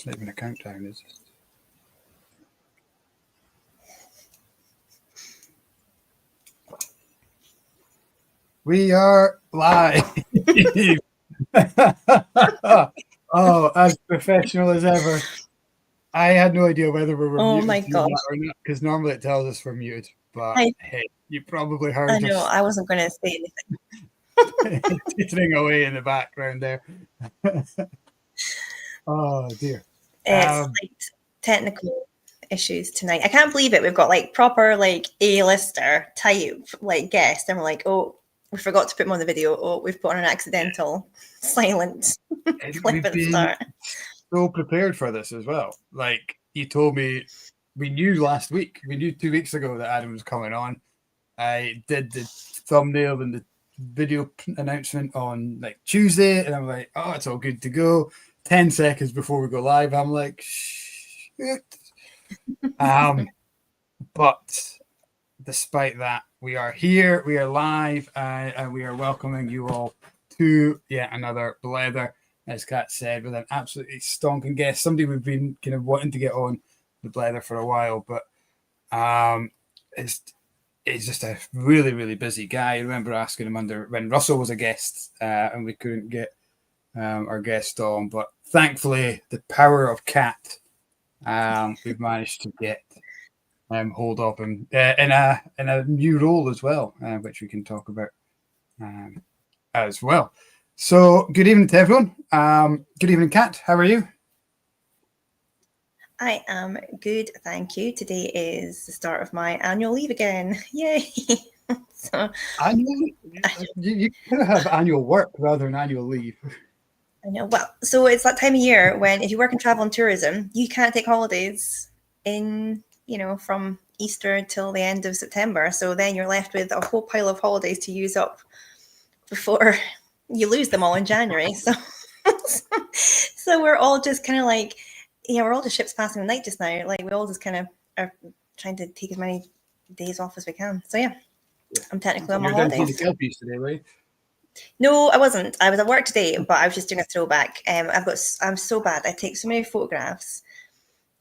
It's not even a countdown, is it? We are live. Oh, as professional as ever. I had no idea whether we were muted my God. or not, because normally it tells us we're muted. But hey, you probably heard I know, us I wasn't going to say anything. tittering away in the background there. Oh, dear. It's technical issues tonight. I can't believe it. We've got like proper like A-lister type like guest, and we're like, oh, we forgot to put them on the video. Oh, we've put on an accidental silent clip at the start. So prepared for this as well. Like you told me, we knew last week. We knew 2 weeks ago that Adam was coming on. I did the thumbnail and the video announcement on like Tuesday, and I'm like, oh, it's all good to go. 10 seconds before we go live, I'm like, shit. But despite that, we are here, we are live, and we are welcoming you all to yet another Blether, as Kat said, with an absolutely stonking guest. Somebody we've been kind of wanting to get on the Blether for a while, but he's just a really, really busy guy. I remember asking him when Russell was a guest, and we couldn't get our guest on, but thankfully the power of Kat, we've managed to get hold of him in a new role as well, which we can talk about as well. So good evening to everyone. Good evening, Kat. How are you? I am good, thank you. Today is the start of my annual leave again. Yay! So You kind of have annual work rather than annual leave. I know. Well, so it's that time of year when if you work in travel and tourism, you can't take holidays from Easter till the end of September. So then you're left with a whole pile of holidays to use up before you lose them all in January. So we're all just kind of like, we're all just ships passing the night just now. Like we all just kind of are trying to take as many days off as we can. So yeah. I'm technically on my holidays. You're down to the Kelpies today, right? No, I wasn't. I was at work today, but I was just doing a throwback. I'm so bad. I take so many photographs,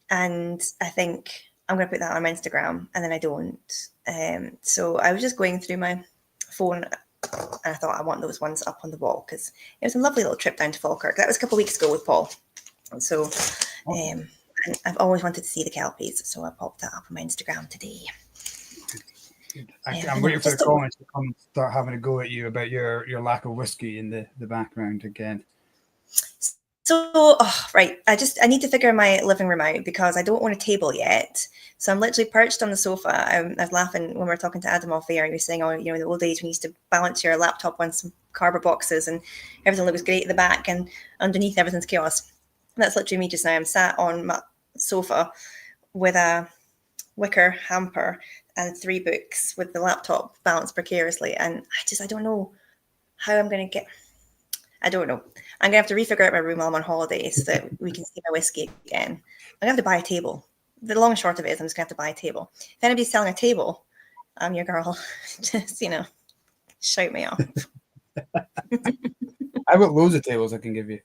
and I think I'm going to put that on my Instagram, and then I don't. So I was just going through my phone, and I thought I want those ones up on the wall because it was a lovely little trip down to Falkirk. That was a couple of weeks ago with Paul. So and I've always wanted to see the Kelpies, so I popped that up on my Instagram today. I'm waiting for the comments to come start having a go at you about your lack of whiskey in the background again. So, right, I need to figure my living room out because I don't own a table yet. So I'm literally perched on the sofa. I was laughing when we were talking to Adam off air. He was saying, in the old days when you used to balance your laptop on some cardboard boxes and everything looks great at the back and underneath everything's chaos. And that's literally me just now. I'm sat on my sofa with a wicker hamper and 3 books with the laptop balanced precariously. And I don't know how I'm going to get... I don't know. I'm going to have to refigure out my room while I'm on holiday so that we can see my whiskey again. I'm going to have to buy a table. The long and short of it is I'm just going to have to buy a table. If anybody's selling a table, I'm your girl. Just, shout me off. I've got loads of tables I can give you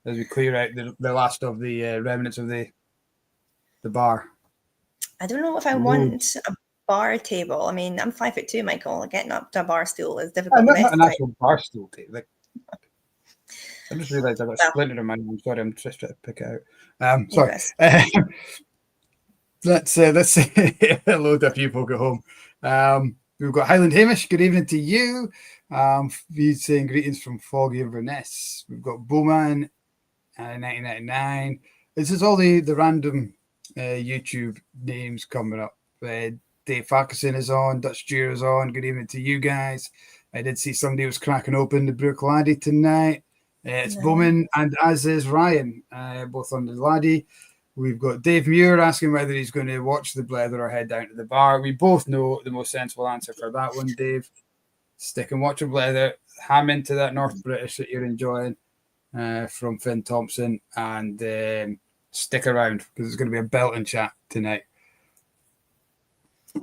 as we clear out the last of the remnants of the bar. I don't know if I want a bar table. I mean, I'm 5'2", Michael. Getting up to a bar stool is difficult. I'm not an actual bar stool table. I just realised I got splintered in my name. Sorry, I'm just trying to pick it out. Sorry. Let's say hello to a few folk at home. We've got Highland Hamish. Good evening to you. He's saying greetings from Foggy Inverness. We've got Bowman, 1999. This is all the random YouTube names coming up. Dave Farquharson is on. Dutch Jeer is on. Good evening to you guys. I did see somebody was cracking open the Bruichladdich tonight. It's Bowman, and as is Ryan, both on the Laddie. We've got Dave Muir asking whether he's going to watch the Blether or head down to the bar. We both know the most sensible answer for that one, Dave. Stick and watch a Blether. Ham into that North British that you're enjoying from Finn Thompson, and stick around because it's going to be a belting chat tonight.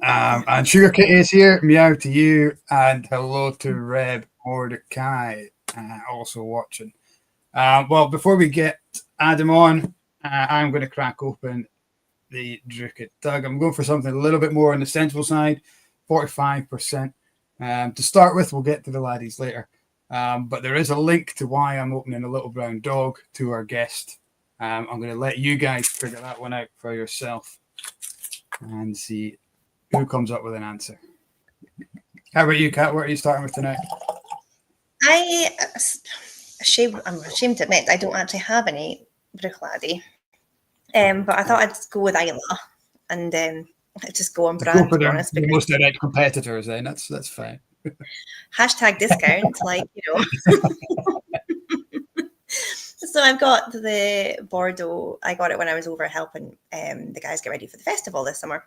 And Sugar Kitty is here. Meow to you, and hello to Reb Mordecai, also watching. Well, before we get Adam on, I'm going to crack open the Druitt Dug. I'm going for something a little bit more on the sensible side, 45%. To start with, we'll get to the laddies later. But there is a link to why I'm opening a little brown dog to our guest. I'm going to let you guys figure that one out for yourself and see who comes up with an answer. How about you, Kat? What are you starting with tonight? I'm ashamed to admit I don't actually have any Bruichladdich. But I thought I'd go with Islay and just go on brand, to be honest. The most direct competitors, then. That's fine. Hashtag discount, So I've got the Bordeaux. I got it when I was over helping the guys get ready for the festival this summer.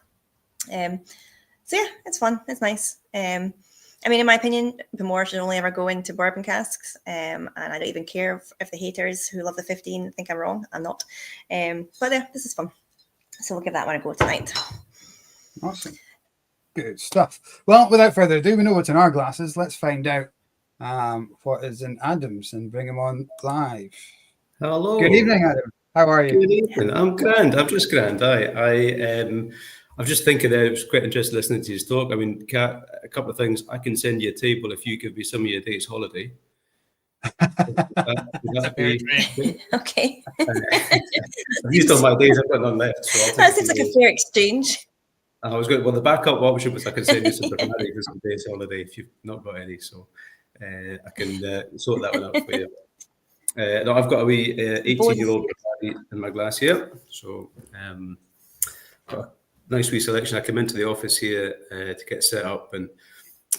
So yeah, it's fun. It's nice. I mean, in my opinion, Bemore should only ever go into bourbon casks. And I don't even care if the haters who love the 15 think I'm wrong. I'm not. But yeah, this is fun. So we'll give that one a go tonight. Awesome. Good stuff. Well, without further ado, we know what's in our glasses. Let's find out what is in Adam's and bring him on live. Hello. Good evening, Adam. How are you? Good evening. I'm grand. I'm just grand. I'm just thinking that it was quite interesting listening to you talk. I mean, Kat, a couple of things. I can send you a table if you give me some of your day's holiday. That'd be okay. I've used all my days. I've got none left. So that seems like a fair exchange. I was good. Well, the backup option was I can send you some Bruichladdich for some days holiday if you've not got any. So I can sort that one out for you. No, I've got a wee 18-year-old Bruichladdich in my glass here. So got a nice wee selection. I came into the office here to get set up, and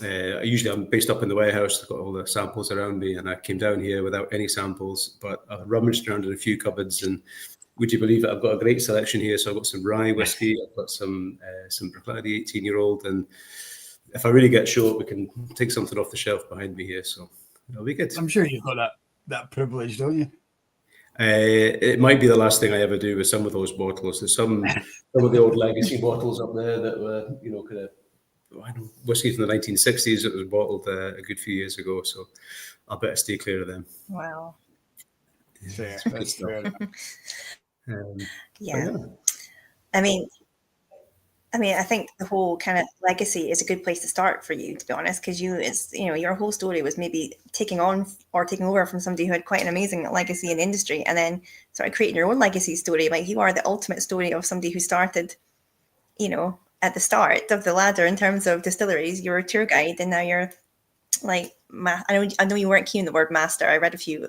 I'm based up in the warehouse. I've got all the samples around me, and I came down here without any samples, but I rummaged around in a few cupboards, and would you believe it? I've got a great selection here. So I've got some rye whiskey, I've got some Bruichladdich 18-year-old, and if I really get short, we can take something off the shelf behind me here. So it'll be good. I'm sure you've got that privilege, don't you? It might be the last thing I ever do with some of those bottles. There's some of the old legacy bottles up there that were, kind of whiskey from the 1960s. It was bottled a good few years ago, so I better stay clear of them. Wow. Yeah, that's fair. Yeah. I mean, I think the whole kind of legacy is a good place to start for you, to be honest, because your whole story was maybe taking over from somebody who had quite an amazing legacy in the industry, and then sort of creating your own legacy story. Like, you are the ultimate story of somebody who started, at the start of the ladder in terms of distilleries. You were a tour guide, and now you're like, I know you weren't keen on the word master. I read a few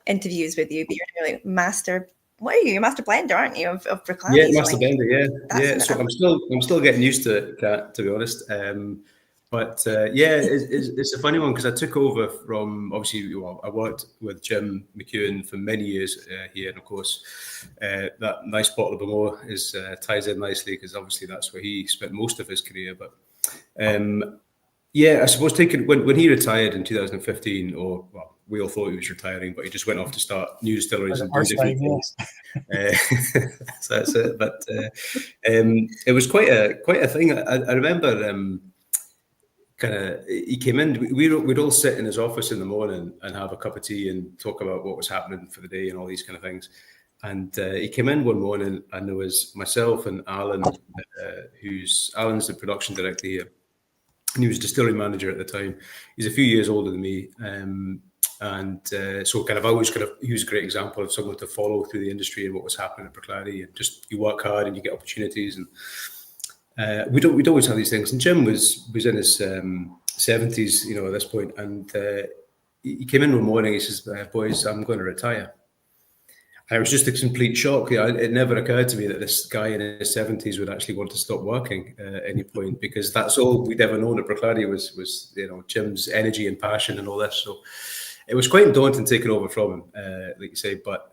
interviews with you, but you're like master. What are you? You're a master blender, aren't you? Of Bruichladdich? Yeah, master blender. Yeah. So I'm still getting used to it, Kat, to be honest. It's a funny one because I took over from, obviously, I worked with Jim McEwen for many years here, and of course, that nice bottle of Bemore ties in nicely because obviously that's where he spent most of his career. But I suppose when he retired in 2015, we all thought he was retiring, but he just went off to start new distilleries and do different things. So that's it. But it was quite a thing. I remember he came in. We'd all sit in his office in the morning and have a cup of tea and talk about what was happening for the day and all these kind of things. And he came in one morning, and there was myself and Alan, Alan's the production director here, and he was distillery manager at the time. He's a few years older than me. So he was a great example of someone to follow through the industry and what was happening at Bruichladdich, and just you work hard and you get opportunities, and we'd always have these things. And Jim was in his 70s, at this point, and he came in one morning. He says, "Boys, I'm going to retire." And it was just a complete shock. It never occurred to me that this guy in his 70s would actually want to stop working at any point, because that's all we'd ever known at Bruichladdich was Jim's energy and passion and all this. So it was quite daunting taking over from him, like you say. But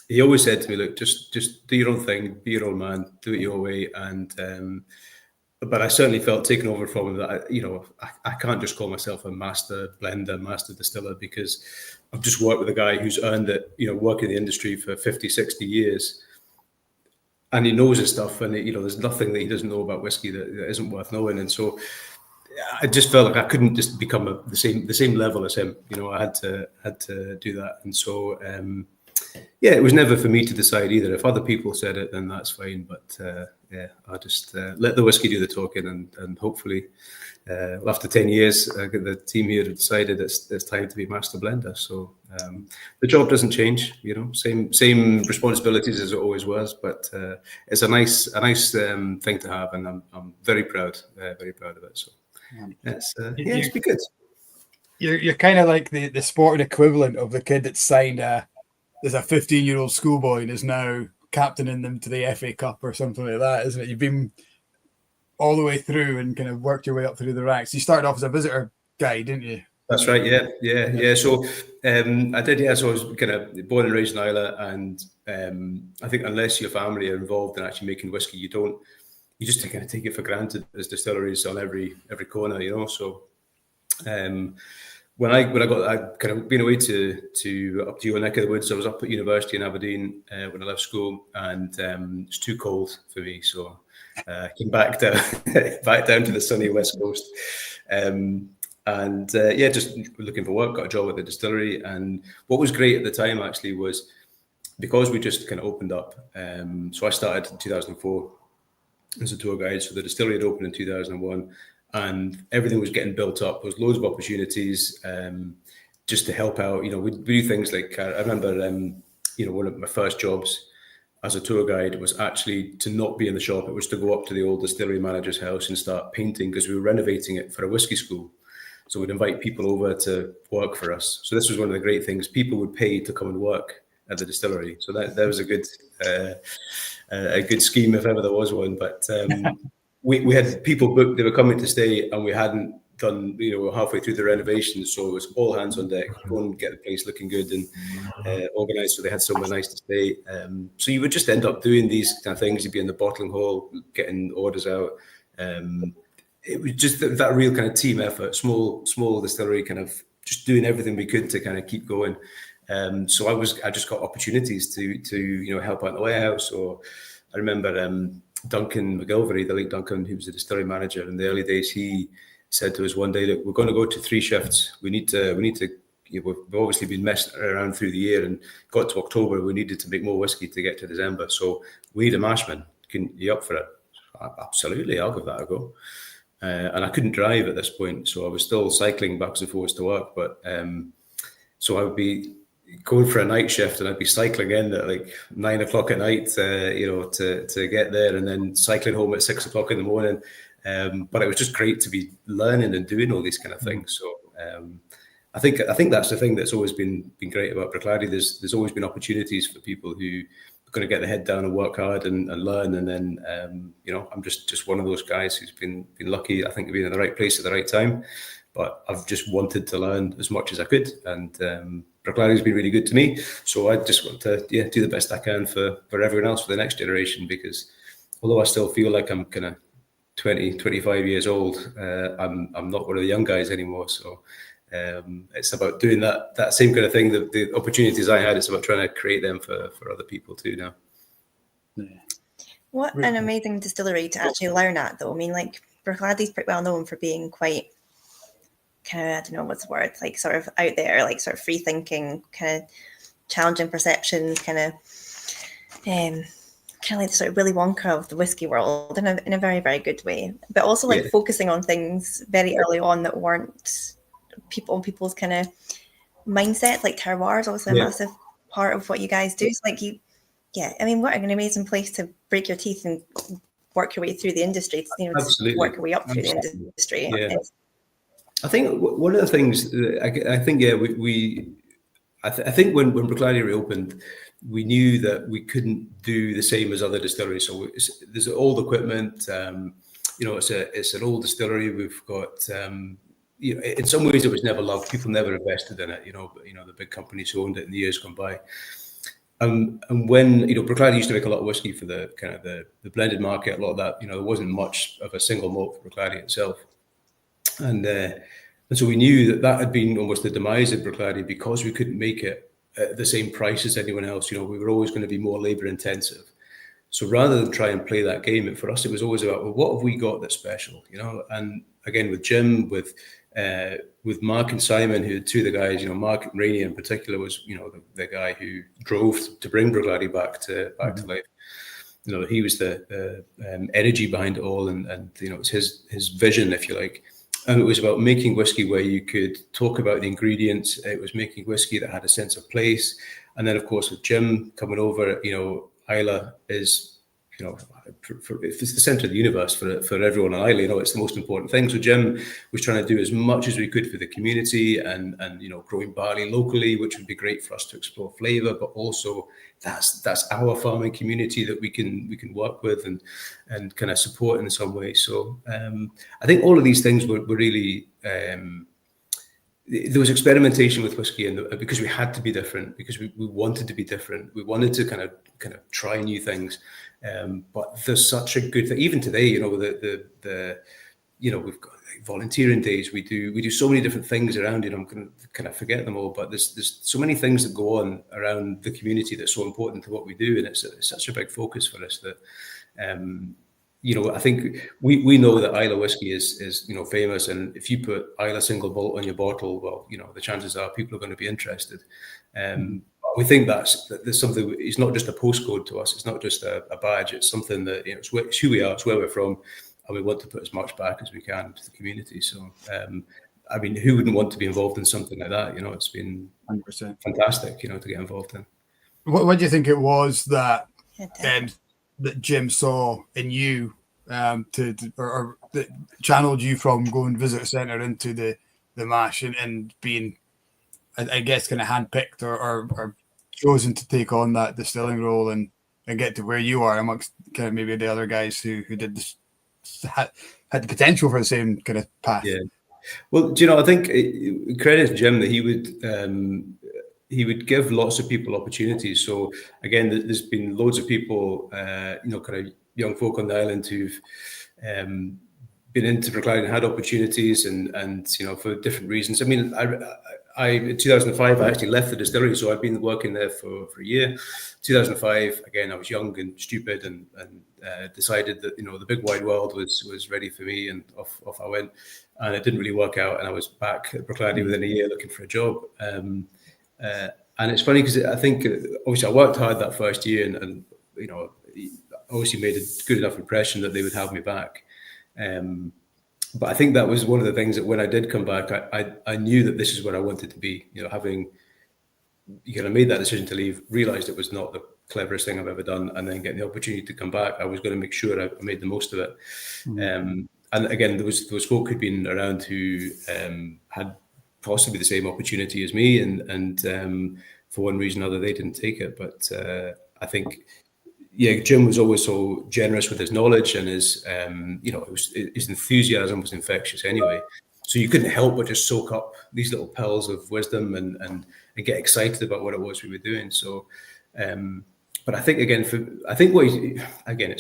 he always said to me, "Look, just do your own thing, be your own man, do it your way." And but I certainly felt taking over from him that I can't just call myself a master blender, master distiller, because I've just worked with a guy who's earned it, working in the industry for 50, 60 years, and he knows his stuff, and there's nothing that he doesn't know about whiskey that isn't worth knowing. And so I just felt like I couldn't just become the same level as him. I had to do that. And so yeah, it was never for me to decide either. If other people said it, then that's fine. But yeah, I just let the whiskey do the talking, and hopefully, after 10 years, the team here have decided it's time to be master blender. So the job doesn't change, same responsibilities as it always was. But it's a nice thing to have, and I'm very proud of it. So it's been good. You're kind of like the sporting equivalent of the kid that signed there's a 15-year-old schoolboy and is now captaining them to the FA Cup or something like that, isn't it? You've been all the way through and kind of worked your way up through the ranks. You started off as a visitor guy, didn't you? That's right. Yeah. So I did. Yeah. So I was kind of born and raised in Islay, and I think unless your family are involved in actually making whiskey, you just kind of take it for granted. There's distilleries on every corner, So when I kind of been away to up to your neck of the woods. I was up at university in Aberdeen when I left school, and it's too cold for me, so I came back down to the sunny west coast, just looking for work. Got a job at the distillery, and what was great at the time actually was because we just kind of opened up. So I started in 2004 as a tour guide. So the distillery had opened in 2001. And everything was getting built up. There was loads of opportunities just to help out. We do things like, I remember, one of my first jobs as a tour guide was actually to not be in the shop. It was to go up to the old distillery manager's house and start painting, because we were renovating it for a whiskey school. So we'd invite people over to work for us. So this was one of the great things. People would pay to come and work at the distillery. So that was a good scheme if ever there was one. But we had people booked, they were coming to stay, and we hadn't done, halfway through the renovations. So it was all hands on deck, go and get the place looking good and organised so they had somewhere nice to stay. So you would just end up doing these kind of things. You'd be in the bottling hall, getting orders out. It was just that real kind of team effort, small distillery, kind of just doing everything we could to kind of keep going. So I just got opportunities to help out in the warehouse. Or I remember Duncan McGilvery, the late Duncan, who was the distillery manager in the early days, he said to us one day that we're going to go to 3 shifts. We need to. We've obviously been messing around through the year, and got to October, we needed to make more whiskey to get to December. So we need a mashman. You up for it? Absolutely, I'll give that a go. And I couldn't drive at this point, so I was still cycling backwards and forwards to work. But so I would be going for a night shift, and I'd be cycling in at like 9 o'clock at night, to get there, and then cycling home at 6 o'clock in the morning. But it was just great to be learning and doing all these kind of things. So I think that's the thing that's always been great about Bruichladdich. There's always been opportunities for people who are going to get their head down and work hard and learn. And then I'm just one of those guys who's been lucky, I think, to be in the right place at the right time. But I've just wanted to learn as much as I could, and Bruichladdich been really good to me. So I just want to do the best I can for everyone else, for the next generation, because although I still feel like I'm kind of 20, 25 years old, I'm not one of the young guys anymore. So it's about doing that same kind of thing. The opportunities I had, it's about trying to create them for other people too now. Yeah. What an amazing distillery to actually learn at, though. I mean, like, Bruichladdich is pretty well known for being quite kind of, I don't know what's the word, like sort of out there, like sort of free thinking, kind of challenging perceptions, kind of like the sort of Willy Wonka of the whiskey world in a very, very good way, but also like focusing on things very early on that weren't people's kind of mindset. Like terroir is also a massive part of what you guys do. It's like I mean, what an amazing place to break your teeth and work your way through the industry, to work your way up through the industry. Yeah. I think one of the things I think I think when Bruichladdich reopened, we knew that we couldn't do the same as other distilleries. So there's old equipment. It's an old distillery. We've got in some ways it was never loved. People never invested in it. But the big companies who owned it in the years gone by. And when Bruichladdich used to make a lot of whiskey for the kind of the blended market, a lot of that, there wasn't much of a single malt for Bruichladdich itself. And so we knew that had been almost the demise of Bruichladdich, because we couldn't make it at the same price as anyone else. We were always going to be more labour intensive. So rather than try and play that game, for us it was always about, well, what have we got that's special? And again, with Jim, with with Mark and Simon, who are two of the guys, Mark Rainey in particular was, the guy who drove to bring Bruichladdich back to life. He was the energy behind it all, and it was his vision, if you like. And it was about making whiskey where you could talk about the ingredients. It was making whiskey that had a sense of place. And then, of course, with Jim coming over, Islay is, it's the center of the universe for everyone in Islay. It's the most important thing. So Jim was trying to do as much as we could for the community, and growing barley locally, which would be great for us to explore flavor, but also that's our farming community that we can work with and kind of support in some way. So I think all of these things were really. There was experimentation with whiskey, and because we had to be different, because we wanted to be different, we wanted to kind of try new things. But there's such a good thing. Even today, we've got volunteering days. We do so many different things around it. I'm going to kind of forget them all, but there's so many things that go on around the community that's so important to what we do, and it's such a big focus for us that. I think we know that Islay whiskey is famous, and if you put Islay single malt on your bottle, well, the chances are people are going to be interested. We think there's something. It's not just a postcode to us. It's not just a badge. It's something that it's who we are. It's where we're from, and we want to put as much back as we can to the community. So, who wouldn't want to be involved in something like that? It's been 100% fantastic, to get involved in. What do you think it was that Jim saw in you or that channeled you from going visitor centre into the mash and being, I guess, kind of handpicked or chosen to take on that distilling role and get to where you are amongst kind of maybe the other guys who did this, had the potential for the same kind of path? Yeah. Well, I think credit to Jim that he would give lots of people opportunities. So again, there's been loads of people, kind of young folk on the island who've been into Bruichladdich and had opportunities, and for different reasons. I mean, I in 2005 I actually left the distillery, so I'd been working there for a year. 2005, again, I was young and stupid, and decided that the big wide world was ready for me, and off I went, and it didn't really work out, and I was back at Bruichladdich within a year looking for a job. And it's funny because I think obviously I worked hard that first year, and obviously made a good enough impression that they would have me back. But I think that was one of the things that when I did come back, I knew that this is where I wanted to be. Having made that decision to leave, realised it was not the cleverest thing I've ever done, and then getting the opportunity to come back, I was going to make sure I made the most of it. And again, there was folk who'd been around who had possibly the same opportunity as me, and for one reason or other they didn't take it. But I think Jim was always so generous with his knowledge, and his his enthusiasm was infectious anyway, so you couldn't help but just soak up these little pearls of wisdom and get excited about what it was we were doing. So but I think it's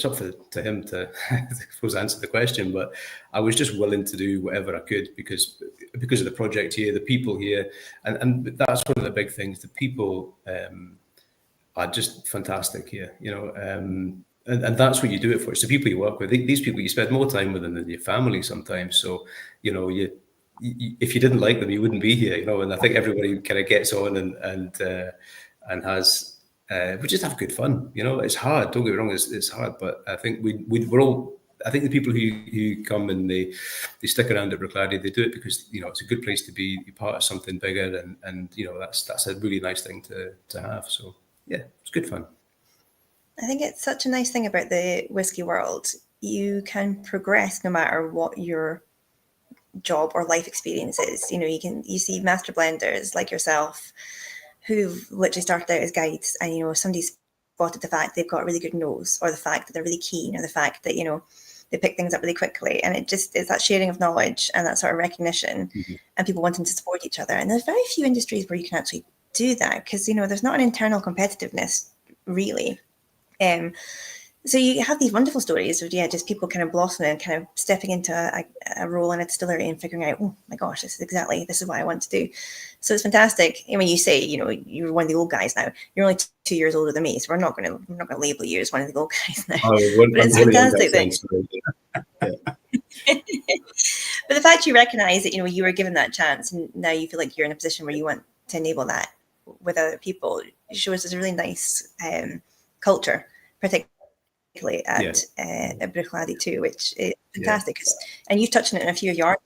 up to him to I suppose answer the question, but I was just willing to do whatever I could because of the project here, the people here, and that's one of the big things. The people are just fantastic here, and that's what you do it for. It's the people you work with. These people you spend more time with than your family sometimes. So if you didn't like them, you wouldn't be here, And I think everybody kind of gets on and has. We just have good fun, It's hard. Don't get me wrong, it's hard, but I think we're all. I think the people who come and they stick around at Bruichladdich, they do it because it's a good place to be part of something bigger, and that's a really nice thing to have. So yeah, it's good fun. I think it's such a nice thing about the whiskey world. You can progress no matter what your job or life experience is. You see master blenders like yourself who've literally started out as guides, and somebody's spotted the fact they've got a really good nose, or the fact that they're really keen, or the fact that they pick things up really quickly, and it's that sharing of knowledge and that sort of recognition, and people wanting to support each other. And there's very few industries where you can actually do that, because there's not an internal competitiveness really. So you have these wonderful stories of just people kind of blossoming and kind of stepping into a role in a distillery and figuring out, oh my gosh, this is what I want to do. So it's fantastic. I mean, you say you're one of the old guys now. You're only 2 years older than me, so we're not going to label you as one of the old guys now. But it's fantastic thing. But But the fact you recognise that, you know, you were given that chance and now you feel like you're in a position where you want to enable that with other people shows us a really nice culture, particularly at Bruichladdich too, which is fantastic. And you've touched on it in a few of your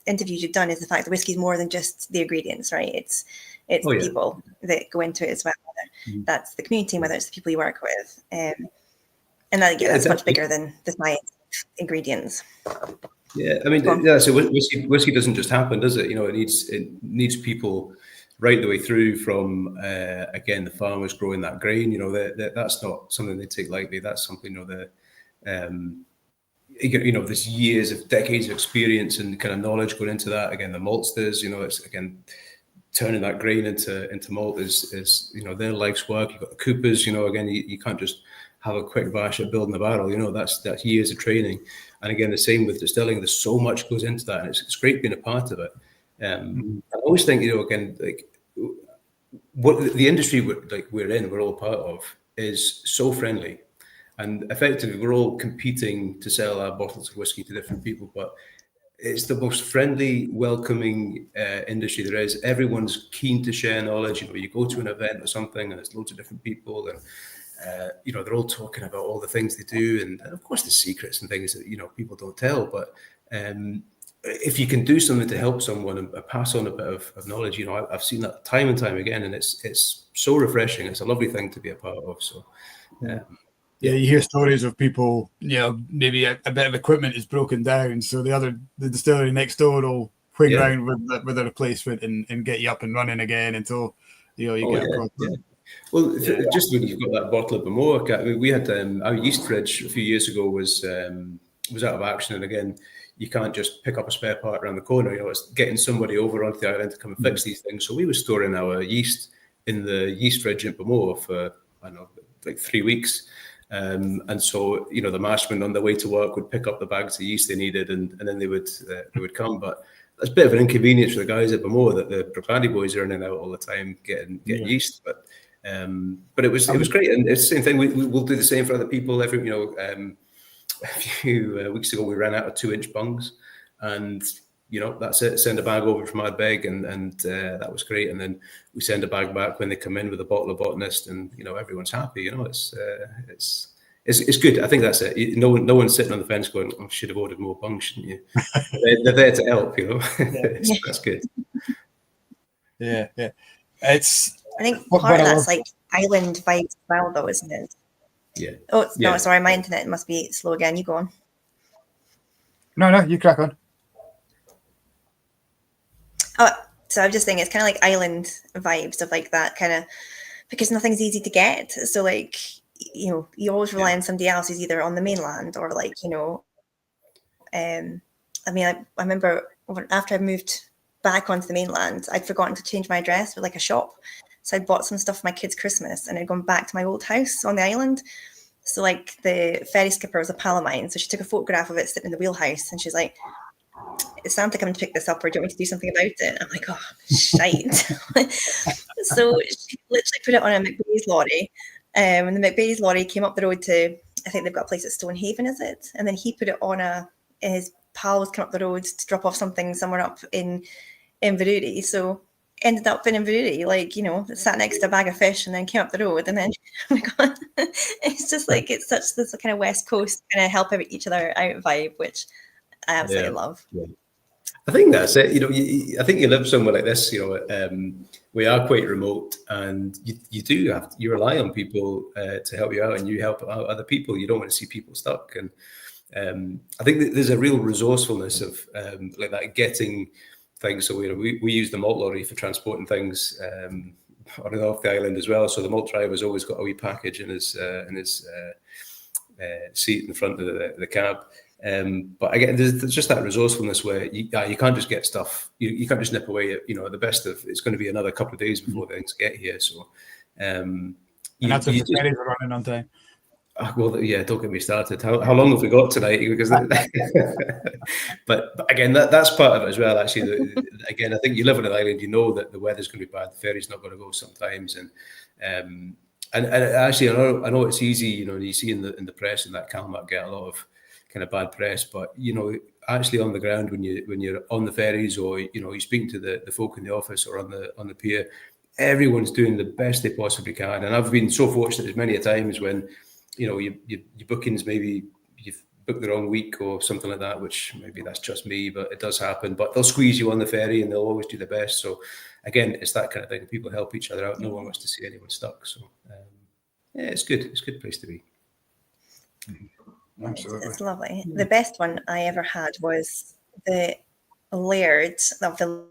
interviews you've done, is the fact that whiskey is more than just the ingredients, right? It's the people that go into it as well. Whether that's the community, whether it's the people you work with. And that's much bigger than the science of ingredients. Yeah, I mean, so whiskey doesn't just happen, does it? You know, it needs people right the way through from, again, the farmers growing that grain. You know, that's not something they take lightly. That's something, you know, there's years of decades of experience and kind of knowledge going into that. Again, the maltsters, you know, it's, again, turning that grain into malt is you know, their life's work. You've got the coopers, you know, again, you can't just have a quick bash at building a barrel, you know, that's years of training. And again, the same with distilling, there's so much goes into that, and it's great being a part of it. I always think, you know, again, like what the industry we're all part of is so friendly, and effectively we're all competing to sell our bottles of whiskey to different people, but it's the most friendly, welcoming industry there is. Everyone's keen to share knowledge. You know, you go to an event or something and there's loads of different people, and you know, they're all talking about all the things they do, and of course the secrets and things that, you know, people don't tell. But if you can do something to help someone and pass on a bit of knowledge, you know, I've seen that time and time again, and it's so refreshing. It's a lovely thing to be a part of. So yeah, you hear stories of people, you know, maybe a bit of equipment is broken down, so the distillery next door will wing around with a replacement and get you up and running again until, you know, you get across. Well, just when you've got that bottle of Bamork, I mean, we had our yeast fridge a few years ago was out of action, and again, you can't just pick up a spare part around the corner. You know, it's getting somebody over onto the island to come and fix these things. So we were storing our yeast in the yeast fridge in Bamork for, I don't know, like 3 weeks. And so, you know, the marshmen on their way to work would pick up the bags of yeast they needed, and then they would come. But that's a bit of an inconvenience for the guys at Bamork, that the Bruichladdich boys are in and out all the time getting yeast. But it was great, and it's the same thing. We'll do the same for other people. Every, you know, a few weeks ago we ran out of 2-inch bungs, and you know, that's it. Send a bag over from Ardbeg, and that was great. And then we send a bag back when they come in with a bottle of botanist, and you know, everyone's happy. You know, it's good. I think that's it. No one's sitting on the fence going, "I should have ordered more bungs, shouldn't you?" they're there to help. You know, that's good. Yeah. I think part of that's like island vibes as well, though, isn't it? Yeah. Oh, no, sorry, my internet must be slow again. You go on. No, you crack on. Oh, so I'm just saying it's kind of like island vibes of like that kind of, because nothing's easy to get. So like, you know, you always rely on somebody else who's either on the mainland or like, you know, I mean, I remember after I moved back onto the mainland, I'd forgotten to change my address with like a shop. So I'd bought some stuff for my kids' Christmas, and I'd gone back to my old house on the island. So like the ferry skipper was a pal of mine. So she took a photograph of it sitting in the wheelhouse, and she's like, "Is Santa coming to pick this up, or do you want me to do something about it?" I'm like, "Oh, shite." So she literally put it on a McBae's lorry. And the McBae's lorry came up the road to, I think they've got a place at Stonehaven, is it? And then he put it on his pal was coming up the road to drop off something somewhere up in Inverurie. So ended up in Inverurie, like, you know, sat next to a bag of fish and then came up the road. And then, oh my God, it's just like, it's such this kind of West Coast kind of help each other out vibe, which I absolutely love. Yeah. I think that's it. You know, I think you live somewhere like this, you know, we are quite remote, and you rely on people to help you out, and you help out other people. You don't want to see people stuck. And I think that there's a real resourcefulness of like that, getting things. So we use the malt lorry for transporting things on and off the island as well. So the malt driver's always got a wee package in his seat in the front of the cab. But again, there's just that resourcefulness where you can't just get stuff. You can't just nip away. You know, the best of it's going to be another couple of days before things get here. So, and that's if the ferries are running on time. Well, yeah, don't get me started. How long have we got tonight? Because, but again, that's part of it as well. Actually, again, I think you live on an island. You know that the weather's going to be bad. The ferry's not going to go sometimes, and actually, I know it's easy. You know, you see in the press and that Calmac get a lot of kind of bad press, but you know, actually on the ground, when you're on the ferries, or you're speaking to the folk in the office or on the pier, everyone's doing the best they possibly can. And I've been so fortunate as many a times when your bookings, maybe you've booked the wrong week or something like that, which maybe that's just me, but it does happen. But they'll squeeze you on the ferry and they'll always do the best. So again, it's that kind of thing. People help each other out. No one wants to see anyone stuck. So yeah, it's good. It's a good place to be. Absolutely. It's lovely. The best one I ever had was the laird of the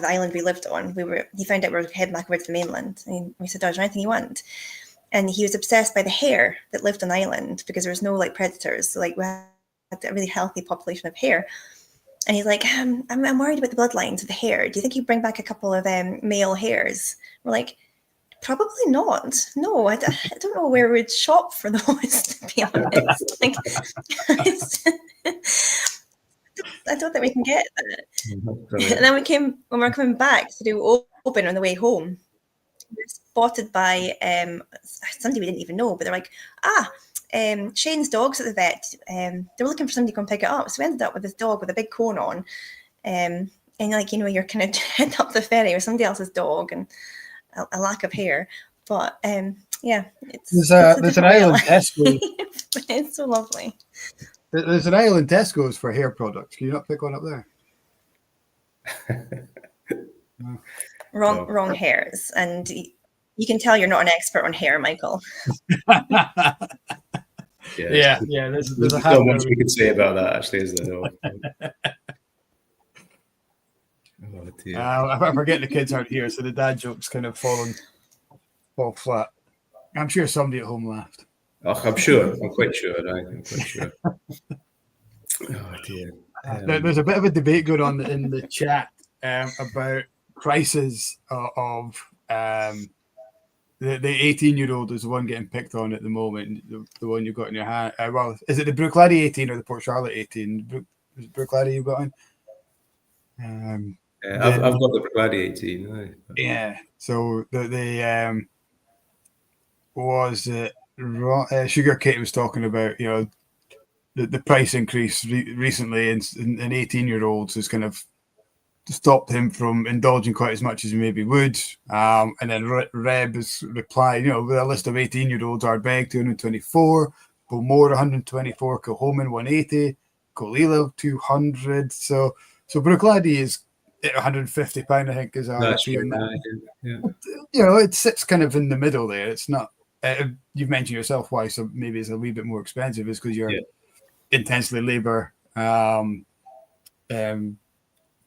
island we lived on. He found out we were heading back over to the mainland, and we said, "Oh, is there anything you want?" And he was obsessed by the hare that lived on the island, because there was no predators. So we had a really healthy population of hare. And he's like, I'm worried about the bloodlines of the hare. Do you think you bring back a couple of male hares? We're like, probably not. No, I don't know where we'd shop for those, to be honest. I don't think we can get that. And then when we were coming back to do open on the way home, we were spotted by somebody we didn't even know, but they're like, Shane's dog's at the vet. They were looking for somebody to come pick it up. So we ended up with this dog with a big cone on. And you're kind of heading up the ferry with somebody else's dog and a lack of hair. But yeah, there's an island Tesco. It's so lovely. There's an island Tesco's for hair products. Can you not pick one up there? No. Wrong hairs. And you can tell you're not an expert on hair, Michael. Yeah. There's not much we can say about that, actually, is there? No. I forget the kids aren't here, so the dad joke's kind of fall flat. I'm sure somebody at home laughed. Oh, I'm sure. I'm quite sure. I'm quite sure. Oh dear. There's a bit of a debate going on in the chat about prices of the 18-year-old is the one getting picked on at the moment. The one you've got in your hand. Well, is it the Bruichladdich 18 or the Port Charlotte 18? Is it Bruichladdich you've got in? I've got the Bruichladdich 18. Right? Yeah. So the was it Sugar Kate was talking about, the price increase recently in 18-year-olds has kind of stopped him from indulging quite as much as he maybe would. And then Reb has replied, with a list of 18-year-olds, Ardbeg 224, Bowmore 124, Kilhoman 180, Colila 200. So Bruichladdich is £150, I think, is our fee. Yeah. It sits kind of in the middle there. It's not. You've mentioned yourself why, so maybe it's a wee bit more expensive, is because you're intensely labour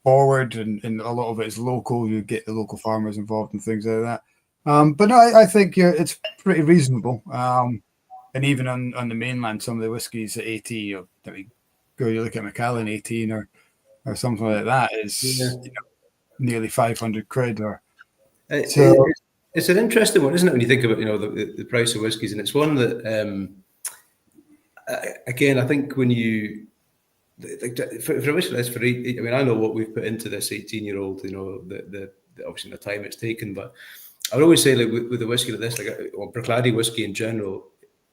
forward, and a lot of it is local. You get the local farmers involved and things like that. But no, I think it's pretty reasonable. And even on the mainland, some of the whiskies at 80, you look at Macallan 18 or something like that, is nearly 500 quid. It's an interesting one, isn't it, when you think about the price of whiskies, and it's one that again, I think when you for a whiskey list for 8, I mean, I know what we've put into this 18-year-old, the obviously the time it's taken, but I would always say, with a whiskey like this, or Bruichladdich whiskey in general,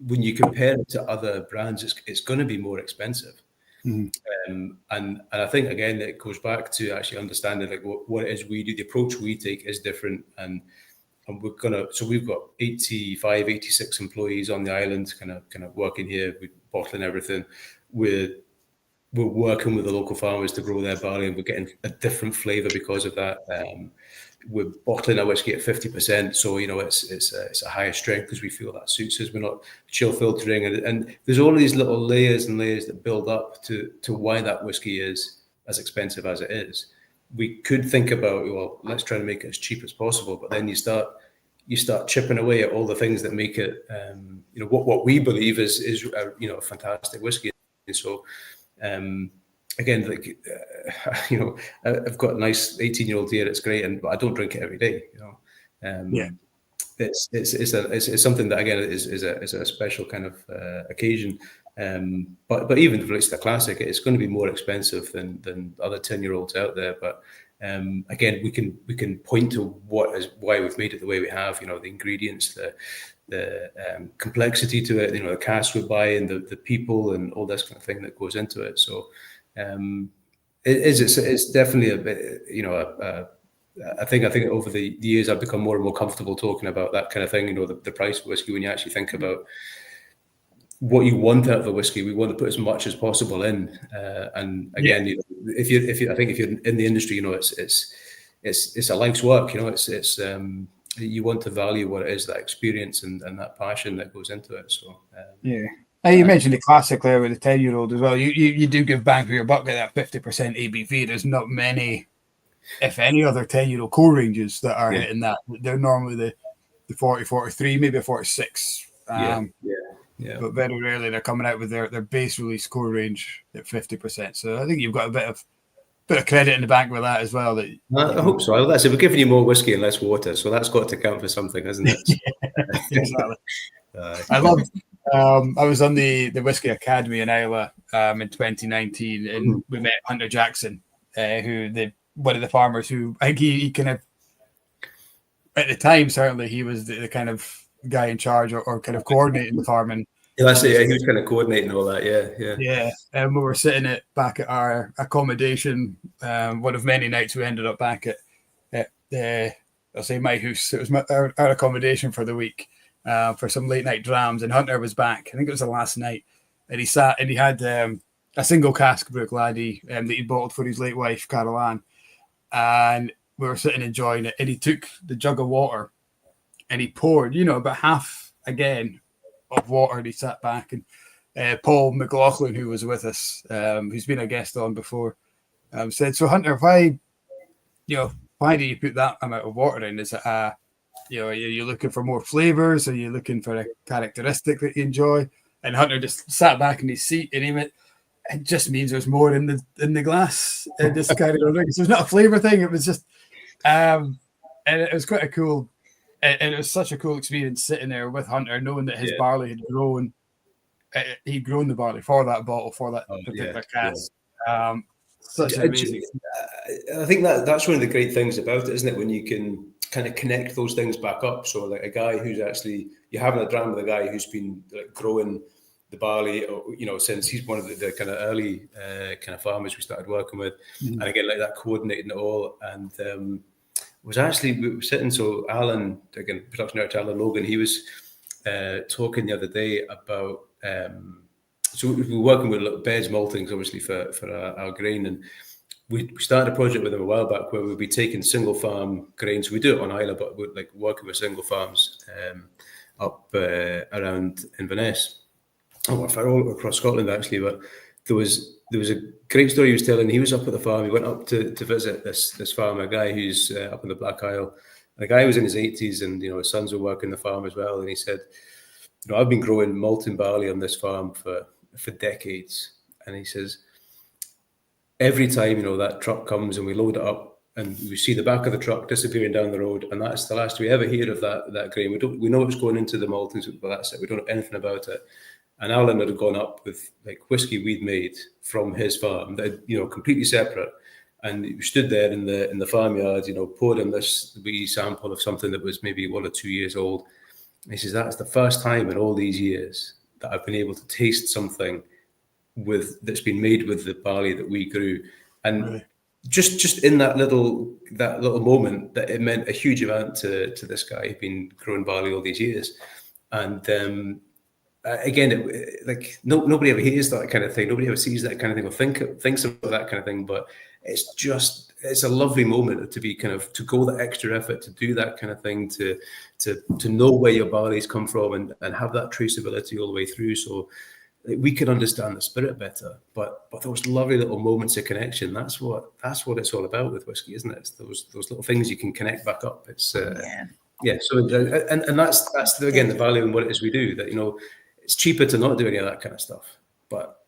when you compare it to other brands, it's going to be more expensive. Mm-hmm. And I think, again, it goes back to actually understanding what it is we do. The approach we take is different, and we've got 85, 86 employees on the island, kind of working here, we're bottling everything. We're working with the local farmers to grow their barley, and we're getting a different flavour because of that. We're bottling our whiskey at 50%, so it's a higher strength because we feel that suits us. We're not chill filtering, and there's all these little layers and layers that build up to why that whiskey is as expensive as it is. We could think about, well, let's try to make it as cheap as possible, but then you start chipping away at all the things that make it, what we believe is a fantastic whiskey. And so, again, I've got a nice 18-year-old here. It's great, but I don't drink it every day. It's something that, again, is a special kind of occasion. But even if it's the classic, it's going to be more expensive than other 10-year-olds out there. But again, we can point to why we've made it the way we have. The ingredients, the complexity to it. The cask we're buying, the people, and all this kind of thing that goes into it. So It's definitely a bit, you know, I think over the years I've become more and more comfortable talking about that kind of thing. You know, the price of whiskey, when you actually think about what you want out of a whiskey, we want to put as much as possible in. And again, you know, if you're in the industry, you know, it's a life's work. You know, it's you want to value what it is, that experience and that passion that goes into it. So yeah. You mentioned the classic there with the 10-year-old as well. You do give bang for your buck at that 50% ABV. There's not many, if any, other 10-year-old core ranges that are hitting that. They're normally the 40, 43, maybe a 46. Yeah. But very rarely they're coming out with their base release core range at 50%. So I think you've got a bit of credit in the bank with that as well. I hope so. That's it. We're giving you more whiskey and less water, so that's got to count for something, hasn't it? Exactly. I love. I was on the Whiskey Academy in Islay in 2019, and we met Hunter Jackson, one of the farmers who I think he kind of, at the time, certainly he was the kind of guy in charge or kind of coordinating the farming. Yeah, that's it. Yeah, he was kind of coordinating all that. Yeah. And we were sitting back at our accommodation. One of many nights we ended up back at I'll say my house. It was our accommodation for the week for some late night drams. And Hunter was back. I think it was the last night, and he sat and he had a single cask Bruichladdich that he bottled for his late wife Caroline, and we were sitting enjoying it. And he took the jug of water and he poured, about half again of water, and he sat back. And Paul McLaughlin, who was with us, who's been a guest on before, said, "So Hunter, why do you put that amount of water in? Is it are you looking for more flavors? Are you looking for a characteristic that you enjoy?" And Hunter just sat back in his seat and he went, "It just means there's more in the glass." And just carried on drinking. So it's not a flavor thing. It was just, and it was quite a cool. And it was such a cool experience sitting there with Hunter, knowing that his barley had grown. He'd grown the barley for that bottle, for that particular cask. Yeah. Such an amazing. I think that's one of the great things about it, isn't it? When you can kind of connect those things back up. So, like a guy who's actually, you're having a dram with a guy who's been growing the barley, since he's one of the kind of early kind of farmers we started working with, and again, like that, coordinating it all. And we were sitting, so Alan, again, production director Alan Logan, he was talking the other day about, so we were working with little beds maltings, obviously, for our grain, and we started a project with them a while back where we'd be taking single farm grains. We do it on Islay, but we're like working with single farms up around Inverness, all across Scotland actually. But there was a great story he was telling. He was up at the farm. He went up to visit this farmer, a guy who's up in the Black Isle. The guy was in his 80s, and his sons were working the farm as well. And he said, "I've been growing malting barley on this farm for decades." And he says, every time that truck comes and we load it up and we see the back of the truck disappearing down the road, and that's the last we ever hear of that grain. We know it's going into the maltings, but that's it. We don't know anything about it. And Alan had gone up with like whiskey we'd made from his farm that completely separate, and he stood there in the farmyard, poured in this wee sample of something that was maybe 1 or 2 years old. And he says, "That's the first time in all these years that I've been able to taste something that's been made with the barley that we grew." And really? just in that little moment, that it meant a huge amount to this guy who'd been growing barley all these years. And again, nobody ever hears that kind of thing. Nobody ever sees that kind of thing or thinks about that kind of thing. But it's a lovely moment to be to go that extra effort to do that kind of thing, to know where your barley's come from and have that traceability all the way through. So we can understand the spirit better, but those lovely little moments of connection, that's what it's all about with whiskey, isn't it? It's those little things you can connect back up. It's so and that's again the value in what it is we do, that it's cheaper to not do any of that kind of stuff, but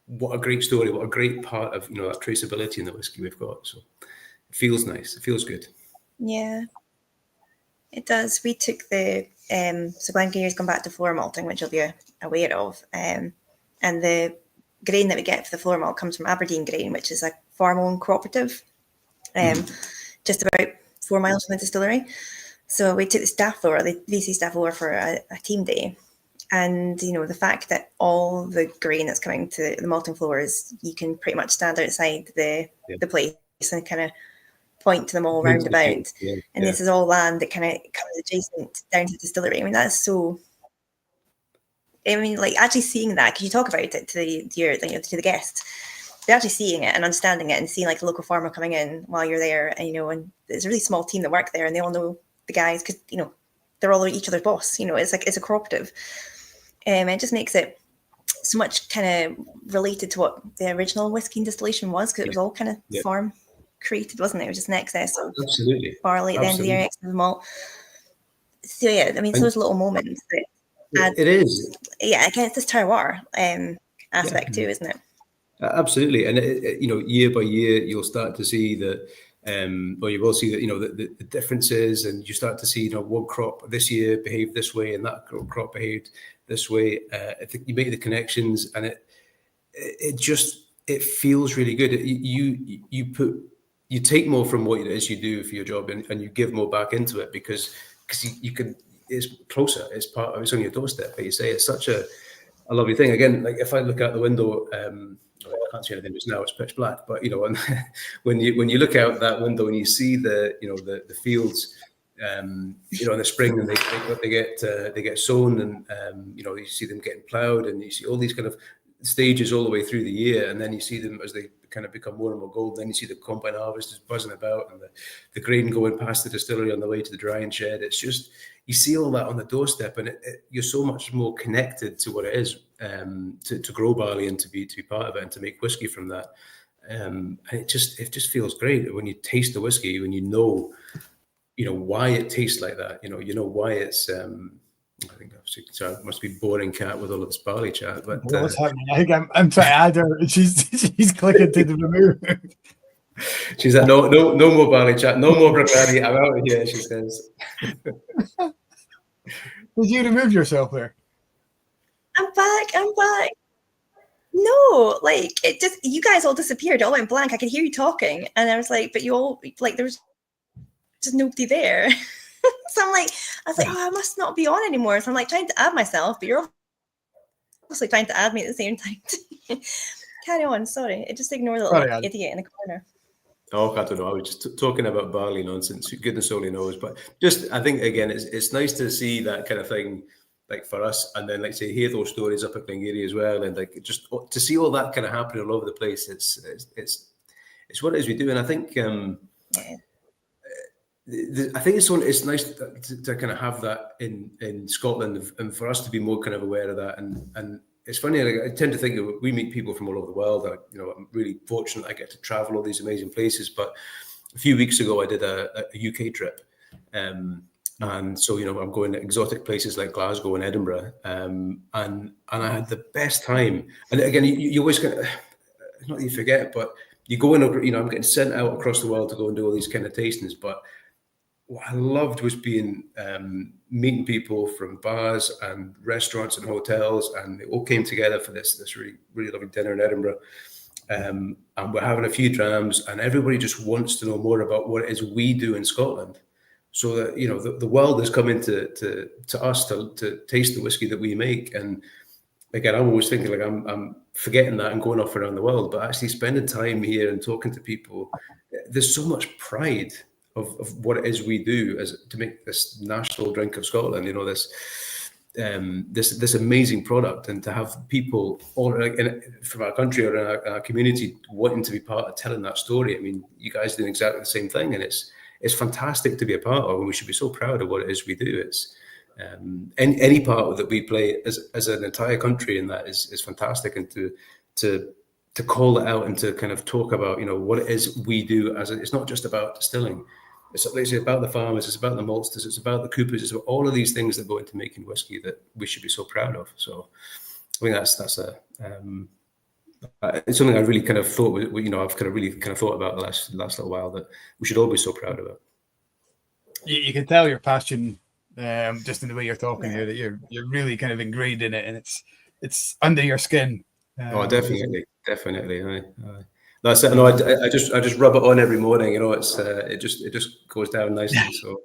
what a great story, what a great part of that traceability in the whiskey we've got. So it feels nice, it feels good. Yeah, it does. We took the so Glencairn's gone back to floor malting, which you'll be aware of, and the grain that we get for the floor malt comes from Aberdeen Grain, which is a farm-owned cooperative, just about 4 miles from the distillery. So we took the VC staff over for a team day, And, you know, the fact that all the grain that's coming to the malting floors, you can pretty much stand outside the place and kind of point to them all round about. And this is all land that kind of comes adjacent down to the distillery. I mean, that's so... I mean, like, actually seeing that, because you talk about it to the guests, they're actually seeing it and understanding it and seeing, like, the local farmer coming in while you're there. And, you know, and there's a really small team that work there and they all know the guys because, you know, they're all each other's boss. You know, it's like, it's a cooperative. It just makes it so much kind of related to what the original whiskey and distillation was, because it was all kind of farm created, wasn't it? It was just an excess of barley at the end of the year, excess of malt. So yeah, I mean, those little moments that it is. Yeah, against this terroir aspect too, isn't it? Absolutely, and you know, year by year, you'll start to see that. Or you will see that, you know, the differences, and you start to see, you know, one crop this year behaved this way and that crop behaved this way. I think you make the connections, and it feels really good. You take more from what it is you do for your job, and you give more back into it because you can. It's closer. It's on your doorstep. Like you say, it's such a lovely thing. Again, like if I look out the window. I can't see anything just now; it's pitch black. But you know, when you look out that window and you see the fields, you know, in the spring, and they get sown, and you know, you see them getting ploughed, and you see all these kind of stages all the way through the year, and then you see them as they kind of become more and more golden. Then you see the combine harvesters buzzing about, and the grain going past the distillery on the way to the drying shed. It's just, you see all that on the doorstep, and you're so much more connected to what it is to grow barley and to be part of it and to make whiskey from that. And it just feels great when you taste the whiskey, when you know why it tastes like that. You know why it's. I think sorry, must be boring cat with all of this barley chat. But what's happening? I think I'm trying to add her. She's clicking to the remove. She's like, no more barley chat, no more Bruichladdich. I'm out of here. She says. Did you remove yourself there? I'm back. No, like it just, you guys all disappeared. It all went blank. I could hear you talking, and I was like, but you all, like, there was just nobody there. So I was like, oh, I must not be on anymore. So I'm like trying to add myself, but you're obviously trying to add me at the same time. Carry on. Sorry, just ignore the little idiot in the corner. Oh, I don't know. I was just talking about barley nonsense. Goodness only knows. But just, I think again, it's nice to see that kind of thing, like for us, and then like say hear those stories up at Glengarry as well, and like just to see all that kind of happening all over the place. It's what it is we do, and I think. I think it's nice to kind of have that in Scotland, and for us to be more kind of aware of that. And it's funny, I tend to think that we meet people from all over the world. I'm really fortunate I get to travel all these amazing places. But a few weeks ago, I did a UK trip, and so I'm going to exotic places like Glasgow and Edinburgh, and I had the best time. And again, you always get, not that you forget, but you go in. I'm getting sent out across the world to go and do all these kind of tastings, but what I loved was meeting people from bars and restaurants and hotels, and they all came together for this really, really lovely dinner in Edinburgh. And we're having a few drams, and everybody just wants to know more about what it is we do in Scotland. So that the world is coming to us to taste the whiskey that we make. And again, I'm always thinking like I'm forgetting that and going off around the world, but actually spending time here and talking to people, there's so much pride of what it is we do as to make this national drink of Scotland, this amazing product, and to have people all from our country or in our community wanting to be part of telling that story. I mean, you guys do exactly the same thing, and it's fantastic to be a part of, and we should be so proud of what it is we do. It's any part that we play as an entire country in that is fantastic, and to call it out and to kind of talk about what it is we do it's not just about distilling. It's about the farmers, it's about the maltsters, it's about the coopers, it's about all of these things that go into making whiskey that we should be so proud of. So I think that's it's something I really kind of thought, I've kind of really kind of thought about the last little while, that we should all be so proud of it. You can tell your passion just in the way you're talking here, that you're really kind of ingrained in it, and it's under your skin. Definitely. That's it. No, I just rub it on every morning. It just goes down nicely. So,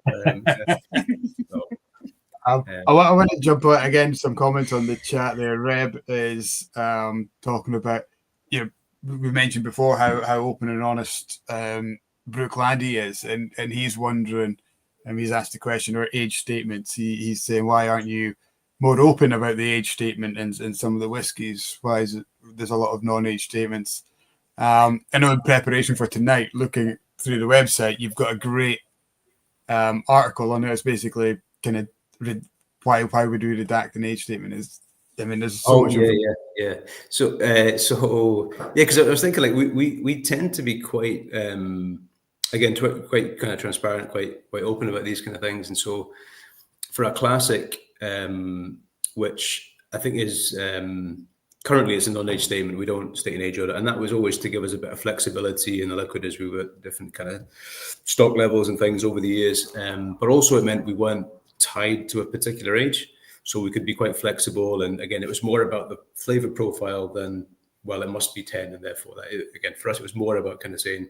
I want to jump out again. Some comments on the chat there. Reb is talking about, we mentioned before how open and honest Bruichladdich is, and he's wondering, and he's asked the question, or age statements. He's saying, why aren't you more open about the age statement in some of the whiskies? Why is it there's a lot of non-age statements? I know in preparation for tonight, looking through the website, you've got a great article on there. It's basically kind of why would we redact an age statement? There's so much. Yeah. So because I was thinking, like, we tend to be quite again quite kind of transparent, quite open about these kind of things, and so for a classic, which I think is currently it's a non-age statement, we don't state an age order, and that was always to give us a bit of flexibility in the liquid as we were at different kind of stock levels and things over the years, but also it meant we weren't tied to a particular age, so we could be quite flexible. And again, it was more about the flavor profile than, well, it must be 10, and therefore that, again, for us it was more about kind of saying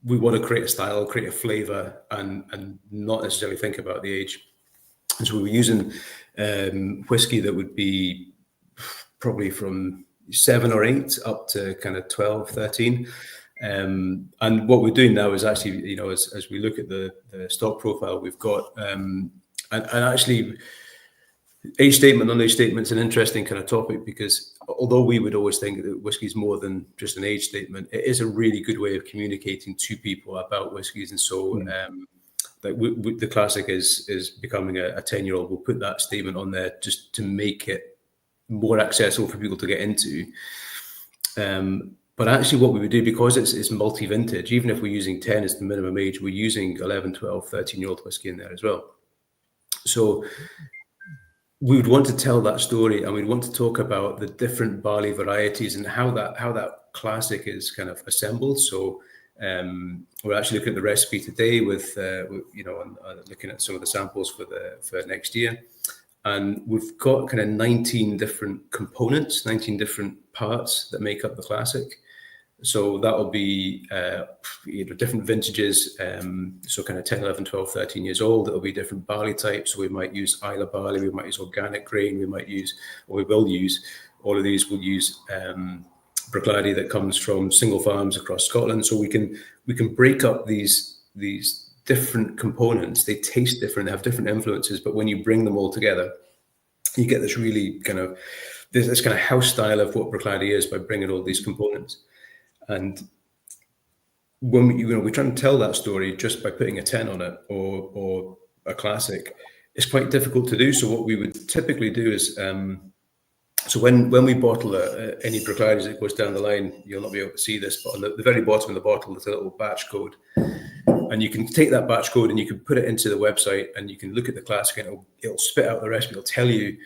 we want to create a style, create a flavor, and not necessarily think about the age. And so we were using whiskey that would be probably from 7 or 8 up to kind of 12, 13. And what we're doing now is actually, as we look at the stock profile we've got, and actually age statement, non-age statement's an interesting kind of topic, because although we would always think that whiskey is more than just an age statement, it is a really good way of communicating to people about whiskies. And so the classic is becoming a 10-year-old. We'll put that statement on there just to make it more accessible for people to get into. But actually what we would do, because it's multi-vintage, even if we're using 10 as the minimum age, we're using 11, 12, 13-year-old whiskey in there as well. So we would want to tell that story, and we'd want to talk about the different barley varieties and how that classic is kind of assembled. So we're actually looking at the recipe today with looking at some of the samples for next year, and we've got kind of 19 different components, 19 different parts that make up the classic. So that will be different vintages, so kind of 10, 11, 12, 13 years old. It'll be different barley types. So we might use Islay barley, we might use organic grain, we will use, all of these will use Bruichladdich that comes from single farms across Scotland. So we can break up these different components. They taste different, they have different influences, but when you bring them all together, you get this really kind of this kind of house style of what Bruichladdich is by bringing all these components. And when we're trying to tell that story just by putting a 10 on it or a classic, it's quite difficult to do. So what we would typically do is, so when we bottle any Bruichladdich that goes down the line, you'll not be able to see this, but on the very bottom of the bottle, there's a little batch code. And you can take that batch code and you can put it into the website, and you can look at the classic, and it'll spit out the recipe. It'll tell you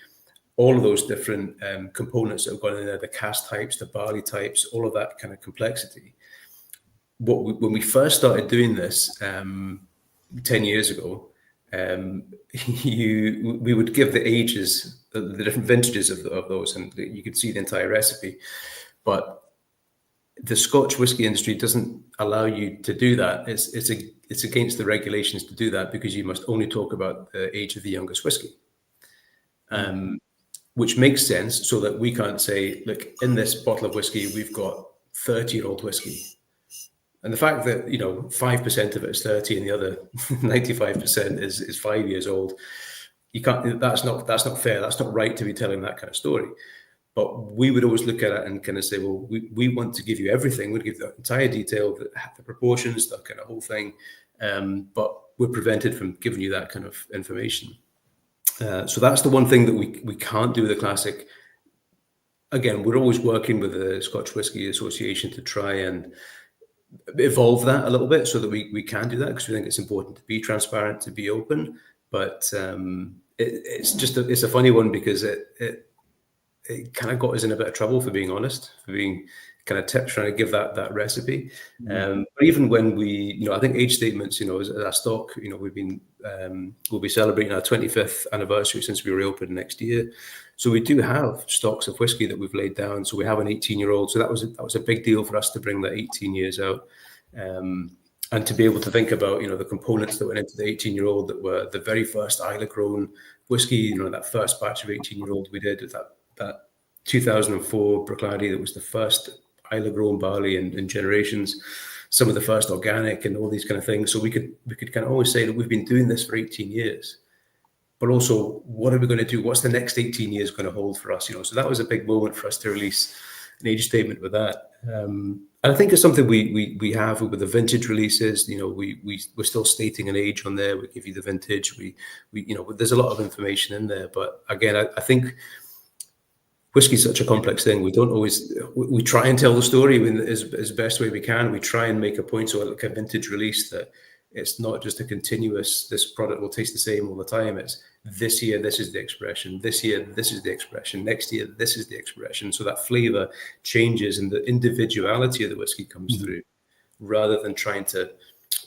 all of those different components that have gone in there, the cask types, the barley types, all of that kind of complexity. When we first started doing this 10 years ago, we would give the ages, the different vintages of those, and you could see the entire recipe. But the Scotch whisky industry doesn't allow you to do that. It's against the regulations to do that, because you must only talk about the age of the youngest whisky. Which makes sense, so that we can't say, look, in this bottle of whiskey, we've got 30-year-old whiskey. And the fact that, 5% of it is 30 and the other 95% is 5 years old, you can't, that's not fair. That's not right to be telling that kind of story. But we would always look at it and kind of say, well, we want to give you everything. We'd give the entire detail, the proportions, the kind of whole thing. But we're prevented from giving you that kind of information. So that's the one thing that we can't do with the classic. Again, we're always working with the Scotch Whisky Association to try and evolve that a little bit so that we can do that, because we think it's important to be transparent, to be open. But it's a funny one, because it kind of got us in a bit of trouble, for being honest, for being kind of trying to give that recipe. But even when we, I think age statements, as our stock, we'll be celebrating our 25th anniversary since we reopened next year. So we do have stocks of whiskey that we've laid down. So we have an 18-year-old. So that was a big deal for us to bring that 18 years out. And to be able to think about, the components that went into the 18-year-old that were the very first Islay grown whiskey, that first batch of 18-year-old we did, that 2004 Bruichladdich that was the first Islay grown barley in generations, some of the first organic and all these kind of things. So we could kind of always say that we've been doing this for 18 years, but also what are we going to do? What's the next 18 years going to hold for us? So that was a big moment for us to release an age statement with that. And I think it's something we have with the vintage releases. We're still stating an age on there. We give you the vintage. We there's a lot of information in there. But again, I think whiskey is such a complex thing. We don't always, we try and tell the story as best way we can. We try and make a point, so like a vintage release, that it's not just a continuous, this product will taste the same all the time. It's this year, this is the expression. This year, this is the expression. Next year, this is the expression. So that flavor changes and the individuality of the whiskey comes through, rather than trying to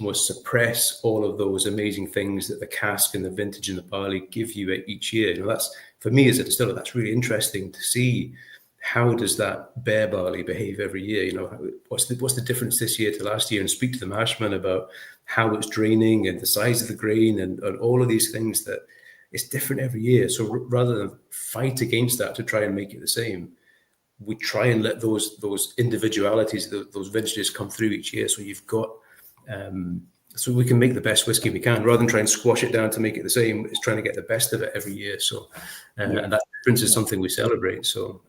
almost suppress all of those amazing things that the cask and the vintage and the barley give you each year. That's, for me as a distiller, that's really interesting to see. How does that bare barley behave every year? What's the difference this year to last year? And speak to the mashman about how it's draining and the size of the grain and all of these things, that it's different every year. So rather than fight against that to try and make it the same, we try and let those individualities, those vintages come through each year. So you've got, so we can make the best whiskey we can, rather than try and squash it down to make it the same. It's trying to get the best of it every year. So, and that difference is something we celebrate. So,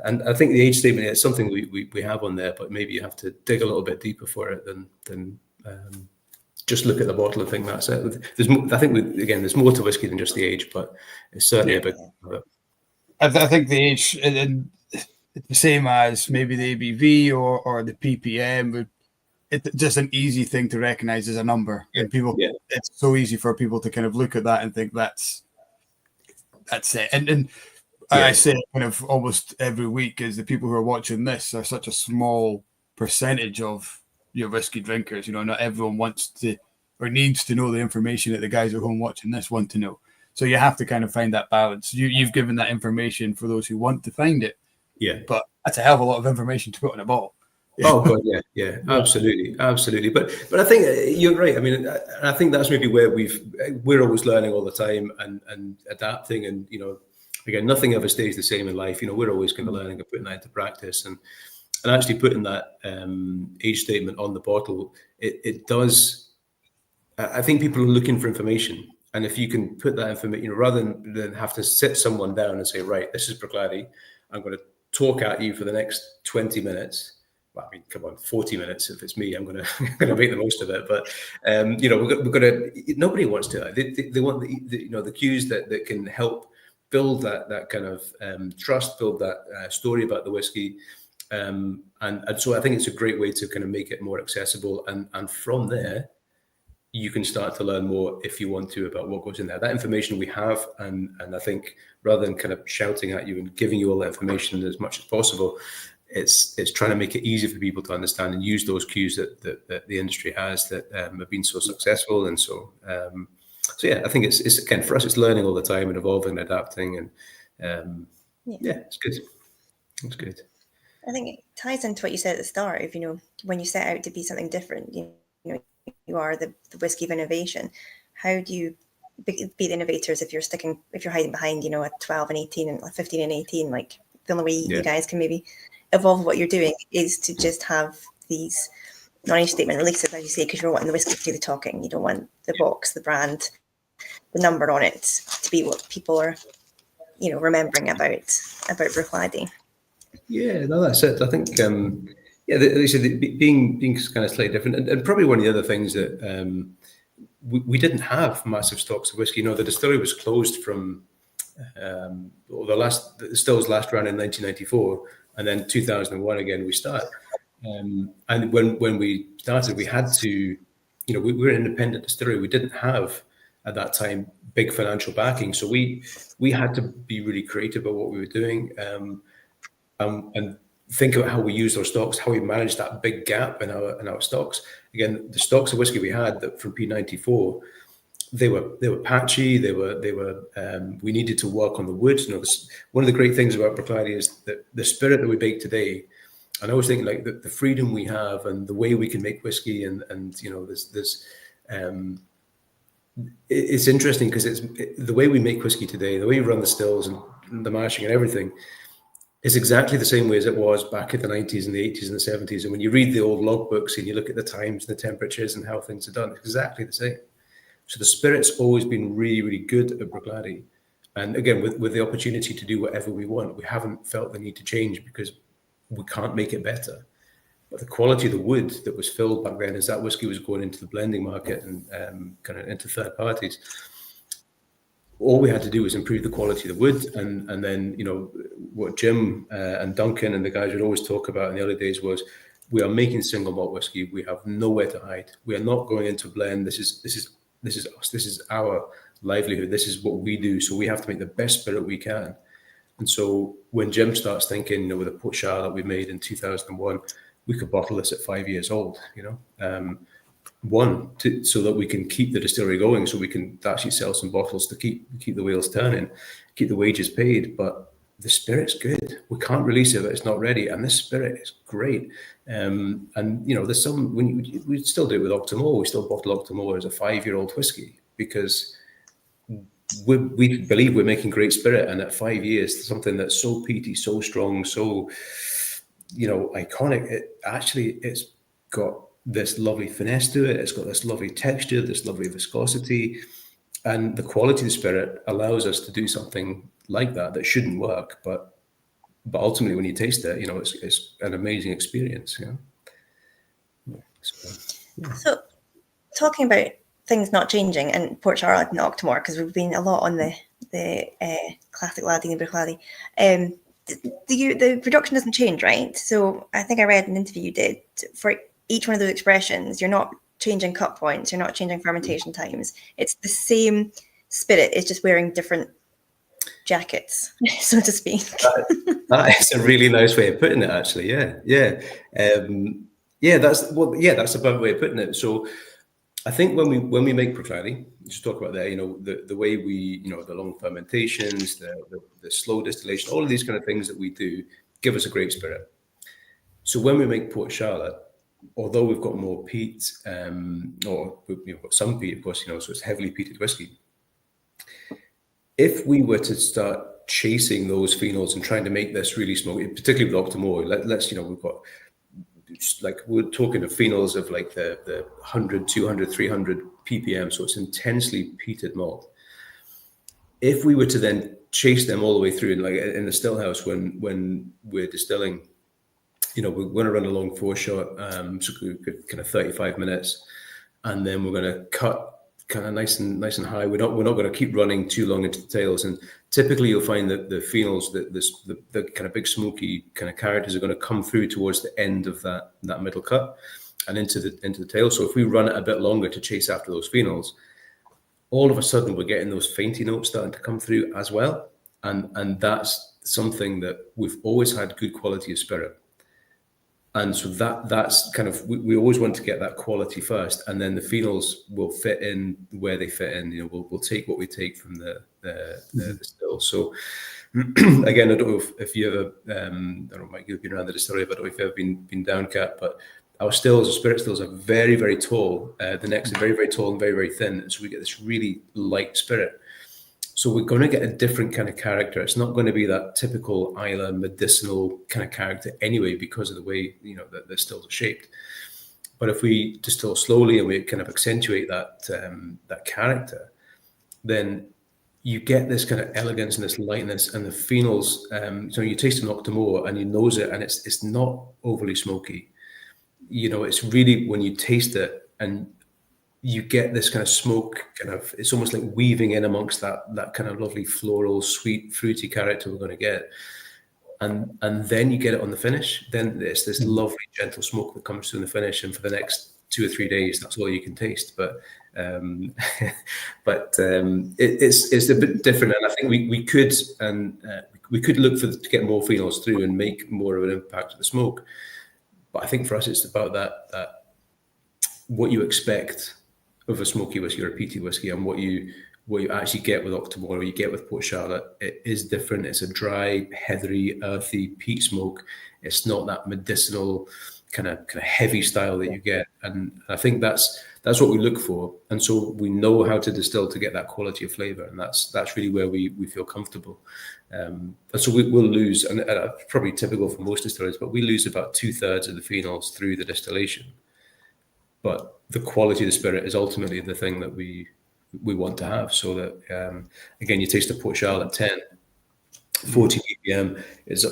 and I think the age statement is something we have on there, but maybe you have to dig a little bit deeper for it than just look at the bottle and think that's it. I think there's more to whiskey than just the age, but it's certainly a big part of it. I think the age, and it's the same as maybe the ABV or the ppm, but it's just an easy thing to recognize as a number. And people, it's so easy for people to kind of look at that and think that's it. And I say it kind of almost every week, is the people who are watching this are such a small percentage of your whiskey drinkers. Not everyone wants to or needs to know the information that the guys at home watching this want to know. So you have to kind of find that balance. You've given that information for those who want to find it. Yeah. But that's a hell of a lot of information to put in a bottle. Oh God, yeah, absolutely. But I think you're right. I mean, I think that's maybe where we're always learning all the time and adapting, and again, nothing ever stays the same in life. We're always kind of learning and putting that into practice, and actually putting that age statement on the bottle. It does. I think people are looking for information, and if you can put that information, rather than have to sit someone down and say, right, this is Bruichladdich, I'm going to talk at you for the next 20 minutes. Well, I mean, come on, 40 minutes. If it's me, I'm going to make the most of it. But we're going to. Nobody wants to. They want the cues that can help build that kind of trust, build that story about the whiskey, and so I think it's a great way to kind of make it more accessible. And from there, you can start to learn more if you want to about what goes in there. That information we have, and I think rather than kind of shouting at you and giving you all the information as much as possible, it's trying to make it easy for people to understand and use those cues that the industry has that have been so successful. And so I think it's again, for us, it's learning all the time and evolving and adapting, and it's good. It's good. I think it ties into what you said at the start of, when you set out to be something different, you are the whiskey of innovation. How do you be the innovators if you're hiding behind, a 12 and 18 and 15 and 18? Like, the only way you guys can maybe evolve what you're doing is to just have these non-age statement releases, as you say, because you're wanting the whiskey to do the talking. You don't want the box, the brand, the number on it to be what people are, remembering about Bruichladdich. Yeah, no, that's it. I think, they said being kind of slightly different, and probably one of the other things that we didn't have massive stocks of whiskey. The distillery was closed from the distills last ran in 1994, and then 2001 again we start. And when we started, we had to, we were an independent distillery. We didn't have at that time big financial backing, so we had to be really creative about what we were doing, and think about how we used our stocks, how we managed that big gap in our stocks. Again, the stocks of whiskey we had that from P94, they were patchy. They were. We needed to work on the wood. One of the great things about Bruichladdich is that the spirit that we bake today I always think like the freedom we have and the way we can make whiskey, and there's it's interesting because the way we make whiskey today, the way we run the stills and the mashing and everything is exactly the same way as it was back in the 90s and the 80s and the 70s. And when you read the old logbooks and you look at the times and the temperatures and how things are done, it's exactly the same. So the spirit's always been really, really good at Bruichladdich. And again, with the opportunity to do whatever we want, we haven't felt the need to change because we can't make it better. But the quality of the wood that was filled back then, as that whiskey was going into the blending market and kind of into third parties, all we had to do was improve the quality of the wood. And then, what Jim and Duncan and the guys would always talk about in the early days was, we are making single malt whiskey. We have nowhere to hide. We are not going into a blend. This is us. This is our livelihood. This is what we do. So we have to make the best spirit we can. And so when Jim starts thinking, with the Port Charlotte we made in 2001, we could bottle this at 5 years old, so that we can keep the distillery going, so we can actually sell some bottles to keep the wheels turning, keep the wages paid. But the spirit's good. We can't release it if it's not ready, and this spirit is great. And there's some, we still do it with Octomore. We still bottle Octomore as a 5-year-old whiskey because we believe we're making great spirit, and at 5 years, something that's so peaty, so strong, so iconic, it's got this lovely finesse to it. It's got this lovely texture, this lovely viscosity, and the quality of the spirit allows us to do something like that shouldn't work, but ultimately when you taste it, it's an amazing experience. So talking about things not changing and Port Charlotte and Octomore, because we've been a lot on the classic laddie and Bruichladdich. The production doesn't change, right? So I think I read an interview you did for each one of those expressions. You're not changing cut points. You're not changing fermentation times. It's the same spirit. It's just wearing different jackets, so to speak. That is a really nice way of putting it, actually. Yeah. That's a perfect way of putting it. So I think when we make Bruichladdich, just talk about that, the way we, the long fermentations, the slow distillation, all of these kind of things that we do give us a great spirit. So when we make Port Charlotte, although we've got more peat, or we've got some peat, of course, so it's heavily peated whiskey. If we were to start chasing those phenols and trying to make this really smoky, particularly with Octomore, we've got, like, we're talking of phenols of like the 100, 200, 300 ppm, so it's intensely peated malt. If we were to then chase them all the way through, and like in the still house when we're distilling, we're going to run a long foreshot, so kind of 35 minutes, and then we're going to cut kind of nice and high. We're not going to keep running too long into the tails, and typically you'll find that the phenols, the kind of big smoky kind of characters, are going to come through towards the end of that middle cut and into the tail. So if we run it a bit longer to chase after those phenols, all of a sudden we're getting those fainty notes starting to come through as well, and that's something that we've always had good quality of spirit. And so that's kind of, we always want to get that quality first, and then the phenols will fit in where they fit in. We'll take what we take from the still. So again, I don't know if you ever, I don't know, Mike, you've been around the distillery, but I don't know if you've ever been down, Cat, but our stills, our spirit stills, are very, very tall. The necks are very, very tall and very, very thin. And so we get this really light spirit. So we're going to get a different kind of character. It's not going to be that typical Islay medicinal kind of character anyway, because of the way, that the stills are shaped. But if we distill slowly and we kind of accentuate that character, then you get this kind of elegance and this lightness, and the phenols. So you taste an Octomore and you nose it, and it's not overly smoky. It's really, when you taste it and you get this kind of smoke, it's almost like weaving in amongst that kind of lovely floral, sweet, fruity character we're going to get. And then you get it on the finish. Then it's this lovely, gentle smoke that comes through in the finish. And for the next 2 or 3 days, that's all you can taste. But it's a bit different. And I think we could look to get more phenols through and make more of an impact of the smoke. But I think for us, it's about that what you expect of a smoky whiskey or a peaty whiskey, and what you what you actually get with Octomore, or you get with Port Charlotte, it is different. It's a dry, heathery, earthy peat smoke. It's not that medicinal kind of heavy style that you get, and I think that's what we look for. And so we know how to distill to get that quality of flavour, and that's really where we feel comfortable. And so we'll lose, and probably typical for most distilleries, but we lose about 2/3 of the phenols through the distillation. But the quality of the spirit is ultimately the thing that we want to have. So that again, you taste a Port Charlotte 10, 40 ppm is,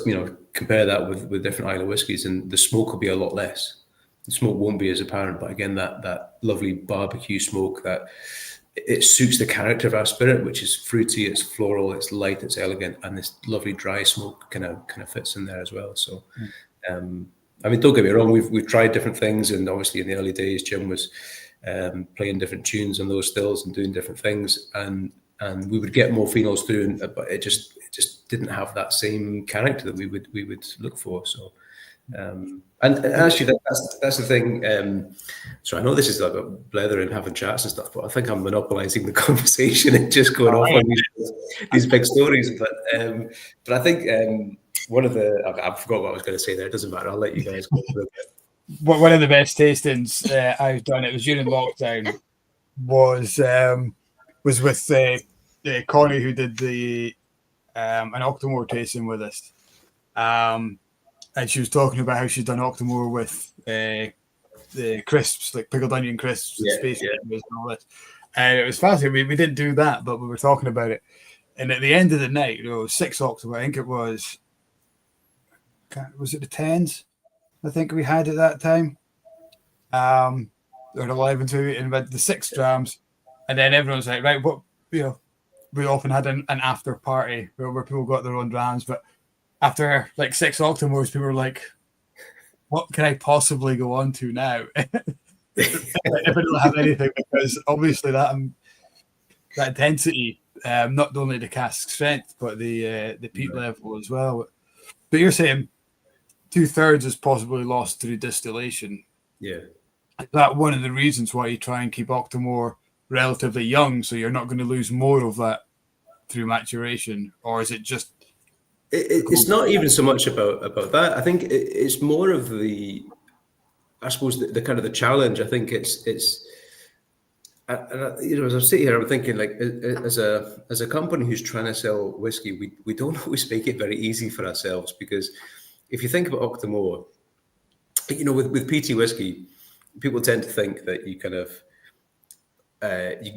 compare that with different Islay whiskies, and the smoke will be a lot less. The smoke won't be as apparent, but again, that lovely barbecue smoke, that it suits the character of our spirit, which is fruity, it's floral, it's light, it's elegant, and this lovely dry smoke kind of fits in there as well. So, don't get me wrong, we've tried different things, and obviously in the early days, Jim was playing different tunes on those stills and doing different things, and we would get more phenols through, but it just didn't have that same character that we would look for. So, and actually, that's the thing. So I know this is like a blether and having chats and stuff, but I think I'm monopolising the conversation and just going off on these big stories. But I think one of the I forgot what I was going to say there. It doesn't matter. I'll let you guys go through it. One of the best tastings I've done, it was during lockdown, was with Connie, who did an Octomore tasting with us, and she was talking about how she's done Octomore with the crisps, like pickled onion crisps, and space and all this. And it was fascinating. We didn't do that, but we were talking about it. And at the end of the night, 6 Octomore, I think it was it the 10s? I think we had at that time, or 11s, and we had the 6 drams, and then everyone was like, right, what, we often had an after party where people got their own drams, but after like 6 Octomores, people were like, what can I possibly go on to now? If I don't have anything, because obviously that density, not only the cask strength, but the peat level as well. But you're saying 2/3 is possibly lost through distillation. Yeah. Is that one of the reasons why you try and keep Octomore relatively young, so you're not going to lose more of that through maturation? Or is it just... It's not even so much about that. I think it's more of the, I suppose, the kind of the challenge. I think it's as I'm sitting here, I'm thinking, like, as a company who's trying to sell whiskey, we don't always make it very easy for ourselves, because if you think about Octomore, with peaty whiskey, people tend to think that you kind of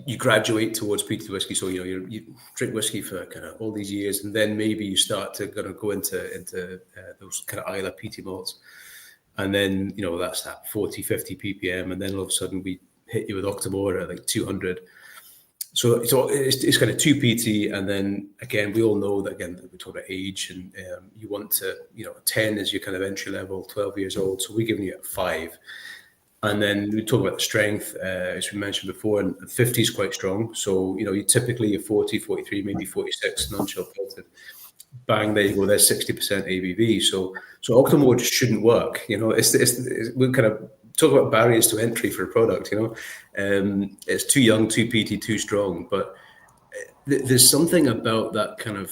you graduate towards peaty whiskey. So you drink whiskey for kind of all these years, and then maybe you start to kind of go into those kind of Islay peaty malts, and then that's that 40-50 ppm, and then all of a sudden we hit you with Octomore at like 200. So it's kind of 2 peaty, and then again we all know that, again, we talk about age, and you want to 10 is your kind of entry level, 12 years old. So we're giving you at 5. And then we talk about the strength, as we mentioned before, and 50 is quite strong. So, you typically 40, 43, maybe 46, non-chill filtered. Bang, there you go, there's 60% ABV. So Octomore just shouldn't work. We kind of talk about barriers to entry for a product, It's too young, too peaty, too strong. But there's something about that kind of,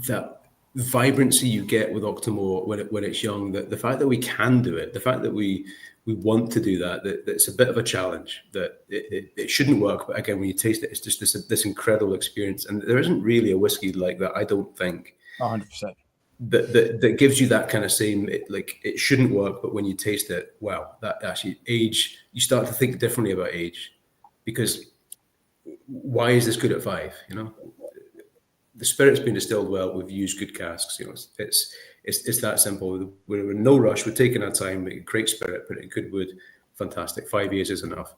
that vibrancy you get with Octomore when it's young, that the fact that we can do it, the fact that we want to do that it's a bit of a challenge, that it shouldn't work, but again, when you taste it, it's just this incredible experience. And there isn't really a whiskey like that, I don't think, 100%, that gives you that kind of same, it shouldn't work, but when you taste it, wow, that actually age, you start to think differently about age, because why is this good at 5? The spirit's been distilled well. We've used good casks. It's that simple. We're in no rush. We're taking our time. Making great spirit, put it in good wood. Fantastic. 5 years is enough.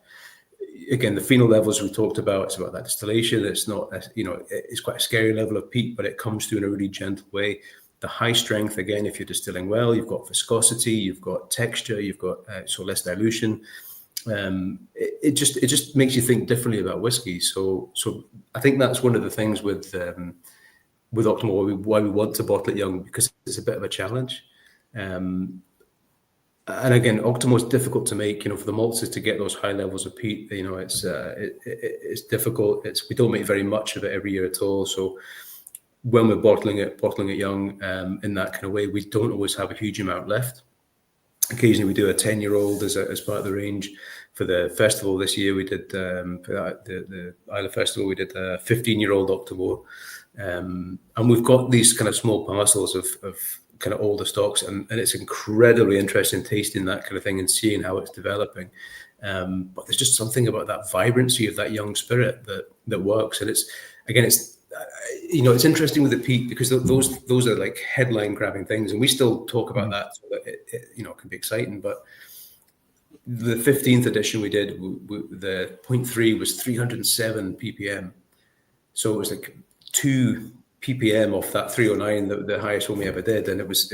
Again, the phenol levels we talked about. It's about that distillation. It's not, it's quite a scary level of peat, but it comes through in a really gentle way. The high strength, again, if you're distilling well, you've got viscosity, you've got texture, you've got less dilution. It just makes you think differently about whiskey. So I think that's one of the things with Octomore, why we want to bottle it young, because it's a bit of a challenge. And again, Octomore is difficult to make. For the malts to get those high levels of peat. It's difficult. We don't make very much of it every year at all. So when we're bottling it young, in that kind of way, we don't always have a huge amount left. Occasionally, we do a 10-year-old as part of the range. For the festival this year, we did for the Islay Festival, we did a 15-year-old Octomore, and we've got these kind of small parcels of kind of older stocks, and it's incredibly interesting tasting that kind of thing and seeing how it's developing. But there's just something about that vibrancy of that young spirit that works, and it's interesting with the peat, because those are like headline grabbing things, and we still talk about that, so that it can be exciting. But the 15th edition we did, the 0.3 was 307 ppm, so it was like 2 ppm off that 309, the highest one we ever did, and it was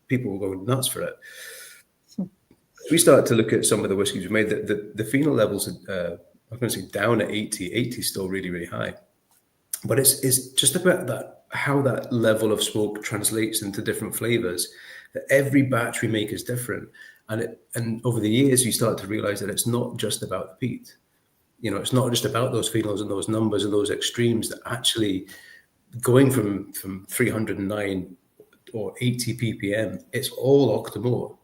people were going nuts for it. We started to look at some of the whiskies we made. The phenol levels, I'm going to say down at 80. 80 is still really, really high. But it's just about that, how that level of smoke translates into different flavors. That every batch we make is different, and over the years you start to realize that it's not just about the peat. It's not just about those phenols and those numbers and those extremes. That actually going from 309 or 80 ppm, it's all Octomore.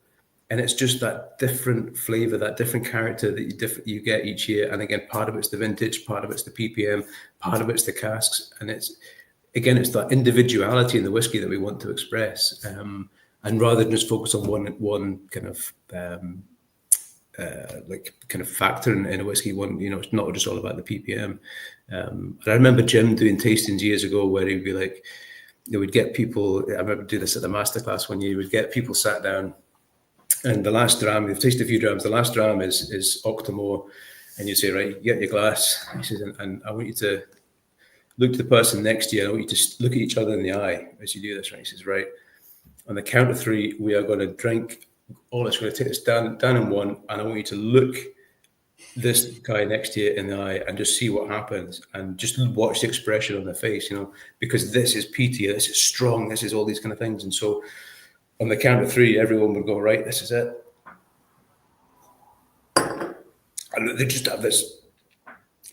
And it's just that different flavor, that different character that you get each year. And again, part of it's the vintage, part of it's the ppm, part of it's the casks. And it's that individuality in the whiskey that we want to express. And rather than just focus on one kind of factor in a whiskey, it's not just all about the ppm. And I remember Jim doing tastings years ago where he'd be like, we'd get people, I remember doing this at the masterclass one year, we'd get people sat down, and the last dram, we've tasted a few drams, the last dram is Octomore, and you say, right, get your glass. He says, and I want you to look to the person next to you, I want you to look at each other in the eye as you do this, right? He says, right, on the count of 3, we are going to drink all it's going to take us down in 1, and I want you to look this guy next to you in the eye and just see what happens, and just watch the expression on their face, because this is peaty, this is strong, this is all these kind of things. And so on the count of 3, everyone would go, right, this is it. And they just have this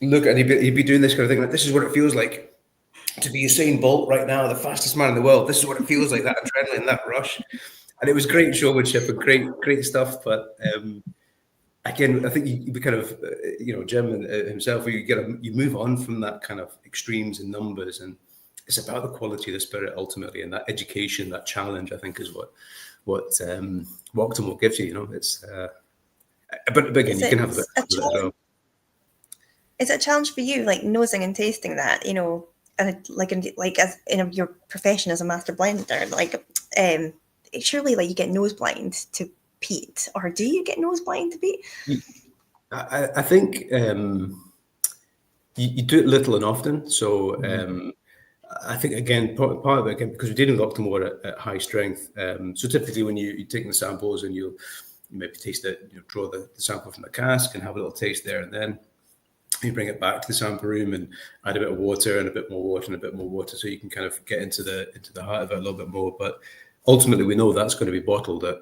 look, and he'd be doing this kind of thing, like, this is what it feels like to be Usain Bolt right now, the fastest man in the world. This is what it feels like, that adrenaline, that rush. And it was great showmanship and great stuff. But again, I think you kind of, Jim himself, you move on from that kind of extremes and numbers, and it's about the quality of the spirit ultimately, and that education, that challenge, I think, is what Octomore gives you. It's but again, you can have a bit of it as well. Is it a challenge for you, like nosing and tasting that, and like as in your profession as a master blender, like surely like you get nose blind to peat, or do you get nose blind to peat? I think you do it little and often. So I think again part of it, again, because we're dealing with Octomore at high strength. So typically when you take the samples and you maybe taste it, draw the sample from the cask and have a little taste there, and then you bring it back to the sample room and add a bit of water and a bit more water and a bit more water, so you can kind of get into the heart of it a little bit more. But ultimately, we know that's going to be bottled at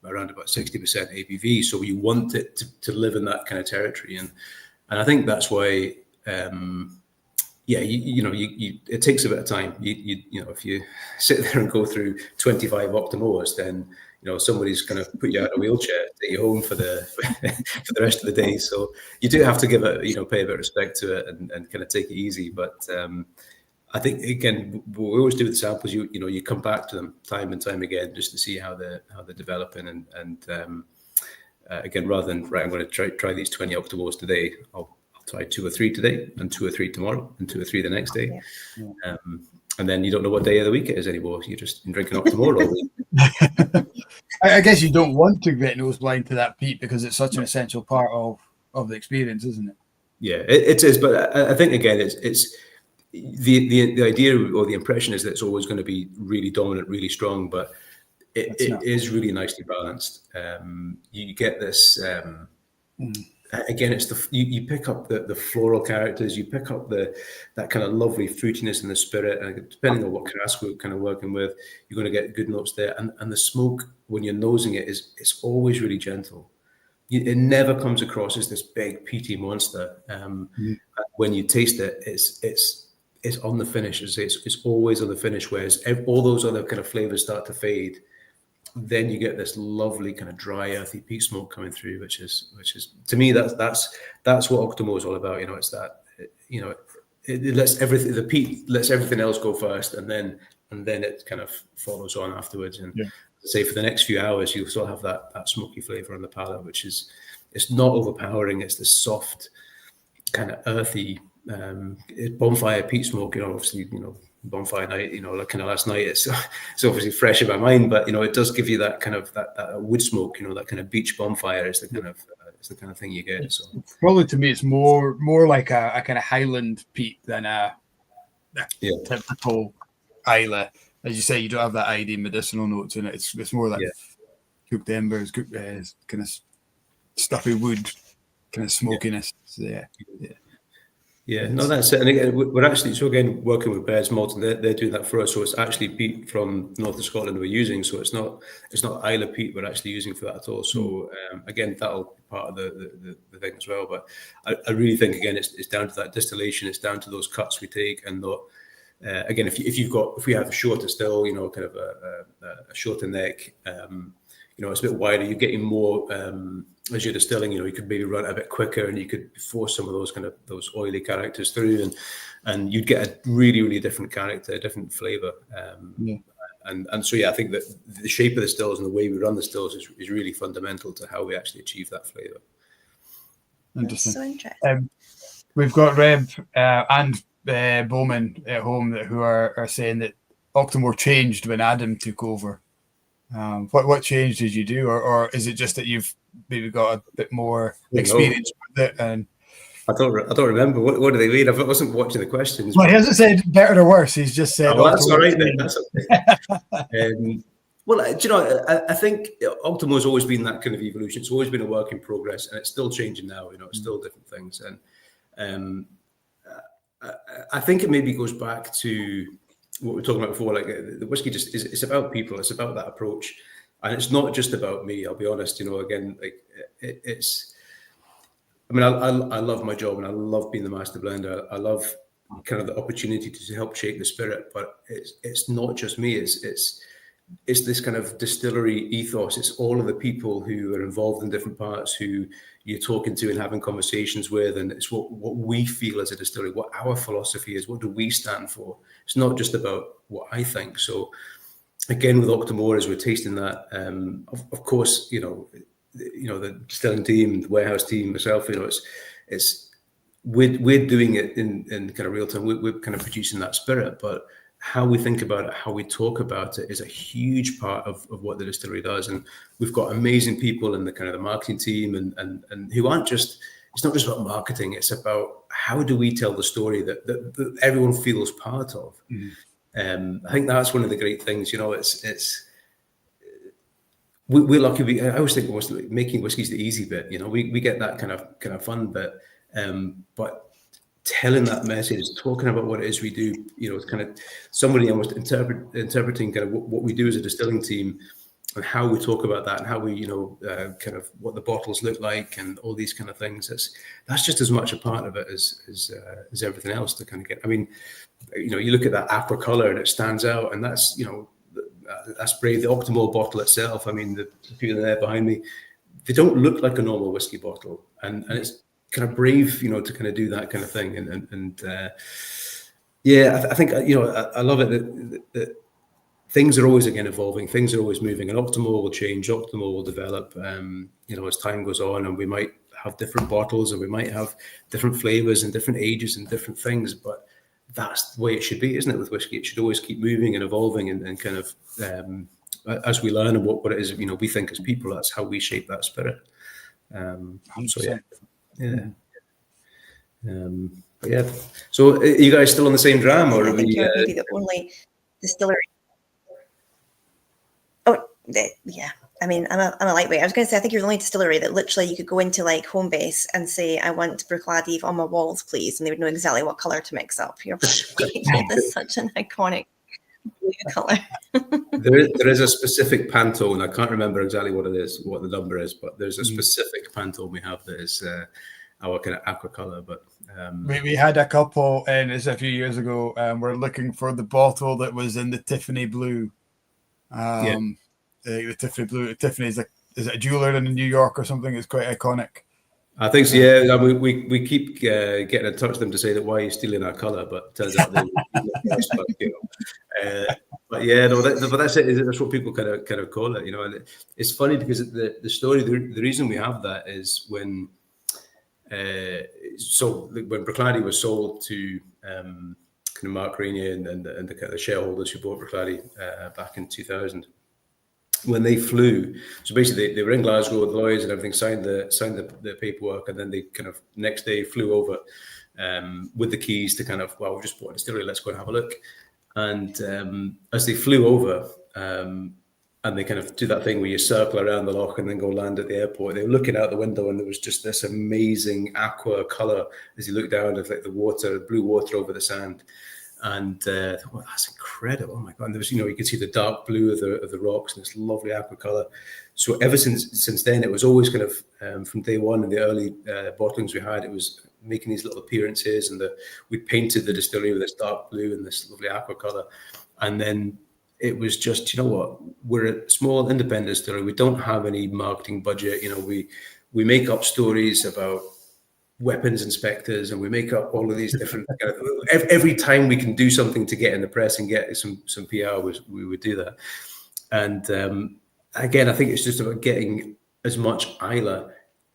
around about 60% ABV. So you want it to live in that kind of territory, and I think that's why. It takes a bit of time. If you sit there and go through 25 Octomores, then somebody's going to put you out of a wheelchair, take you home for the for the rest of the day. So you do have to give it, pay a bit of respect to it and kind of take it easy. But I think again, what we always do with the samples, you come back to them time and time again just to see how they're developing, and again, rather than right, I'm going to try these 20 Octomores today, I'll try 2 or 3 today, and 2 or 3 tomorrow, and 2 or 3 the next day. Yeah. And then you don't know what day of the week it is anymore. You're just drinking Octomore all week. I guess you don't want to get nose blind to that peat because it's such an essential part of the experience, isn't it? Yeah, it is. But I think again, it's the idea or the impression is that it's always going to be really dominant, really strong, but it is really nicely balanced. You get this again, it's you pick up the floral characters, you pick up that kind of lovely fruitiness in the spirit, and depending on what cask we're kind of working with, you're going to get good notes there. And the smoke, when you're nosing it, it's always really gentle. It never comes across as this big peaty monster. When you taste it, it's on the finish. It's always on the finish. Whereas all those other kind of flavors start to fade, then you get this lovely kind of dry, earthy peat smoke coming through, which is to me that's what Octomore is all about. You know, it's that it lets everything, the peat lets everything else go first, and then it kind of follows on afterwards. And say for the next few hours, you'll still have that smoky flavor on the palate, which is, it's not overpowering. It's this soft kind of earthy bonfire peat smoke. You know, obviously, bonfire night, like kind of last night, it's obviously fresh in my mind, but it does give you that kind of that wood smoke, that kind of beach bonfire is the kind of thing you get. So probably to me it's more like a kind of Highland peat than a typical Islay. As you say, you don't have that ID medicinal notes in it. It's more like cooked embers, cooked kind of stuffy wood, kind of smokiness. So, yeah, no, that's it. And again, we're actually, so again, working with Baird's Malt, and they're doing that for us. So it's actually peat from north of Scotland we're using. So it's not Islay peat we're actually using for that at all. So again, that'll be part of the thing as well. But I really think, again, it's down to that distillation. It's down to those cuts we take, and not again, if we have a shorter still, kind of a shorter neck, it's a bit wider. You're getting more as you're distilling. You could maybe run it a bit quicker, and you could force some of those oily characters through, and you'd get a really, really different character, a different flavour. And so I think that the shape of the stills and the way we run the stills is really fundamental to how we actually achieve that flavour. Interesting. So interesting. We've got Reb and Bowman at home who are saying that Octomore changed when Adam took over. What change did you do, or is it just that you've maybe got a bit more experience with it? And I don't remember. What do they mean? I wasn't watching the questions. Well, he hasn't said better or worse. He's just said. Oh, that's all right then. That's okay. Well, do you know, I think Octomore's always been that kind of evolution. It's always been a work in progress, and it's still changing now. It's still different things, and I think it maybe goes back to what we were talking about before. Like the whiskey, just it's about people. It's about that approach, and it's not just about me. I'll be honest. Again, like it's. I mean, I love my job, and I love being the master blender. I love kind of the opportunity to help shape the spirit. But it's not just me. It's this kind of distillery ethos. It's all of the people who are involved in different parts, who you're talking to and having conversations with, and it's what we feel as a distillery, what our philosophy is, what do we stand for. It's not just about what I think. So again, with Octomore, as we're tasting that, of course, the distilling team, the warehouse team, myself, we're doing it in kind of real time. We're kind of producing that spirit, but how we think about it, how we talk about it is a huge part of what the distillery does. And we've got amazing people in the kind of the marketing team and who aren't just, it's not just about marketing, it's about how do we tell the story that everyone feels part of. I think that's one of the great things, we're lucky. I always think making whiskey is the easy bit, we get that kind of fun bit. But telling that message, talking about what it is we do, it's kind of somebody almost interpreting kind of what we do as a distilling team and how we talk about that and how we, kind of what the bottles look like and all these kind of things. That's just as much a part of it as everything else to kind of get. I mean, you look at that aqua color and it stands out, and that's, that's brave. The Octomore bottle itself, I mean, the people there behind me, they don't look like a normal whiskey bottle, and it's kind of brave, to kind of do that kind of thing. I think, I love it that things are always, again, evolving, things are always moving, and Octomore will change, Octomore will develop, as time goes on, and we might have different bottles and we might have different flavors and different ages and different things, but that's the way it should be, isn't it, with whiskey? It should always keep moving and evolving and kind of, as we learn and what it is, we think as people, that's how we shape that spirit. So are you guys still on the same dram, or I think you're maybe the only distillery. I mean, I'm a lightweight. I was going to say, I think you're the only distillery that literally you could go into like Homebase and say, I want Bruichladdich on my walls, please. And they would know exactly what color to mix up. You're like, that's such an iconic blue color. There is a specific Pantone. I can't remember exactly what it is, what the number is, but there's a specific Pantone we have that is our kind of aqua color. But we had a couple, and it's a few years ago, we're looking for the bottle that was in the Tiffany blue. The Tiffany blue. Tiffany's like, is it a jeweler in New York or something? It's quite iconic. I think so. Yeah, we keep getting in touch with them to say that why are you stealing our color, but it turns out but yeah, no, but that's it. That's what people kind of call it, you know. And it's funny because the story, the reason we have that is when when Bruichladdich was sold to kind of Mark Rainier and the kind of shareholders who bought Bruichladdich back in 2000. When they flew, so basically they were in Glasgow with lawyers and everything, signed the paperwork, and then they kind of next day flew over with the keys to kind of, well, we just bought a distillery, let's go and have a look. And as they flew over, and they kind of do that thing where you circle around the loch and then go land at the airport, they were looking out the window and there was just this amazing aqua color as you look down at like the water, blue water over the sand. And well, that's incredible! Oh my god! And there was, you could see the dark blue of the rocks and this lovely aqua color. So ever since then, it was always kind of from day one in the early bottlings we had, it was making these little appearances, and we painted the distillery with this dark blue and this lovely aqua color. And then it was just, you know what? We're a small independent distillery. We don't have any marketing budget. You know, we make up stories about weapons inspectors, and we make up all of these different every time we can do something to get in the press and get some PR, we would do that. And again, I think it's just about getting as much Islay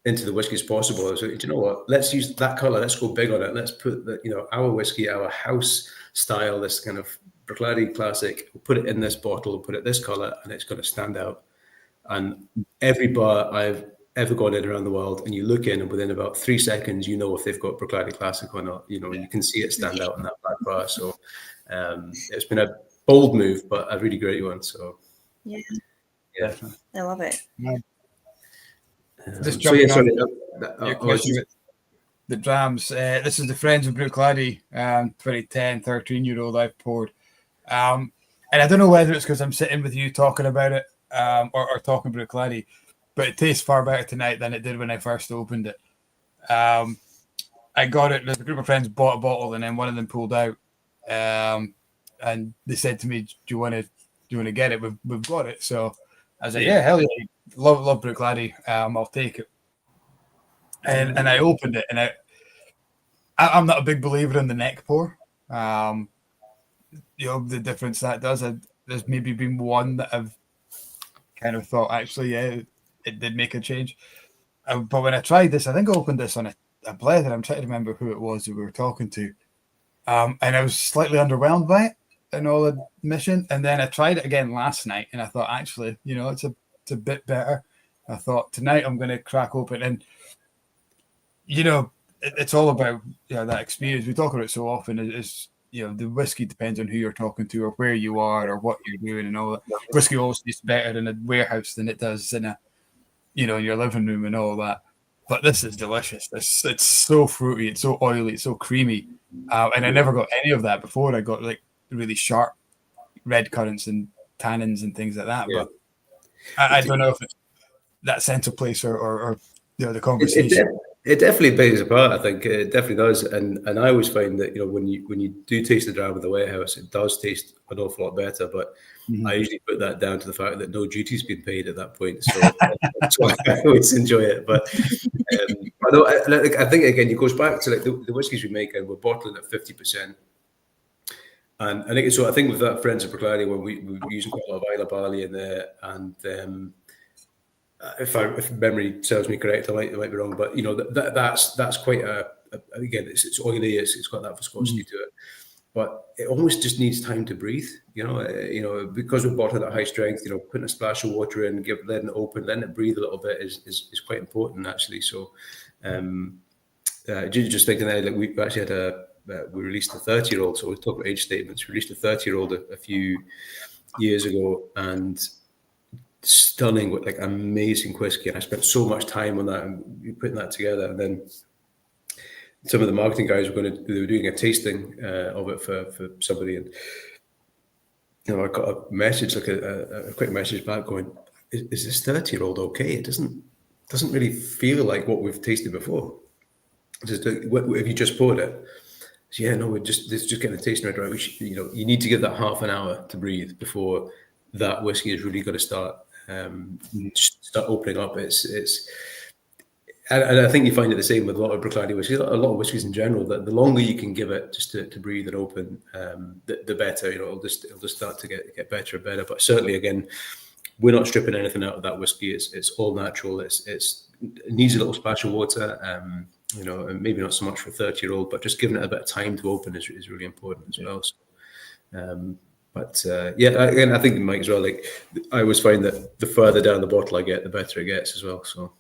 into the whiskey as possible. So, you know what, let's use that color, let's go big on it, let's put our whiskey, our house style, this kind of Bruichladdich classic, we'll put it in this bottle, we'll put it this color, and it's going to stand out. And every bar I've ever gone in around the world, and you look in, and within about 3 seconds, you know if they've got Bruichladdich Classic or not. You know, and you can see it stand out in that black bar. So it's been a bold move, but a really great one. So yeah, I love it. Yeah. Just jumping on your question with the drams. This is the Friends of Bruichladdich, 2010, 13-year-old I've poured. And I don't know whether it's because I'm sitting with you talking about it or talking Bruichladdich, but it tastes far better tonight than it did when I first opened it. I got it. There's a group of friends bought a bottle, and then one of them pulled out, and they said to me, "Do you want to get it? We've got it." So I was like, "Yeah, hell yeah, love Bruichladdich. I'll take it." And I opened it, and I'm not a big believer in the neck pour. The difference that does. There's maybe been one that I've kind of thought, actually, yeah, it did make a change. But when I tried this, I think I opened this on a Blether. I'm trying to remember who it was that we were talking to. And I was slightly underwhelmed by it, in all admission. And then I tried it again last night, and I thought, actually, it's a bit better. I thought, tonight I'm going to crack open. And, it's all about that experience. We talk about it so often. Is the whiskey depends on who you're talking to or where you are or what you're doing and all that. Whiskey always tastes better in a warehouse than it does in in your living room and all that. But this is delicious. It's so fruity, it's so oily, it's so creamy. And I never got any of that before. I got like really sharp red currants and tannins and things like that. Yeah. But I don't know if it's that sense of place or the conversation. It definitely plays a part. I think it definitely does, and I always find that when you do taste the dram in the warehouse, it does taste an awful lot better. But I usually put that down to the fact that no duty's been paid at that point, so that's why I always enjoy it. But I think again, it goes back to like the whiskies we make, and we're bottling at 50%. And I think so. I think with that Friends of Bruichladdich, when we were using quite a lot of Islay barley in there, and if memory serves me correct, I might be wrong, but that's quite again, it's oily, it's got that viscosity to it, but it almost just needs time to breathe. Because we're bottling at high strength, putting a splash of water in, letting it open, letting it breathe a little bit is quite important actually. So just thinking there, like we actually had we released a 30-year-old, so we talk about age statements. We released a 30-year-old a few years ago, and stunning, with like amazing whiskey, and I spent so much time on that and putting that together. And then some of the marketing guys were doing a tasting of it for somebody, and I got a message, like a quick message back going, "Is this 30-year-old okay? It doesn't really feel like what we've tasted before. Just have you just poured it?" So, yeah, no, it's just getting the tasting right. We should, you need to give that half an hour to breathe before that whiskey is really going to start opening up. And I think you find it the same with a lot of Bruichladdich whiskies, a lot of whiskies in general, that the longer you can give it just to breathe and open, the better. It'll just start to get better and better. But certainly, again, we're not stripping anything out of that whiskey. It's all natural. It needs a little splash of water, and maybe not so much for a 30-year-old, but just giving it a bit of time to open is really important as well. So, again, I think Mike as well. Like, I always find that the further down the bottle I get, the better it gets as well. So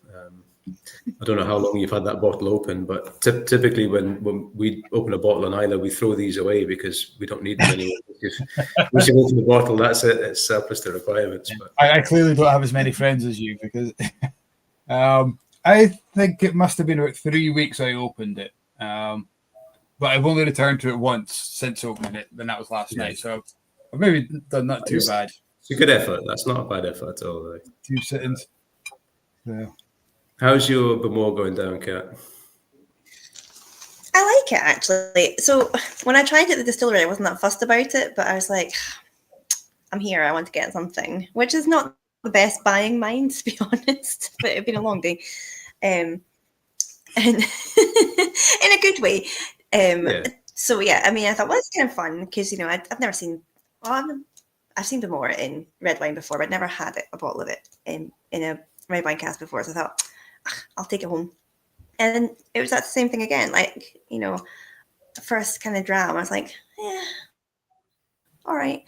I don't know how long you've had that bottle open, but typically when we open a bottle on Islay, we throw these away because we don't need them anymore. Once you open the bottle, that's it. It's surplus to requirements. But I clearly don't have as many friends as you, because I think it must have been about 3 weeks I opened it. But I've only returned to it once since opening it, and that was last night. So I've maybe done that too bad. It's a good effort. That's not a bad effort at all. Right? 2 sittings. Yeah. How's your Bamor going down, Kat? I like it, actually. So when I tried it at the distillery, I wasn't that fussed about it, but I was like, I'm here, I want to get something, which is not the best buying mind, to be honest, but it's been a long day. And in a good way. So, yeah, I mean, I thought, well, it's kind of fun because, I've never seen, I've seen Bamor in red wine before, but I'd never had a bottle of it in a red wine cask before. So I thought, I'll take it home. And it was that same thing again. Like, the first kind of dram, I was like, yeah, all right.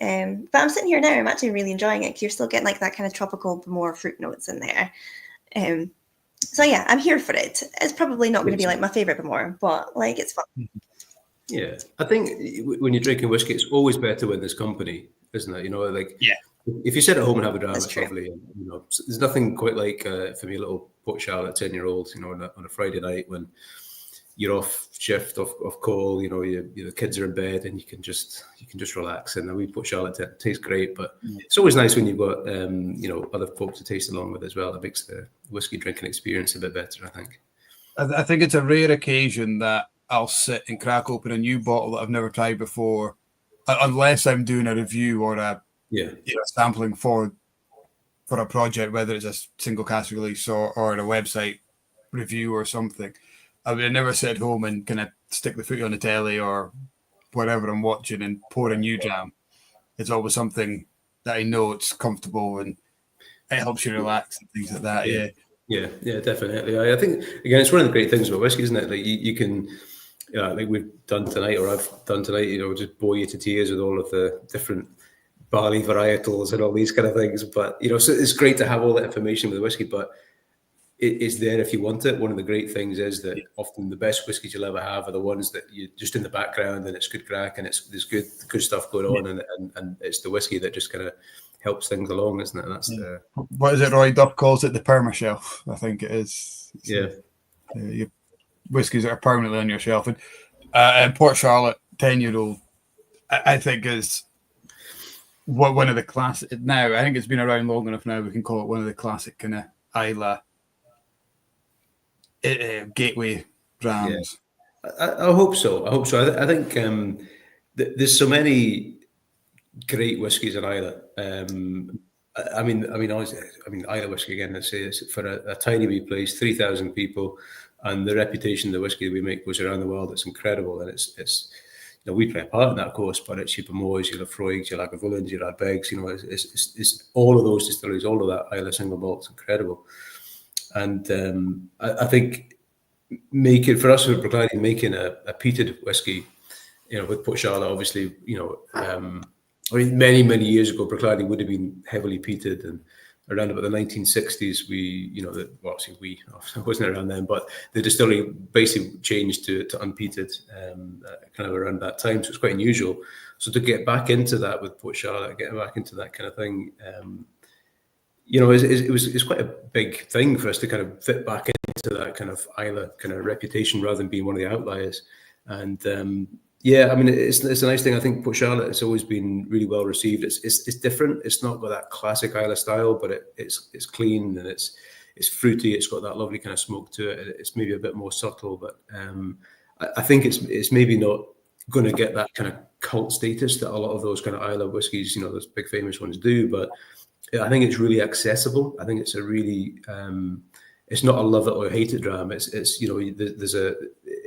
But I'm sitting here now, I'm actually really enjoying it. You're still getting like that kind of tropical Bamor fruit notes in there. So yeah, I'm here for it. It's probably not going to be like my favorite Bamor, but like, it's fun. Yeah, I think when you're drinking whiskey, it's always better when there's company, isn't it? If you sit at home and have a dram, it's lovely. And, there's nothing quite like, for me, a little Port Charlotte 10-year-old, on a Friday night when you're off shift, off call, the kids are in bed and you can just relax. And we Port Charlotte tastes great, but it's always nice when you've got, other folks to taste along with as well. It makes the whiskey drinking experience a bit better, I think. I think it's a rare occasion that I'll sit and crack open a new bottle that I've never tried before, unless I'm doing a review or a sampling for a project, whether it's a single cask release or a website review or something. I would never sit at home and kind of stick the footy on the telly or whatever I'm watching and pour a new dram. It's always something that I know it's comfortable and it helps you relax and things like that. Yeah, definitely. I think, again, it's one of the great things about whiskey, isn't it? Like you can, like we've done tonight, or I've done tonight, just bore you to tears with all of the different barley varietals and all these kind of things. But, so it's great to have all that information with the whiskey, but it's there if you want it. One of the great things is that often the best whiskies you'll ever have are the ones that you just in the background and it's good crack and there's good stuff going on and it's the whiskey that just kind of helps things along, isn't it? That's what is it? Roy Duff calls it the perma shelf. I think it is. Your whiskies that are permanently on your shelf. And Port Charlotte 10-year-old, I think is one of the classic. Now I think it's been around long enough. Now we can call it one of the classic kind of Islay gateway drams. I hope so. I think there's so many great whiskies in Islay. I mean, Islay whiskey again. I say it's for a tiny wee place, 3,000 people, and the reputation of the whiskey that we make goes around the world. It's incredible, and it's we play a part in that, of course, but it's your Bamors, your Lafroigs, your Lagavulins, your Ardbegs. It's all of those distilleries, all of that Islay single malt. It's incredible. And I think for us with Bruichladdich, making a peated whiskey, with Port Charlotte, obviously, many years ago, Bruichladdich would have been heavily peated, and around about the 1960s, I wasn't around then, but the distillery basically changed to unpeated, kind of around that time, so it's quite unusual. So to get back into that with Port Charlotte, getting back into that kind of thing, it's quite a big thing for us to kind of fit back into that kind of Islay kind of reputation rather than being one of the outliers. And yeah, I mean, it's a nice thing. I think Bruichladdich has always been really well received. It's different. It's not got that classic Islay style, but it's clean and it's fruity. It's got that lovely kind of smoke to it. It's maybe a bit more subtle, but I think it's maybe not going to get that kind of cult status that a lot of those kind of Islay whiskies, those big famous ones do. But I think it's really accessible. I think it's a really it's not a love it or hate it dram. It's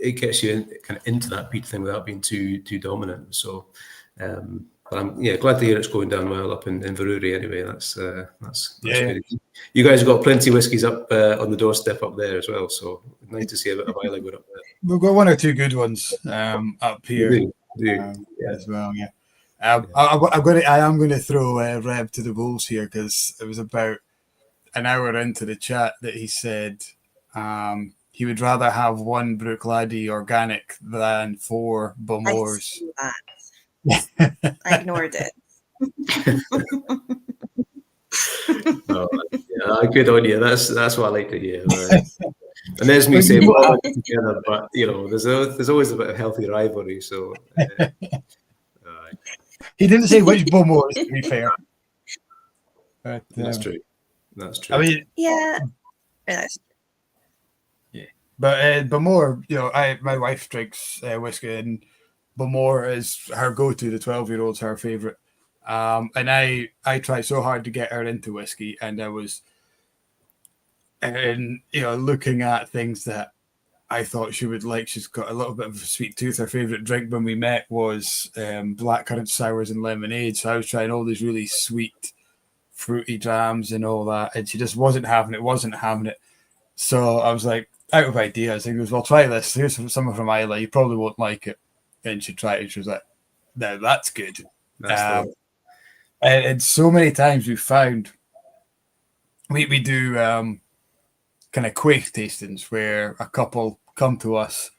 it gets you kind of into that peat thing without being too dominant. So, but I'm glad to hear it's going down well up in Inverurie anyway. That's good. You guys have got plenty of whiskies up on the doorstep up there as well. So nice to see a bit of Islay going up there. We've got one or two good ones up here as well. Yeah. I am going to throw Reb to the wolves here, because it was about an hour into the chat that he said he would rather have one Bruichladdich organic than 4 Bowmores. I ignored it. Good on you. That's what I like to hear. Right? And there's me saying, well, together, but there's always a bit of healthy rivalry. So he didn't say which Bowmores, to be fair. But, that's true. I mean, yeah. But Bowmore, my wife drinks whiskey, and Bowmore is her go-to. The 12-year-old's her favourite. And I tried so hard to get her into whiskey, and I was, looking at things that I thought she would like. She's got a little bit of a sweet tooth. Her favourite drink when we met was blackcurrant sours and lemonade. So I was trying all these really sweet, fruity drams and all that, and she just wasn't having it. So I was like, out of ideas. He goes, well, try this. Here's some from Islay. You probably won't like it. And she tried it. She was like, no, that's good. And so many times we've found we do kind of quaich tastings where a couple come to us,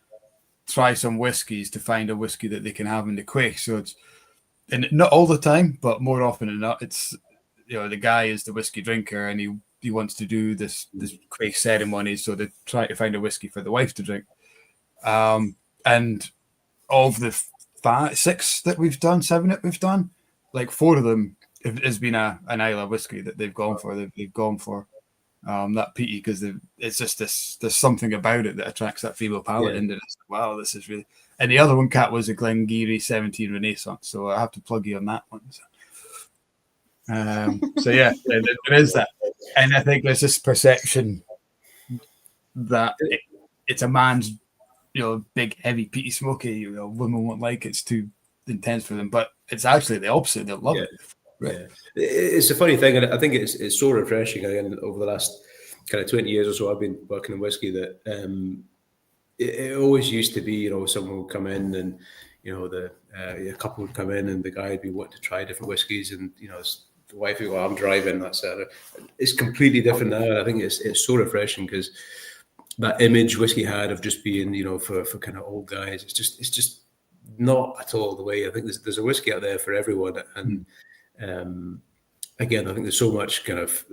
try some whiskies to find a whiskey that they can have in the quaich. So it's, and not all the time, but more often than not, it's, the guy is the whiskey drinker and he wants to do this quaich ceremony. So they try to find a whiskey for the wife to drink. And of the 6 that we've done, 7 that we've done, like 4 of them has been an Islay whiskey that they've gone for. They've gone for that peaty, because it's just there's something about it that attracts that female palate into this. Wow, this is really. And the other one, Cat, was a Glengarry 17 Renaissance. So I have to plug you on that one. So yeah, there is that, and I think there's this perception that it's a man's, big, heavy, peaty, smoky. Women won't like it. It's too intense for them, but it's actually the opposite. They love it. Right. Yeah. It's a funny thing, and I think it's so refreshing. Again, over the last kind of 20 years or so, I've been working in whiskey. That it always used to be, someone would come in and a couple would come in and the guy would be wanting to try different whiskies, and the wife would go, I'm driving. That's it. It's completely different now, and I think it's so refreshing, because that image whiskey had of just being, for kind of old guys, it's just not at all the way. I think there's a whiskey out there for everyone, and again, I think there's so much kind of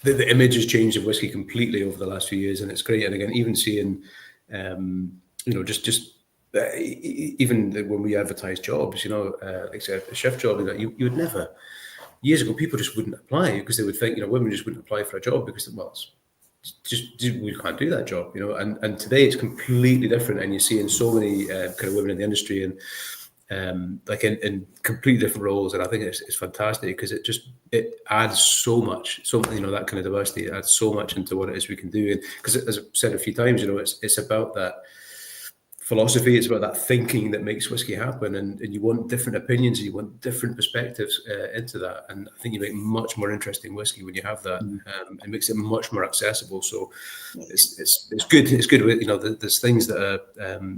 the image has changed of whiskey completely over the last few years, and it's great. And again, even seeing, even when we advertise jobs, like say a chef job, you would never. Years ago, people just wouldn't apply because they would think, women just wouldn't apply for a job because, we can't do that job, And today it's completely different, and you're seeing so many kind of women in the industry and like in completely different roles, and I think it's fantastic, because it adds so much. So that kind of diversity adds so much into what it is we can do, and because as I've said a few times, it's about that philosophy. It's about that thinking that makes whiskey happen, and you want different opinions, and you want different perspectives into that, and I think you make much more interesting whiskey when you have that. It makes it much more accessible. So it's good. It's good. There's things that are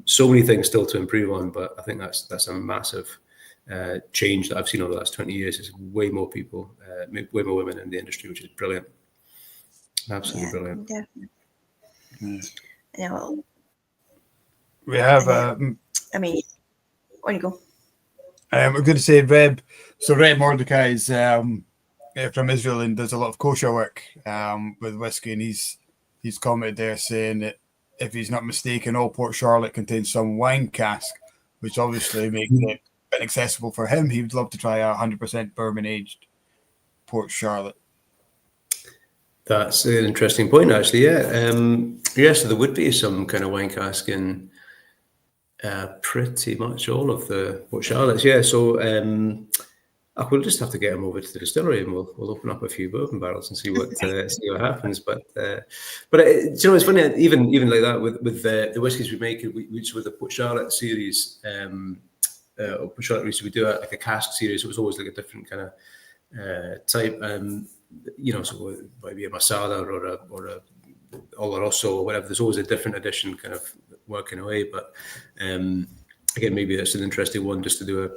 so many things still to improve on, but I think that's a massive change that I've seen over the last 20 years. Is way more people, way more women in the industry, which is brilliant. Absolutely brilliant. Definitely. Yeah. We have. I mean, on you go. We're going to say Reb. So Reb Mordecai is from Israel and does a lot of kosher work with whiskey, and he's commented there saying that if he's not mistaken, all Port Charlotte contains some wine cask, which obviously makes it inaccessible for him. He would love to try a 100% bourbon aged Port Charlotte. That's an interesting point, actually. Yeah. So there would be some kind of wine cask in pretty much all of the Port Charlottes. Yeah. So we'll just have to get him over to the distillery, and we'll open up a few bourbon barrels and see what happens. But it's funny, even like that with the whiskies we make, which with the Port Charlotte series, or Port Charlotte we do like a cask series. It was always like a different kind of type. So it might be a Masala or a Oloroso or whatever. There's always a different edition kind of working away. But again, maybe that's an interesting one just to do a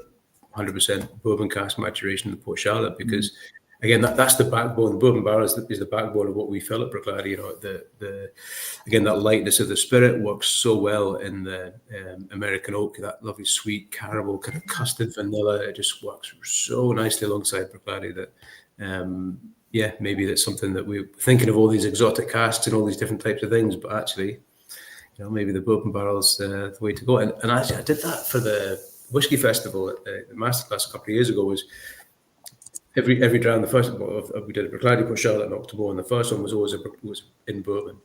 100% bourbon cask maturation in the Port Charlotte, because again, that's the backbone. The bourbon barrel is the backbone of what we fill at Bruichladdich. Again, that lightness of the spirit works so well in the American oak. That lovely sweet caramel kind of custard vanilla. It just works so nicely alongside Bruichladdich that maybe that's something that we're thinking of, all these exotic casks and all these different types of things, but actually, maybe the bourbon barrel's the way to go. And actually, I did that for the Whiskey Festival at the Masterclass a couple of years ago. Was every dram, the first we did a Bruichladdich Port Charlotte in October, and the first one was always was in bourbon,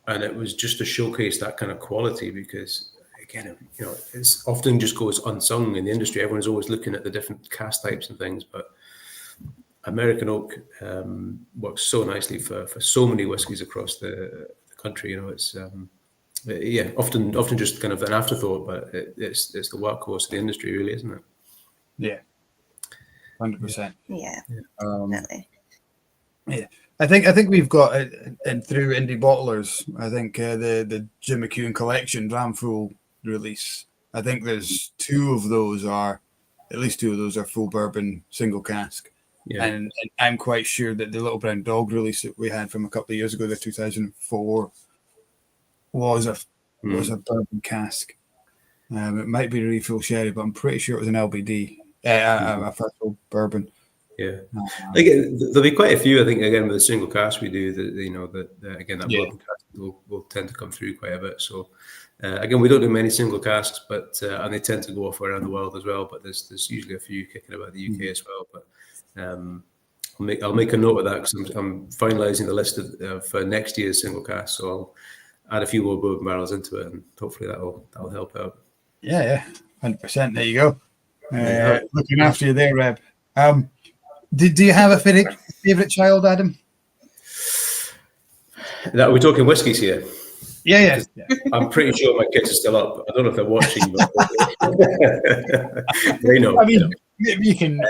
and it was just to showcase that kind of quality, because again, it's often just goes unsung in the industry. Everyone's always looking at the different cask types and things, but American oak works so nicely for so many whiskies across the country. It's often just kind of an afterthought, but it's the workhorse of the industry, really, isn't it? Yeah, 100%. Yeah, definitely. Yeah, I think we've got and through indie bottlers. I think the Jim McEwen collection dram full release. I think there's at least two of those are full bourbon single cask. Yeah. And I'm quite sure that the Little Brown Dog release that we had from a couple of years ago, the 2004, was a bourbon cask. It might be a refill sherry, but I'm pretty sure it was an LBD, a full bourbon. Yeah, there'll be quite a few. I think again with the single cask we do, that bourbon cask will tend to come through quite a bit. So again, we don't do many single casks, but and they tend to go off around the world as well. But there's usually a few kicking about the UK as well. But I'll make a note of that, because I'm finalising the list for next year's single cask. So I'll add a few more bourbon barrels into it, and hopefully that'll help out. Yeah, 100%. There you go. Looking after you there, Reb. Do you have a favourite child, Adam? That we're talking whiskies here. Yeah. I'm pretty sure my kids are still up. I don't know if they're watching, but they know. I mean, you can.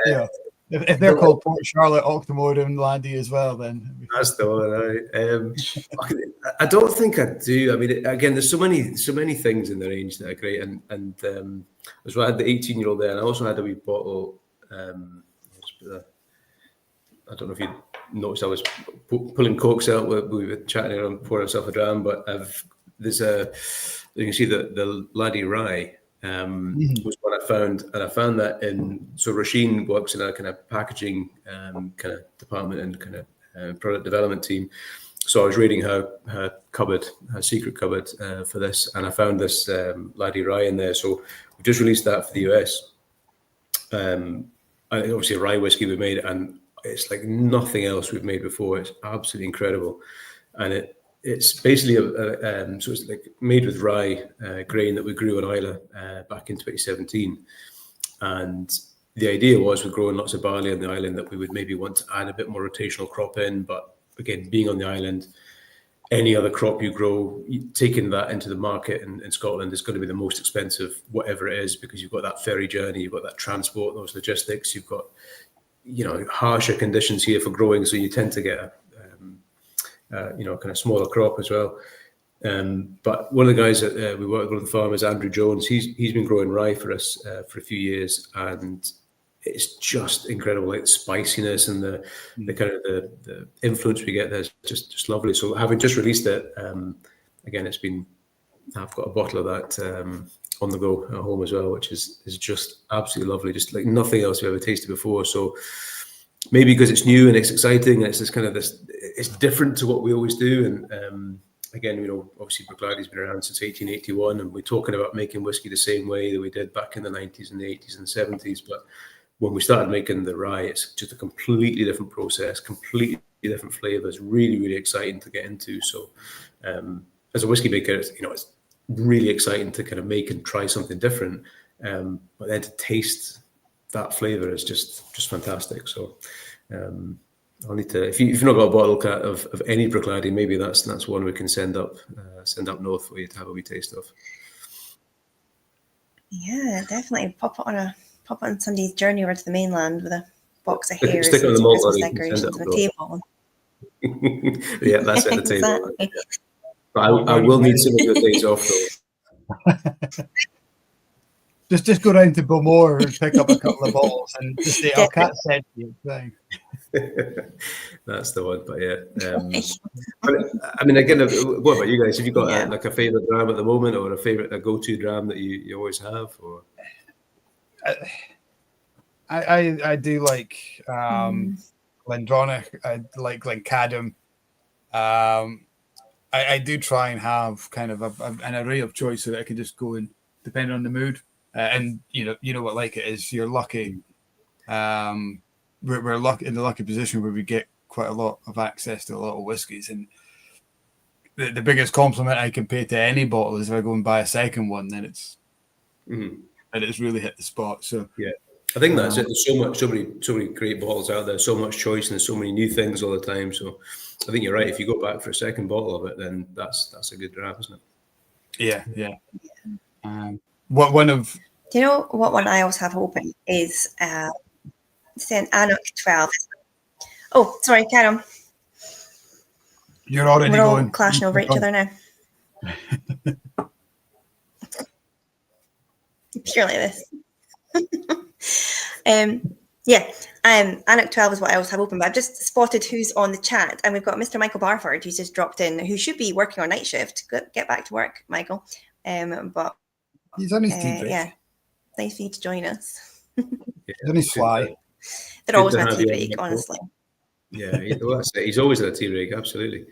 If they're called Port Charlotte, Octomore, and Landy as well, then that's the one. I don't think I do. I mean, again, there's so many things in the range that are great, and as well, I had the 18-year-old there, and I also had a wee bottle. I don't know if you noticed, I was pulling corks out. We were chatting around, pouring ourselves a dram, but you can see the Laddie Rye. Was what I found, and I found that so Roisin works in a kind of packaging kind of department and kind of product development team. So I was reading her secret cupboard for this, and I found this Laddie Rye in there. So we just released that for the US. Obviously a rye whiskey we made, and it's like nothing else we've made before. It's absolutely incredible, and it's basically so it's like made with rye grain that we grew on Islay back in 2017. And the idea was, we're growing lots of barley on the island, that we would maybe want to add a bit more rotational crop in. But again, being on the island, any other crop you grow, taking that into the market in Scotland is going to be the most expensive, whatever it is, because you've got that ferry journey, you've got that transport, those logistics, you've got harsher conditions here for growing, so you tend to get a kind of smaller crop as well. But one of the guys that we work with, the farmers, Andrew Jones, he's been growing rye for us for a few years, and it's just incredible, like the spiciness and the kind of the influence we get there is just lovely. So having just released it, again, I've got a bottle of that on the go at home as well, which is just absolutely lovely, just like nothing else I've ever tasted before. So maybe because it's new and it's exciting, and it's this kind of it's different to what we always do. And again, obviously Bruichladdich been around since 1881, and we're talking about making whiskey the same way that we did back in the 90s and the 80s and 70s. But when we started making the rye, it's just a completely different process, completely different flavors, really, really exciting to get into. So as a whiskey maker, it's really exciting to kind of make and try something different. But then to taste that flavor is just fantastic. So I'll need to, if you've not got a bottle of any Bruichladdich, maybe that's one we can send up north for you to have a wee taste of. Yeah, definitely pop on somebody's journey over to the mainland with a box of hares Stick and on the some malt Christmas on it, decorations on the table. Yeah, that's at the table. Exactly. But I will need some of your days off though. Just go round to Bowmore and pick up a couple of bottles and just say, "Oh, Cat said to you." Thing. That's the one. But yeah, I mean, again, what about you guys? Have you got like a favorite dram at the moment, or a go-to dram that you always have? Or I do like Glendronach. I like Glencadam. I do try and have kind of an array of choice so that I can just go and depend on the mood. And you know what like it is. You're lucky. We're lucky in the lucky position where we get quite a lot of access to a lot of whiskies, and the biggest compliment I can pay to any bottle is if I go and buy a second one, then it's really hit the spot. So yeah, I think that's it. There's so many great bottles out there, so much choice, and there's so many new things all the time. So I think you're right. If you go back for a second bottle of it, then that's a good dram, isn't it? Yeah. What one of? Do you know what one I always have open is saying Annock 12. Oh, sorry, carry on. You're already We're all going clashing over each other now. Surely this. Annock 12 is what I always have open, but I've just spotted who's on the chat, and we've got Mr. Michael Barford who's just dropped in, who should be working on night shift. Get back to work, Michael. But he's on his tea break. Yeah, nice for you to join us. He's on his fly. They're always on a tea break, honestly. Yeah, he's always at a tea break, absolutely.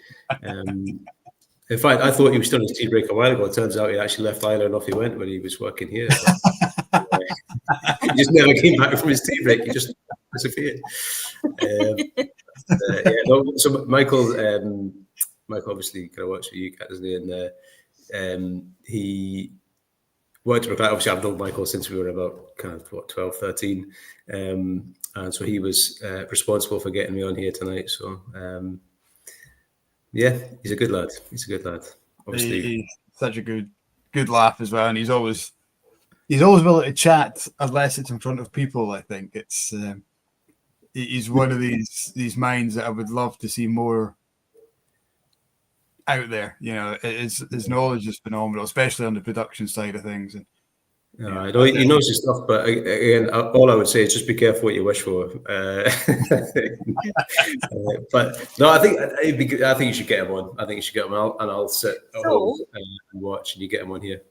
In fact, I thought he was still on his tea break a while ago. It turns out he actually left Islay and off he went when he was working here. He just never came back from his tea break. He just disappeared. So Michael obviously kind of works for you, Kat, doesn't he? And he worked with, obviously I've known Michael since we were about kind of 12, 13. And so he was responsible for getting me on here tonight. So he's a good lad. Obviously, he's such a good laugh as well, and he's always willing to chat unless it's in front of people. I think it's he's one of these minds that I would love to see more out there. His knowledge is phenomenal, especially on the production side of things. And he knows his stuff, but again, all I would say is just be careful what you wish for. But no, I think you should get him on. I think you should get him on, and I'll sit at home and watch, and you get him on here.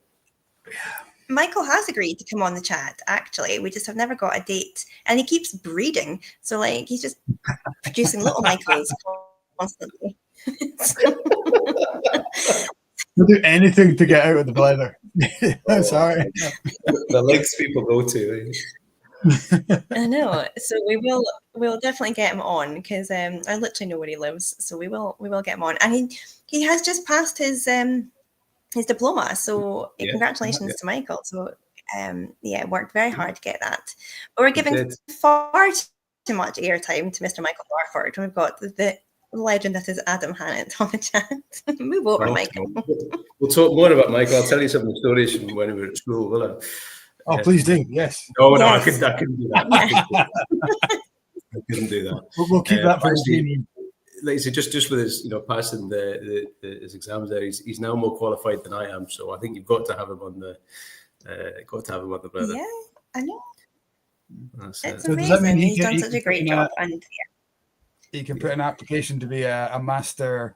Michael has agreed to come on the chat. Actually, we just have never got a date, and he keeps breeding. So he's just producing little Michaels constantly. We'll do anything to get out of the blether. I'm sorry. The lengths people go to. I know. So we'll definitely get him on, because I literally know where he lives. So we will get him on, and he has just passed his diploma. So congratulations to Michael. So worked very hard to get that. But we're giving far too much airtime to Mr. Michael Barford. We've got the legend that is Adam Hannett on the chat. Move over, Michael. We'll talk more about Michael. I'll tell you some of the stories from when we were at school, will I? Oh, please do. Yes. No, I couldn't do that. I couldn't do that. We'll keep that for his meeting. Like I said, just with his, passing his exams there, he's now more qualified than I am. So I think you've got to have him on the blether. Yeah, I know. That's it's it. amazing. So does that mean he's done such a great job, and he can put an application to be a master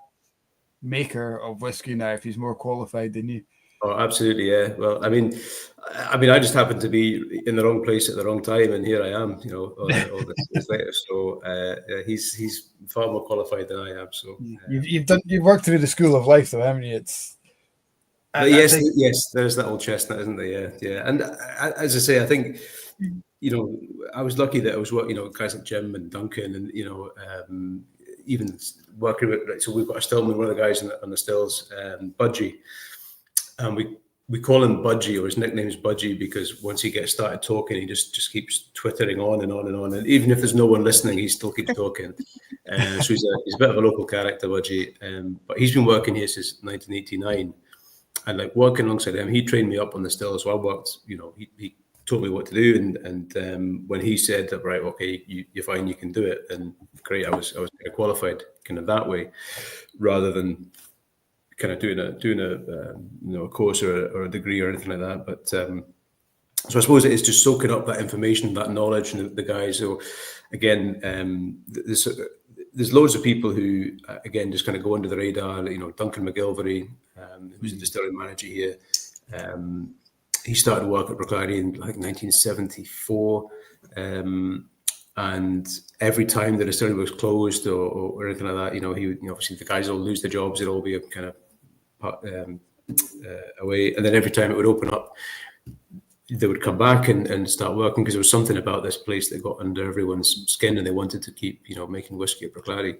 maker of whiskey now if he's more qualified than you. Oh, absolutely, yeah. Well, I mean, I just happened to be in the wrong place at the wrong time, and here I am, you know, all this years later. So he's far more qualified than I am. So, You've worked through the school of life, though, haven't you? but yes, there's that old chestnut, isn't there? Yeah, yeah. And as I say, I think, you know, I was lucky that I was working, you know, guys like Jim and Duncan, and you know, even working with. So we've got a stillman, one of the guys on the stills, Budgie. And we call him Budgie, or his nickname is Budgie, because once he gets started talking, he just keeps twittering on and on and on. And even if there's no one listening, he still keeps talking. So he's a bit of a local character, Budgie. But he's been working here since 1989. And like working alongside him, he trained me up on the still. So I worked, you know, he told me what to do. And when he said that, right, okay, you're fine, you can do it. And great, I was qualified kind of that way, rather than kind of doing a you know, a course or a degree or anything like that. But so I suppose it's just soaking up that information, that knowledge, and the guys. So again, there's loads of people who again just kind of go under the radar. You know, Duncan McGilvery, who's the distillery manager here. He started work at Bruichladdich in like 1974. And every time the distillery was closed or anything like that, you know, obviously the guys will lose their jobs. It'll all be kind of away, and then every time it would open up, they would come back and start working, because there was something about this place that got under everyone's skin, and they wanted to keep, you know, making whiskey at Bruichladdich.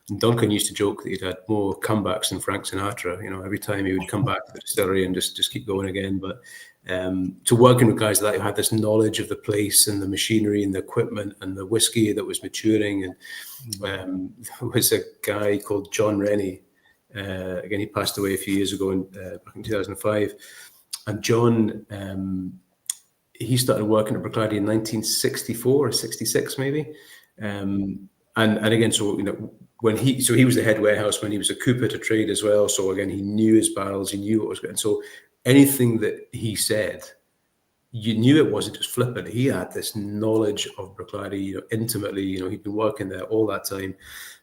And Duncan used to joke that he'd had more comebacks than Frank Sinatra. You know, every time he would come back to the distillery and just keep going again. But to working with guys like that who had this knowledge of the place and the machinery and the equipment and the whiskey that was maturing, and there was a guy called John Rennie. Again, he passed away a few years ago back in 2005. And John, he started working at Bruichladdich in 1964 or 66 maybe. And again, so, you know, he was the head warehouseman. He was a cooper to trade as well. So again, he knew his barrels, he knew what was going. So anything that he said, you knew it wasn't just flippant. He had this knowledge of Bruichladdich, you know, intimately. You know, he'd been working there all that time.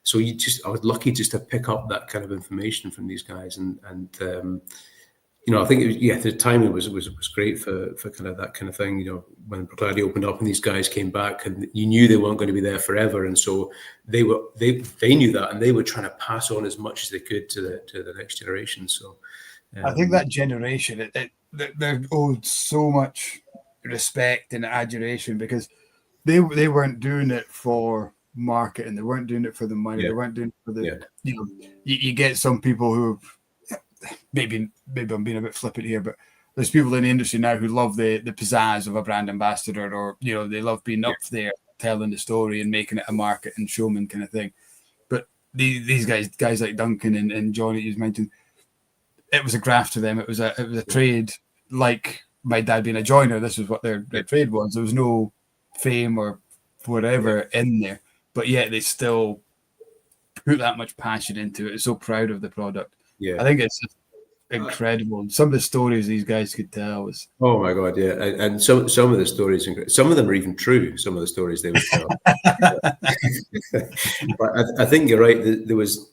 So I was lucky just to pick up that kind of information from these guys, and you know, I think the timing was great for kind of that kind of thing. You know, when Bruichladdich opened up and these guys came back, and you knew they weren't going to be there forever, and so they knew that, and they were trying to pass on as much as they could to the next generation. So I think that generation, they're owed so much respect and admiration, because they weren't doing it for marketing, they weren't doing it for the money, they weren't doing it for the you know, you get some people who maybe I'm being a bit flippant here, but there's people in the industry now who love the pizzazz of a brand ambassador, or you know, they love being up there telling the story and making it a market and showman kind of thing. But these guys like Duncan and Johnny you mentioned, it was a graft to them. It was a trade, like my dad being a joiner. This was what their trade was. There was no fame or whatever in there, but yet they still put that much passion into it. So proud of the product. Yeah, I think it's just incredible. Some of the stories these guys could tell was, oh my god, yeah. And some of the stories, some of them are even true. Some of the stories they would tell. But I think you're right. There was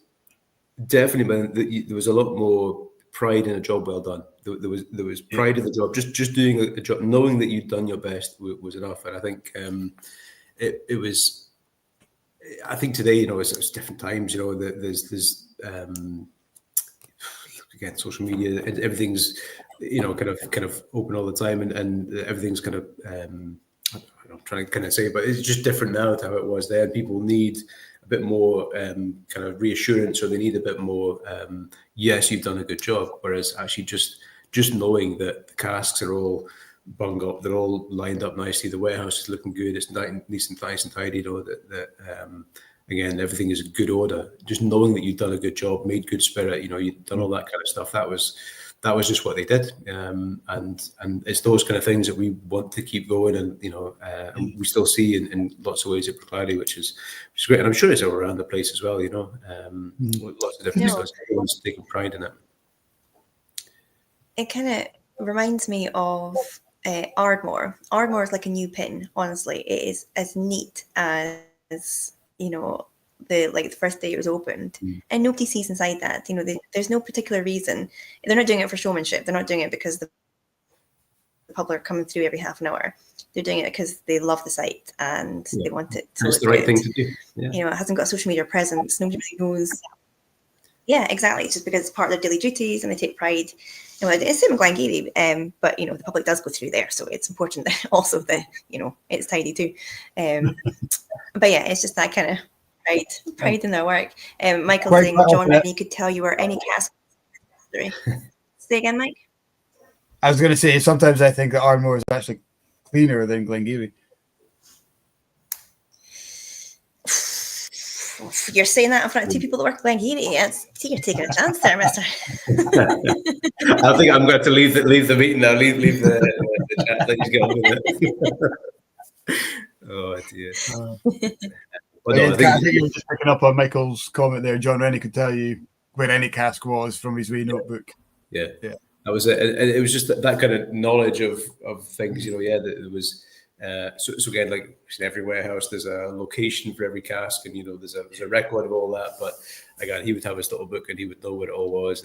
definitely there was a lot more pride in a job well done. There was pride in the job. Just doing a job, knowing that you'd done your best was enough. And I think it was. I think today, you know, it's different times. You know, there's again, social media, everything's, you know, kind of open all the time, and everything's kind of I'm trying to kind of say, but it's just different now to how it was then. People need a bit more kind of reassurance, or they need a bit more yes, you've done a good job, whereas actually just knowing that the casks are all bung up, they're all lined up nicely, the warehouse is looking good, it's nice and tidy, you know, that again, everything is in good order. Just knowing that you've done a good job, made good spirit, you know, you've done all that kind of stuff. That was just what they did, and it's those kind of things that we want to keep going, and you know, and we still see in lots of ways at Bruichladdich, which is great, and I'm sure it's all around the place as well. You know, lots of different stuff. Everyone's taking pride in it. It kind of reminds me of Ardmore. Ardmore is like a new pin. Honestly, it is as neat as, you know, the first day it was opened, and nobody sees inside that. There's no particular reason. They're not doing it for showmanship. They're not doing it because the people are coming through every half an hour. They're doing it because they love the site and they want it to look the right good. thing to do. It hasn't got a social media presence. Nobody really knows. Yeah, exactly. It's just because it's part of their daily duties and they take pride. It's the same in Glengarry, but the public does go through there, so it's important that also it's tidy too. But yeah, it's just that kind of pride in their work. Michael saying, John, maybe you could tell you were any cask. Say again, Mike. I was going to say sometimes I think that Ardmore is actually cleaner than Glengarry. You're saying that in front of two people that work at Glengarry. You're taking a chance there, mister. I think I'm going to leave the meeting now. Leave the chat. Let you get on with it. Oh dear. I think you were just picking up on Michael's comment there. John Rennie could tell you where any cask was from his wee notebook. Yeah. That was it. And it was just that kind of knowledge of things. That it was. So again, like in every warehouse, there's a location for every cask, and there's a record of all that. But again, he would have his little book, and he would know what it all was.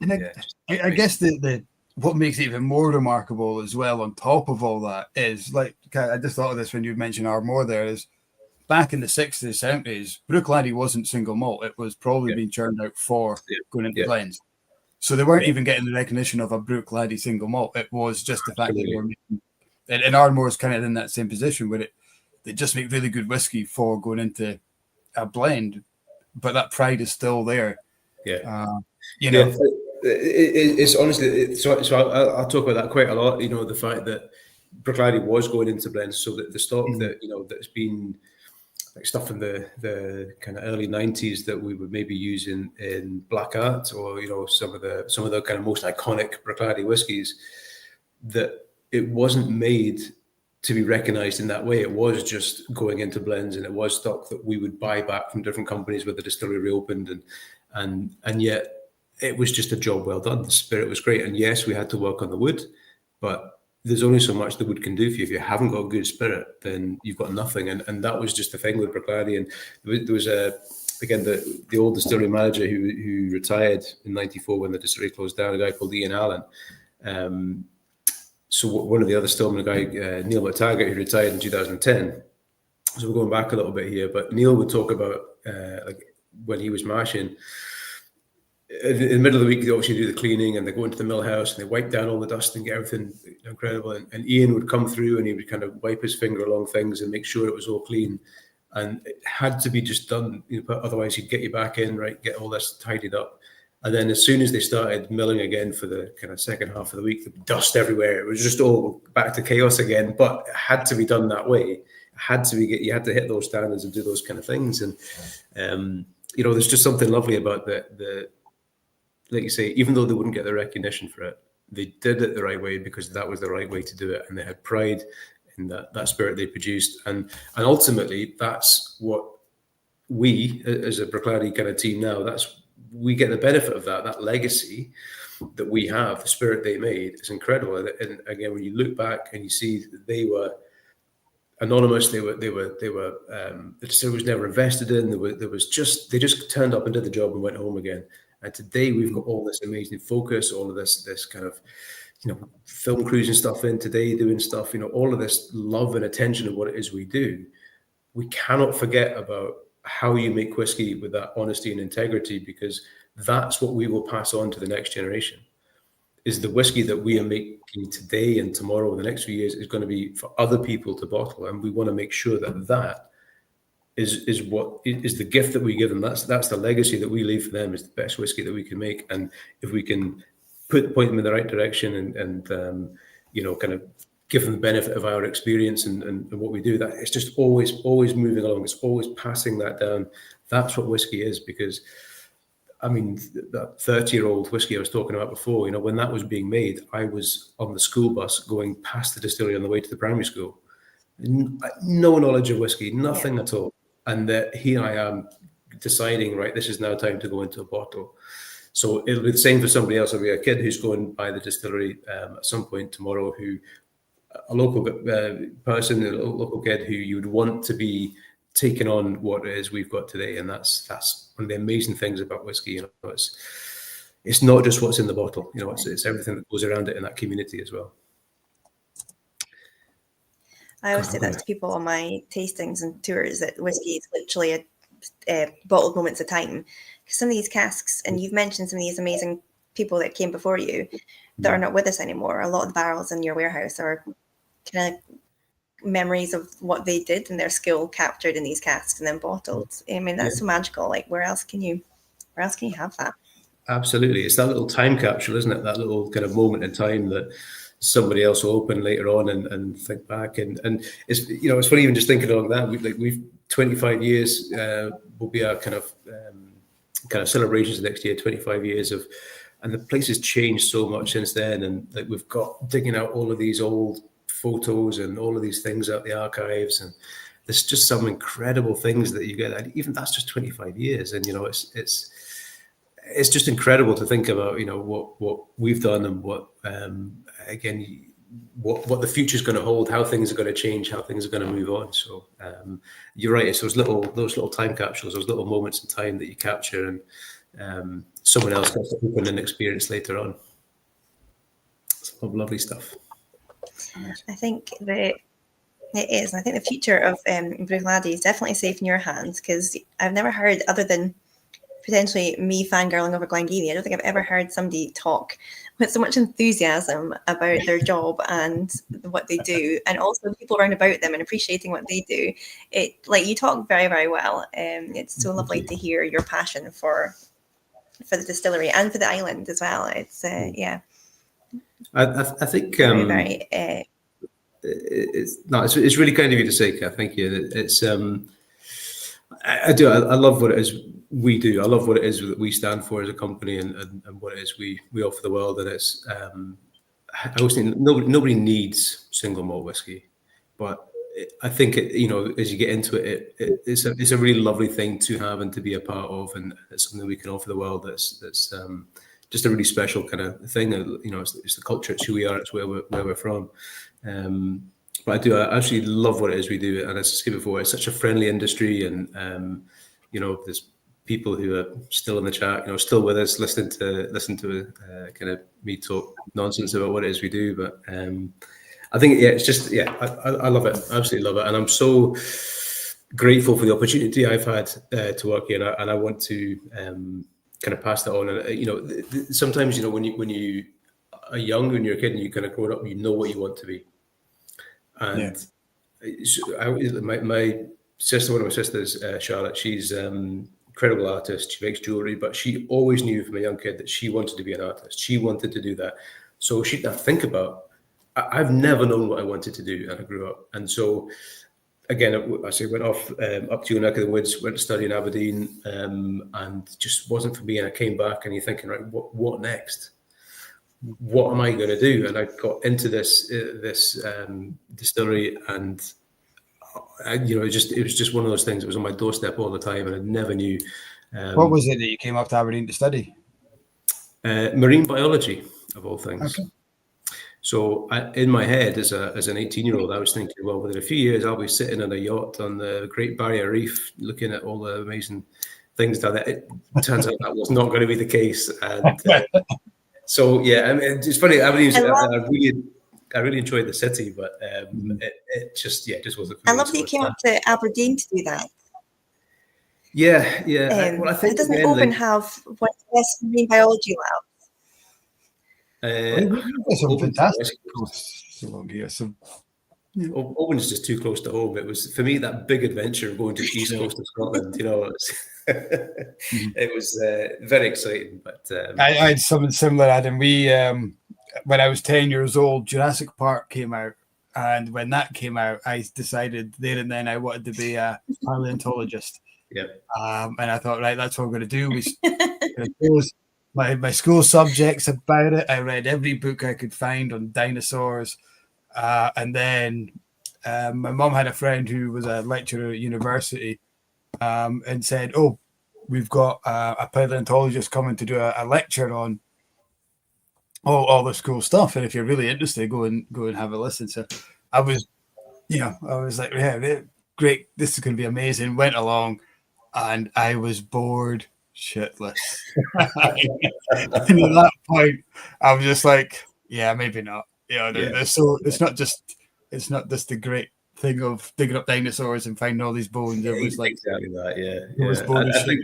And I guess the what makes it even more remarkable as well, on top of all that, is like I just thought of this when you mentioned Ardmore. There is back in the 60s, 70s, Bruichladdich wasn't single malt; it was probably being churned out for going into blends. So they weren't even getting the recognition of a Bruichladdich single malt. It was just the fact that they were making. And Ardmore is kind of in that same position where they just make really good whiskey for going into a blend, but that pride is still there. It's honestly. So I'll talk about that quite a lot. The fact that Bruichladdich was going into blends, so that the stock that that's been like stuff in the kind of early 90s that we would maybe use in Black Art, or some of the kind of most iconic Bruichladdich whiskies, that it wasn't made to be recognized in that way. It was just going into blends, and it was stock that we would buy back from different companies where the distillery reopened, and yet it was just a job well done. The spirit was great, and yes, we had to work on the wood, but there's only so much the wood can do for you. If you haven't got a good spirit, then you've got nothing, and that was just the thing with Bruichladdich. And there was again the old distillery manager who retired in '94 when the distillery closed down, a guy called Ian Allen. So one of the other Stillman, a guy, Neil McTaggart, who retired in 2010. So we're going back a little bit here, but Neil would talk about like when he was mashing, in the middle of the week, they obviously do the cleaning, and they go into the mill house and they wipe down all the dust and get everything incredible. And Ian would come through and he would kind of wipe his finger along things and make sure it was all clean. And it had to be just done, otherwise he'd get you back in, right, get all this tidied up. And then as soon as they started milling again for the kind of second half of the week, the dust everywhere, it was just all back to chaos again. But it had to be done that way. It had to be, you had to hit those standards and do those kind of things. And, there's just something lovely about the like you say, even though they wouldn't get the recognition for it, they did it the right way because that was the right way to do it. And they had pride in that spirit they produced. And ultimately, that's what we, as a Bruichladdich kind of team now, we get the benefit of that legacy that we have, the spirit they made is incredible. And again, when you look back and you see that they were anonymous, the distillery was never invested in. They just turned up and did the job and went home again. And today we've got all this amazing focus, all of this kind of, film crews and stuff in today, doing stuff, all of this love and attention of what it is we do. We cannot forget about how you make whiskey with that honesty and integrity, because that's what we will pass on to the next generation. Is the whiskey that we are making today and tomorrow, the next few years, is going to be for other people to bottle, and we want to make sure that is what is the gift that we give them. That's the legacy that we leave for them, is the best whiskey that we can make. And if we can point them in the right direction and kind of give them the benefit of our experience and what we do, that it's just always moving along. It's always passing that down. That's what whiskey is. Because I mean, that 30-year-old whiskey I was talking about before, when that was being made, I was on the school bus going past the distillery on the way to the primary school. No knowledge of whiskey, nothing at all. And here I am deciding, right, this is now time to go into a bottle. So it'll be the same for somebody else. There'll be a kid who's going by the distillery at some point tomorrow, a local person, a local kid who you would want to be taken on what it is we've got today, and that's one of the amazing things about whiskey. It's not just what's in the bottle. It's everything that goes around it in that community as well. I always say that to people on my tastings and tours, that whiskey is literally a bottled moments of time. Because some of these casks, and you've mentioned some of these amazing people that came before you that are not with us anymore. A lot of the barrels in your warehouse are kind of memories of what they did and their skill captured in these casks and then bottled. I mean, that's so magical. Like, where else can you have that? Absolutely. It's that little time capsule, isn't it? That little kind of moment in time that somebody else will open later on and think back. And it's, it's funny even just thinking along that. We've 25 years will be our kind of celebrations next year, 25 years of, and the place has changed so much since then. And like we've got digging out all of these old photos and all of these things out the archives, and there's just some incredible things that you get. And even that's just 25 years. And, it's just incredible to think about, what we've done and what the future is going to hold, how things are going to change, how things are going to move on. So you're right. It's those little time capsules, those little moments in time that you capture, and someone else gets to open and experience later on. It's lovely stuff. I think that it is. I think the future of Bruichladdich is definitely safe in your hands, because I've never heard, other than potentially me fangirling over Glengarry, I don't think I've ever heard somebody talk with so much enthusiasm about their job and what they do, and also people around about them and appreciating what they do. You talk very, very well. It's so lovely to hear your passion for the distillery and for the island as well. It's yeah. I think very. It's really kind of you to say, Kath. Thank you. It's I do. I love what it is we do. I love what it is that we stand for as a company, and what it is we offer the world. And it's I always think nobody needs single malt whiskey, but I think as you get into it, it's a really lovely thing to have and to be a part of, and it's something we can offer the world. That's just a really special kind of thing. It's the culture. It's who we are. It's where we're from. But I actually love what it is we do. And as I said before, it's such a friendly industry, and there's people who are still in the chat, still with us, listen to kind of me talk nonsense about what it is we do. But I think, it's just, I love it. I absolutely love it. And I'm so grateful for the opportunity I've had to work here. And I want to kind of pass that on. And, sometimes, when you are young, when you're a kid and you kind of grow up, you know what you want to be. And my sister, one of my sisters, Charlotte, she's incredible artist. She makes jewelry, but she always knew from a young kid that she wanted to be an artist. She wanted to do that. So she didn't think about, I've never known what I wanted to do, and I grew up. And so, again, I went off up to your neck of the woods, went to study in Aberdeen, and just wasn't for me. And I came back, and you're thinking, right, what next? What am I going to do? And I got into this distillery, and it was just one of those things. It was on my doorstep all the time, and I never knew. What was it that you came up to Aberdeen to study? Marine biology, of all things. Okay. So in my head, as an 18-year-old, I was thinking, well, within a few years, I'll be sitting on a yacht on the Great Barrier Reef, looking at all the amazing things down there. It turns out that was not going to be the case, and. So I mean, it's funny. I really enjoyed the city, but it just wasn't. I love that you came up to Aberdeen to do that. Yeah. Well, I think it doesn't Oban have one of the best marine biology labs. Some fantastic. Oban's just too close to home. It was, for me, that big adventure of going to the east coast of Scotland. It was very exciting. But I had something similar, Adam. We when I was 10 years old, Jurassic Park came out, and when that came out, I decided there and then I wanted to be a paleontologist. Yeah. And I thought, right, that's what I'm going to do. My school subjects about it. I read every book I could find on dinosaurs. And then my mum had a friend who was a lecturer at university, and said, "Oh, we've got a paleontologist coming to do a lecture on all this cool stuff. And if you're really interested, go and have a listen." So I was like, yeah, great, this is going to be amazing. Went along, and I was bored shitless. And at that point, I was just like, yeah, maybe not. So it's not just the great thing of digging up dinosaurs and finding all these bones. It was like exactly that. It was boring shit.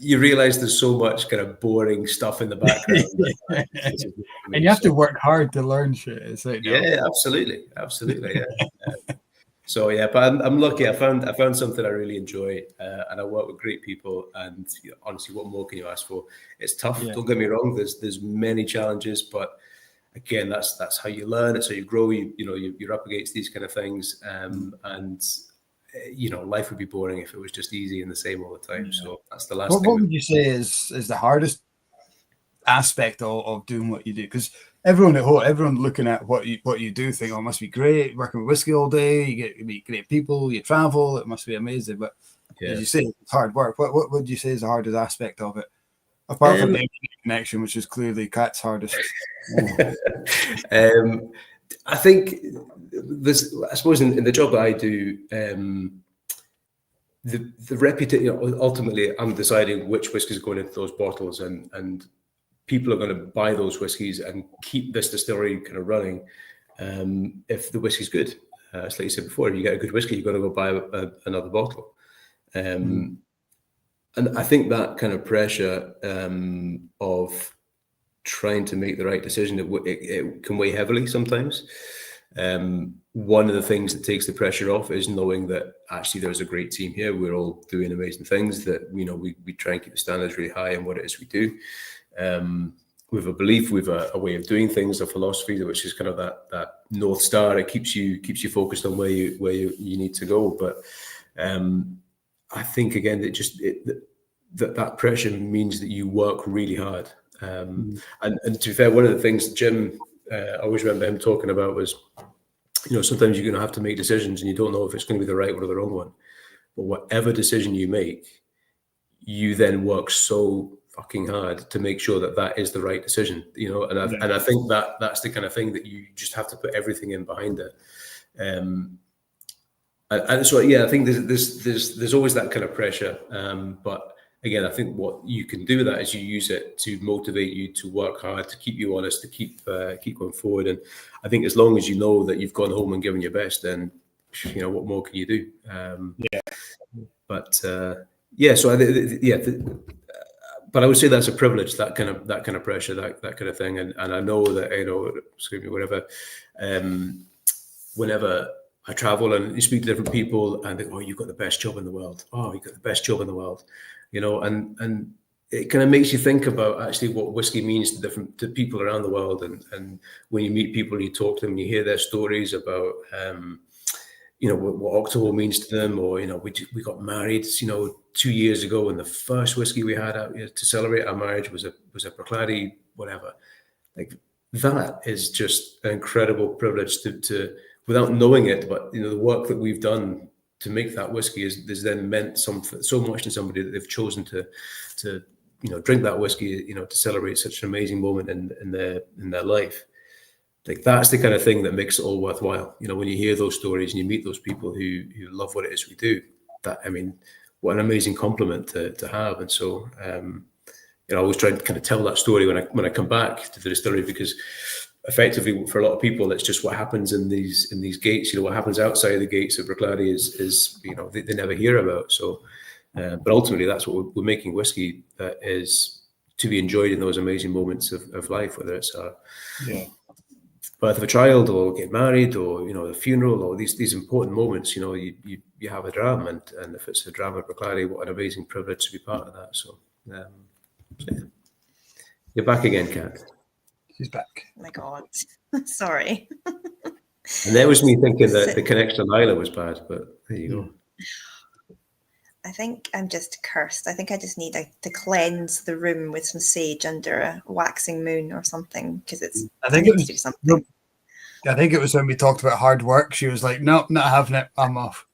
You realize there's so much kind of boring stuff in the background. And you have to work hard to learn shit. It's like, absolutely. Yeah. So yeah, but I'm lucky. I found something I really enjoy, and I work with great people. And honestly, what more can you ask for? It's tough. Don't get me wrong. There's many challenges, but again, that's how you learn. It's how you grow. You're up against these kind of things, and life would be boring if it was just easy and the same all the time. So that's the last thing. What would you say is the hardest aspect of doing what you do? Because everyone looking at what you do think, oh, it must be great working with whiskey all day. You meet great people, you travel, it must be amazing. But as you say, it's hard work. What would you say is the hardest aspect of it? Apart from the connection, which is clearly Kat's hardest. I think I suppose in the job that I do, the reputation, ultimately I'm deciding which whiskies are going into those bottles, and people are going to buy those whiskies and keep this distillery kind of running if the whiskey's good. It's like you said before, if you get a good whiskey, you've got to go buy another bottle. And I think that kind of pressure of trying to make the right decision, it can weigh heavily sometimes. One of the things that takes the pressure off is knowing that actually there's a great team here. We're all doing amazing things, that we try and keep the standards really high in what it is we do. With a belief, with a way of doing things, a philosophy, which is kind of that North Star. It keeps you focused on where you need to go. But I think again that pressure means that you work really hard. And to be fair, one of the things Jim, I always remember him talking about was, sometimes you're going to have to make decisions and you don't know if it's going to be the right one or the wrong one. But whatever decision you make, you then work so fucking hard to make sure that is the right decision, and I think that's the kind of thing that you just have to put everything in behind it. And so, yeah, I think there's always that kind of pressure. But again, I think what you can do with that is you use it to motivate you to work hard, to keep you honest, to keep going forward. And I think as long as you know that you've gone home and given your best, then what more can you do? But I would say that's a privilege, that kind of pressure, that kind of thing. And I know that whenever I travel and you speak to different people and they go, oh, you've got the best job in the world. Oh, you've got the best job in the world. And it kind of makes you think about actually what whiskey means to people around the world. And when you meet people and you talk to them, you hear their stories about, what alcohol means to them, or, we got married, 2 years ago, and the first whiskey we had out to celebrate our marriage was a Bruichladdich, whatever. Like, that is just an incredible privilege to without knowing it, but the work that we've done to make that whiskey is then meant so much to somebody that they've chosen to drink that whiskey, to celebrate such an amazing moment in their life. Like, that's the kind of thing that makes it all worthwhile. When you hear those stories and you meet those people who love what it is we do, what an amazing compliment to have. And so, I always try to kind of tell that story when I come back to the distillery, because effectively for a lot of people, it's just what happens in these gates. What happens outside the gates of Bruichladdich is they never hear about. So, but ultimately, that's what we're making whiskey that is to be enjoyed in those amazing moments of life, whether it's birth of a child, or get married, or a funeral, or these important moments. You have a dram, and if it's a dram of Bruichladdich, what an amazing privilege to be part of that. So, you're back again, Kat. She's back. Oh my God, sorry. And there was me thinking that the connection on Islay was bad, but there you go. I think I'm just cursed. I think I just need to cleanse the room with some sage under a waxing moon or something, because I think it was to do something. I think it was when we talked about hard work. She was like, "No, not having it. I'm off."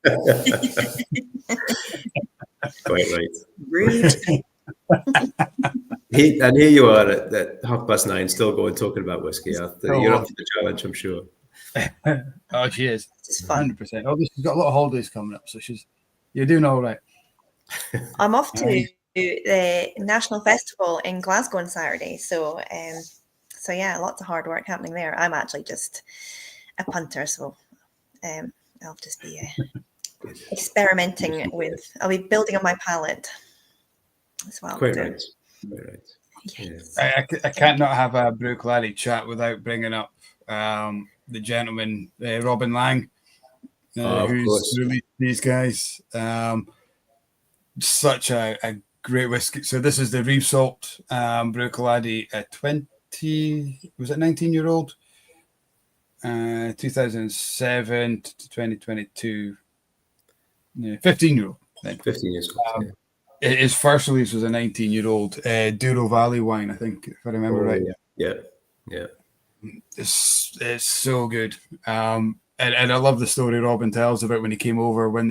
Quite right. Rude. And here you are at 9:30, still talking about whiskey. You're up for the challenge, I'm sure. Oh, she is. It's just fun. 100%. Oh, she's got a lot of holidays coming up, so you're doing all right. I'm off to the National Festival in Glasgow on Saturday, so yeah, lots of hard work happening there. I'm actually just a punter, so I'll just be experimenting I'll be building on my palate as well. Quite right. Yes. I can't not have a Bruichladdich chat without bringing up the gentleman, Robin Lang, who's released these guys. Such a great whiskey. So this is the Reeve Salt Bruichladdich, 19-year-old, 2007 to 2022, 15-year-old. 15 years old. His first release was a 19-year-old Douro Valley wine, I think, if I remember right. Yeah. It's so good. And I love the story Robin tells about when he came over when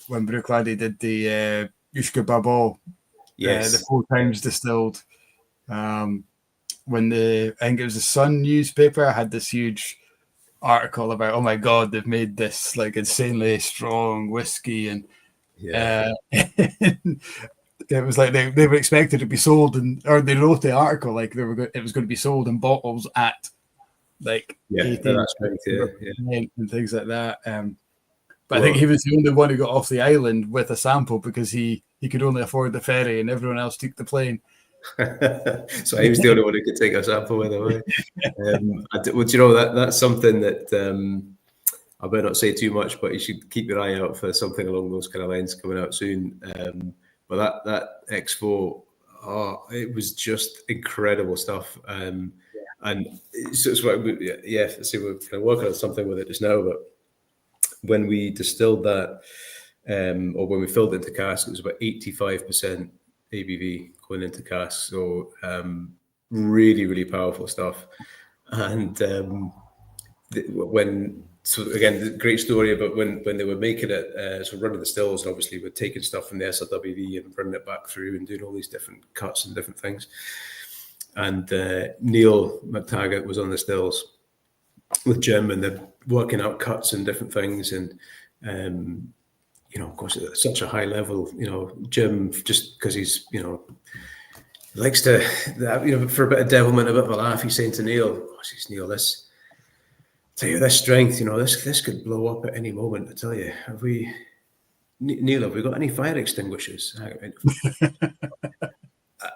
Bruichladdich did the Ushka Babol, the 4 times distilled. When I think it was the Sun newspaper had this huge article about, oh my God, they've made this like insanely strong whiskey, and it was like they were expected to be sold, or they wrote the article like it was going to be sold in bottles at like 18 that's right, and things like that. But I think he was the only one who got off the island with a sample because he could only afford the ferry, and everyone else took the plane. So he was the only one who could take a sample, by the way. Well, you know, that's something that I better not say too much, but you should keep your eye out for something along those kind of lines coming out soon. But that Expo, it was just incredible stuff. And so we're kind of working on something with it just now. But when we distilled that, or when we filled it into casks, it was about 85% ABV going into casks. So really, really powerful stuff. And so again, the great story about when they were making it, so running the stills, obviously we're taking stuff from the SRWV and running it back through and doing all these different cuts and different things. And Neil McTaggart was on the stills with Jim, and they're working out cuts and different things. And, you know, of course, at such a high level, you know, Jim, just because he's, you know, likes to, you know, for a bit of devilment, a bit of a laugh, he's saying to Neil, "Oh, geez, Neil, this strength, you know, this could blow up at any moment. I tell you, Neil, have we got any fire extinguishers?"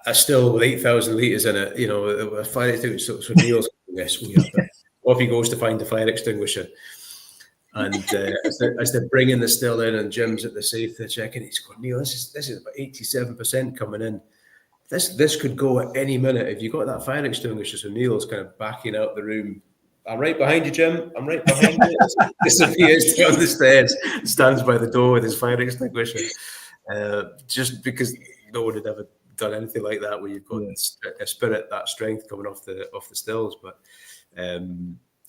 A still with 8,000 litres in it, you know, a fire extinguisher. So Neil's, yes, we have that. Off he goes to find the fire extinguisher. And as they're bringing the still in, and Jim's at the safe, they're checking, he's going, "Neil, this is about 87% coming in. This could go at any minute. If you got that fire extinguisher." So Neil's kind of backing out the room. "I'm right behind you, Jim. I'm right behind you." Disappears down the stairs, stands by the door with his fire extinguisher. Just because no one had ever done anything like that, where you've got a spirit, that strength coming off the stills. But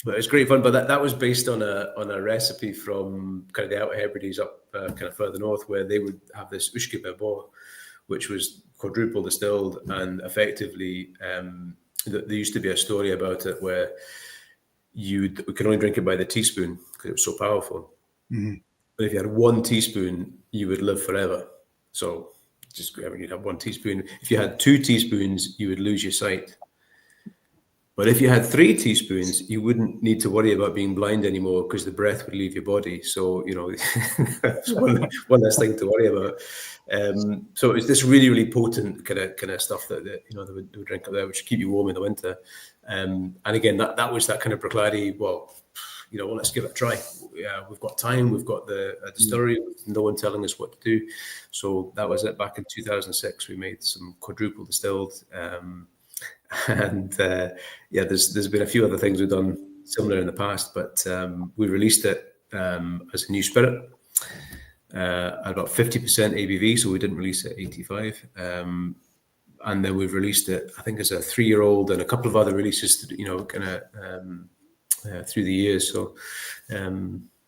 it's great fun. But that was based on a recipe from kind of the Outer Hebrides up kind of further north, where they would have this Ushka Babol, which was quadruple distilled, and effectively there used to be a story about it where we could only drink it by the teaspoon because it was so powerful. Mm-hmm. But if you had 1 teaspoon, you would live forever. So you'd have 1 teaspoon. If you had 2 teaspoons, you would lose your sight. But if you had 3 teaspoons, you wouldn't need to worry about being blind anymore because the breath would leave your body. So, you know, that's one less thing to worry about. So it's this really, really potent kind of stuff that you know, they would drink up there, which would keep you warm in the winter. And again, that was that kind of Bruichladdich. Well, you know, let's give it a try. We've got time. We've got the distillery. No one telling us what to do. So that was it. Back in 2006, we made some quadruple distilled. And there's been a few other things we've done similar in the past, but we released it as a new spirit at about 50% ABV, so we didn't release it at 85. And then we've released it, I think, as a 3-year-old and a couple of other releases, you know, kind of through the years. So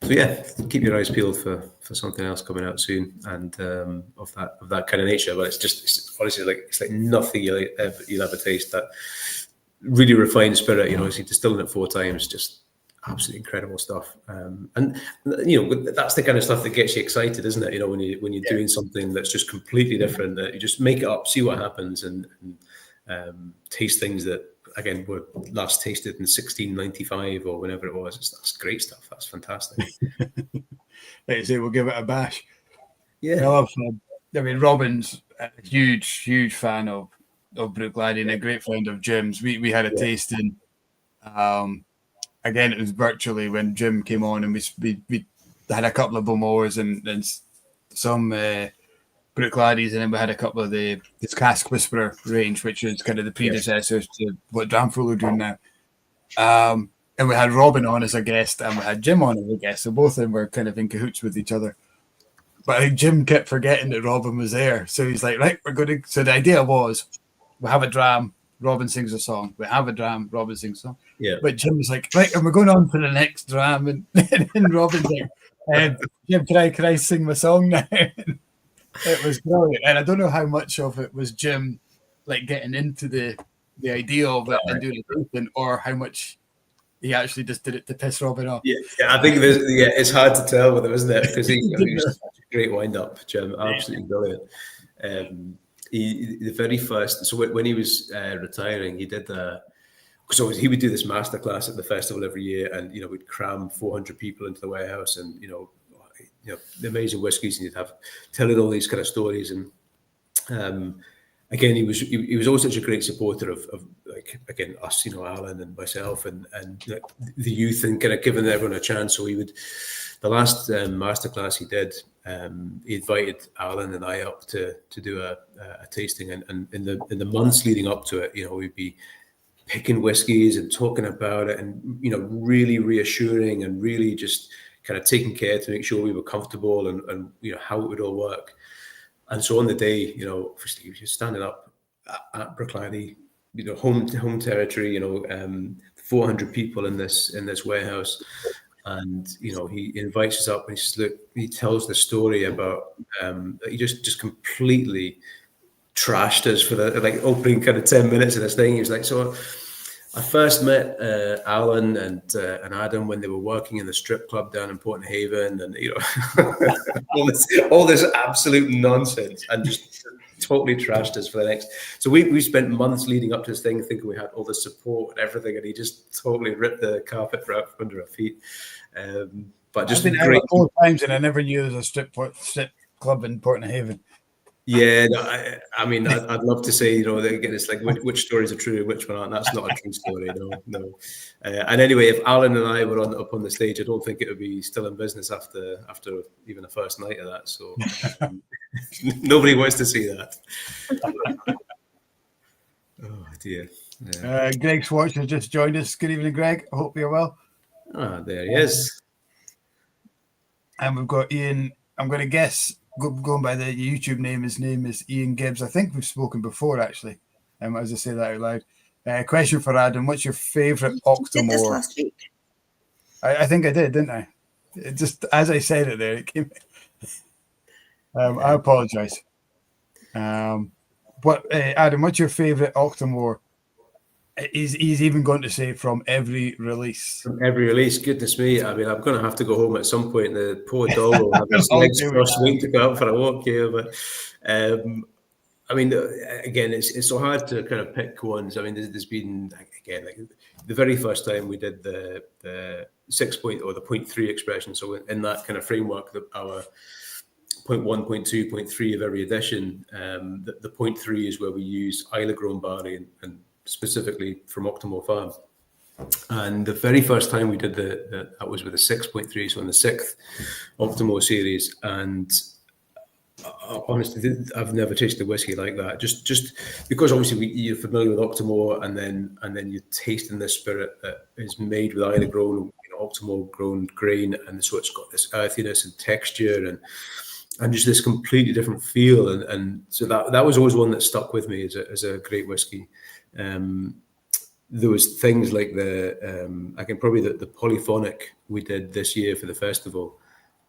yeah, keep your eyes peeled for something else coming out soon, and of that kind of nature. But it's honestly it's like nothing you'll ever taste. That really refined spirit, you know, as you're distilling it 4 times, just absolutely incredible stuff. And you know, that's the kind of stuff that gets you excited, isn't it? You know, when you're doing something that's just completely different, that you just make it up, see what happens, and taste things that, again, were last tasted in 1695 or whenever it was. That's great stuff. That's fantastic. Like you say, we'll give it a bash. Yeah. I mean, Robin's a huge fan of Bruichladdich and a great friend of Jim's. We had a tasting. Again, it was virtually when Jim came on, and we had a couple of Bowmores and some Bruichladdich, and then we had a couple of this Cask Whisperer range, which is kind of the predecessors to what Dramful are doing now. And we had Robin on as a guest, and we had Jim on as a guest. So both of them were kind of in cahoots with each other. But I think Jim kept forgetting that Robin was there. So he's like, right, we're going to... So the idea was, we have a dram, Robin sings a song. We have a dram, Robin sings a song. Yeah. But Jim was like, right, and we're going on for the next dram. And Robin's like, Jim, can I sing my song now? It was brilliant. And I don't know how much of it was Jim like getting into the idea of it and doing it, or how much he actually just did it to piss Robin off. Yeah, I think it's hard to tell with him, isn't it? Because he was such a great wind-up, Jim. Absolutely brilliant. The very first, so when he was retiring, he did because he would do this masterclass at the festival every year, and you know, we'd cram 400 people into the warehouse, and you know the amazing whiskies, and you'd have telling all these kind of stories. And again, he was always such a great supporter of like, again, us, you know, Alan and myself, and the youth, and kind of giving everyone a chance. So the last masterclass he did, he invited Alan and I up to do a tasting, and in the months leading up to it, you know, we'd be picking whiskies and talking about it, and you know, really reassuring and really just kind of taking care to make sure we were comfortable and you know, how it would all work. And so on the day, you know, obviously he was standing up at Bruichladdich, you know, home territory, you know, 400 people in this warehouse. And, you know, he invites us up, and he says, look, he tells the story about, he just completely trashed us for the like opening kind of 10 minutes of this thing. He was like, so I first met Alan and Adam when they were working in the strip club down in Porthaven, and you know, all this absolute nonsense, and just totally trashed us for the next. So we spent months leading up to this thing, thinking we had all the support and everything, and he just totally ripped the carpet out from under our feet. But just I've been great. out 4 times, and I never knew there was a strip club in Porthaven. Yeah, no, I mean, I'd love to say, you know, that again, it's like which stories are true and which one aren't. That's not a true story, no. And anyway, if Alan and I were up on the stage, I don't think it would be still in business after even the first night of that. So nobody wants to see that. Oh dear. Yeah. Greg Schwartz has just joined us. Good evening, Greg. I hope you're well. Ah, there he is. And we've got Ian. I'm going to guess, going by the YouTube name, his name is Ian Gibbs. I think we've spoken before, actually. As I say that out loud. Question for Adam: what's your favourite Octomore? Did this last week? I think I did, didn't I? It just as I said it there, it came. I apologise. Adam, what's your favourite Octomore? He's even going to say from every release. From every release, goodness me. I mean, I'm going to have to go home at some point. The poor dog will have his legs crossed waiting to go out for a walk here. But I mean, again, it's so hard to kind of pick ones. I mean, there's been, again, like the very first time we did the 6 point or the 0.3 expression. So in that kind of framework, our 0.1, 0.2, 0.3 of every edition, the 0.3 is where we use Islay grown barley and specifically from Octomore Farm. And the very first time we did that was with a 6.3, so in the 6th Octomore series. And honestly, I've never tasted a whiskey like that. Just because obviously you're familiar with Octomore, and then you're tasting this spirit that is made with Islay grown, Octomore grown grain, and so it's got this earthiness and texture and just this completely different feel, and so that was always one that stuck with me as a great whiskey. There was things like the polyphonic we did this year for the festival.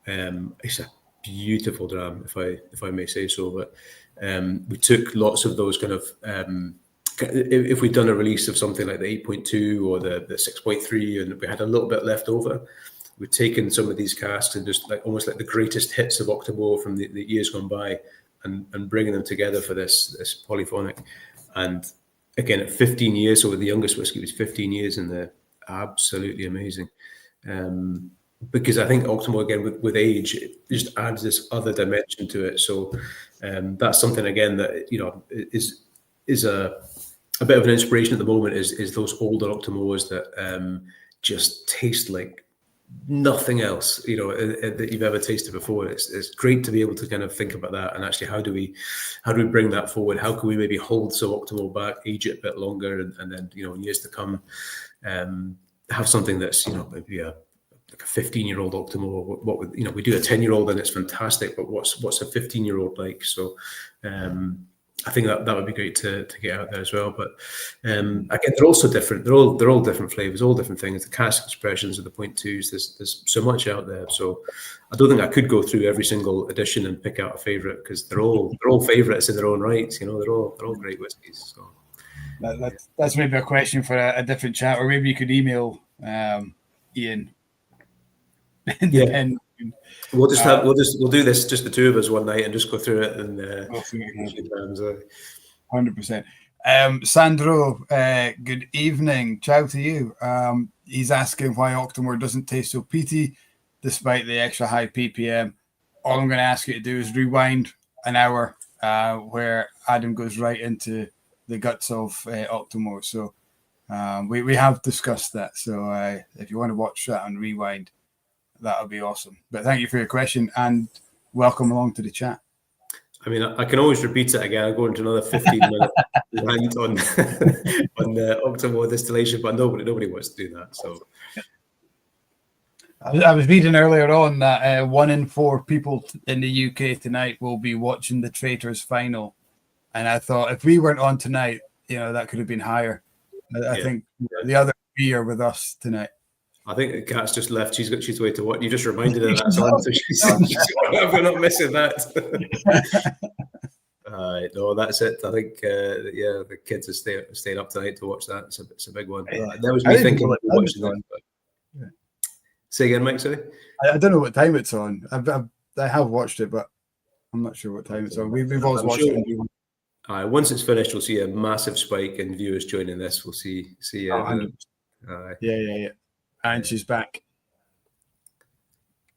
It's a beautiful dram, if I may say so. But we took lots of those kind of if we'd done a release of something like the 8.2 or the 6.3, and we had a little bit left over, we've taken some of these casks and just like almost like the greatest hits of Octomore from the years gone by, and bringing them together for this polyphonic. And again, at 15 years, so the youngest whiskey was 15 years in there. Absolutely amazing. Because I think Octomore, again, with age, it just adds this other dimension to it. So that's something, again, that, you know, is a bit of an inspiration at the moment, is those older Octomores that just taste like nothing else, you know, that you've ever tasted before. It's great to be able to kind of think about that, and actually how do we bring that forward? How can we maybe hold some Octomore back, age it a bit longer, and then, you know, in years to come, have something that's, you know, maybe like a 15-year-old Octomore. What would, you know, we do a 10-year-old and it's fantastic, but what's a 15-year-old like? So I think that would be great to get out there as well. But again, they're also different. They're all different flavors, all different things. The cask expressions of the 0.2s. There's so much out there. So I don't think I could go through every single edition and pick out a favorite, because they're all favorites in their own rights. You know, they're all great whiskies. So that's maybe a question for a different chat, or maybe you could email Ian. Yeah. We'll do this, just the two of us one night, and just go through it and 100%. Sandro, good evening. Ciao to you. He's asking why Octomore doesn't taste so peaty despite the extra high ppm. All I'm going to ask you to do is rewind an hour where Adam goes right into the guts of Octomore. So we have discussed that. So if you want to watch that and rewind, that would be awesome. But thank you for your question, and welcome along to the chat. I mean, I can always repeat it again. I'll go into another 15-minute rant on the Octomore distillation, but nobody wants to do that. So I was reading earlier on that 1 in 4 people in the UK tonight will be watching the Traitors final, and I thought if we weren't on tonight, you know, that could have been higher. I think the other 3 are with us tonight. I think Kat's just left. She's away to what? You just reminded her that's on, so we're not missing that. No, that's it. I think the kids are staying up tonight to watch that. It's a big one. That was me thinking about watching that. But... Say again, Mike. Sorry. I don't know what time it's on. I have watched it, but I'm not sure what time it's on. We've always watched it. Once it's finished, we'll see a massive spike in viewers joining this. We'll see. Yeah. And she's back.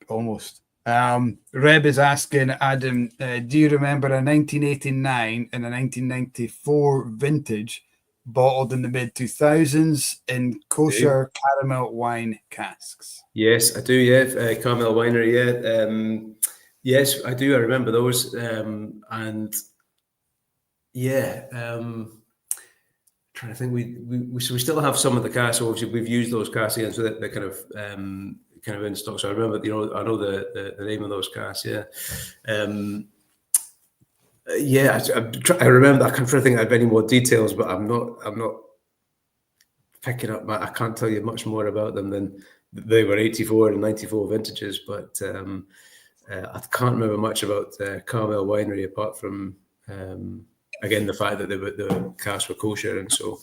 Almost. Reb is asking, Adam, do you remember a 1989 and a 1994 vintage bottled in the mid-2000s in kosher caramel wine casks? Yes, I do, yeah. Caramel Winery, yeah. Yes, I do. I remember those. Trying to think, we still have some of the casks. Obviously, we've used those casks again, so that they're kind of in stock. So I remember, you know, I know the name of those casks. Yeah, I remember. I can't think I have any more details, but I'm not picking up. I can't tell you much more about them than they were 84 and 94 vintages. But I can't remember much about Carmel Winery apart from. Again, the fact that the casks were kosher, and so,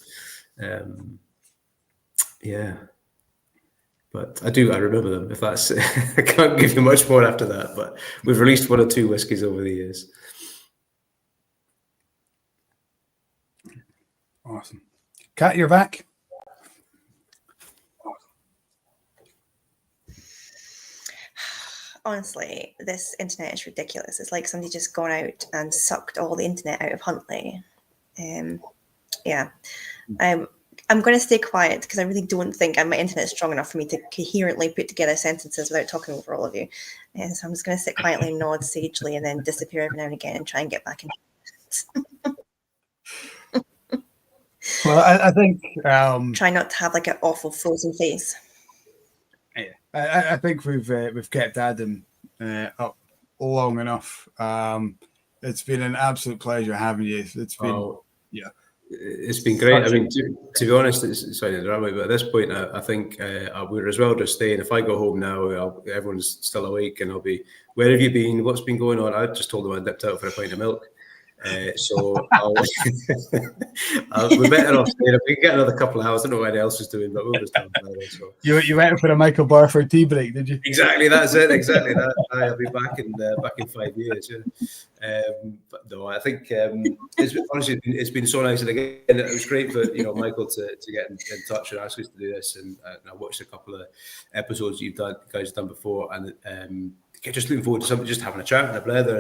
But I remember them. If that's, I can't give you much more after that. But we've released 1 or 2 whiskies over the years. Awesome, Kat, you're back. Honestly, this internet is ridiculous. It's like somebody just gone out and sucked all the internet out of Huntley. I'm going to stay quiet because I really don't think my internet is strong enough for me to coherently put together sentences without talking over all of you. So I'm just going to sit quietly and nod sagely and then disappear every now and again and try and get back in. Well, I think... try not to have like an awful frozen face. I think we've kept Adam up long enough. It's been an absolute pleasure having you. It's been it's been great. I mean, to be honest, it's sorry to drama, but at this point, I think we're as well just staying. If I go home now, everyone's still awake, and I'll be, where have you been? What's been going on? I just told them I dipped out for a pint of milk. So we're better off saying if we can get another couple of hours. I don't know what anyone else is doing, but we'll just talk about it. So You went for a Michael Barford tea break, did you? exactly, that's it. Exactly that. I'll be back in 5 years. Yeah. But no, I think it's been so nice, and again, it was great for Michael to get in touch and ask us to do this. And I watched a couple of episodes you guys done before, and just looking forward to something, just having a chat and a blether,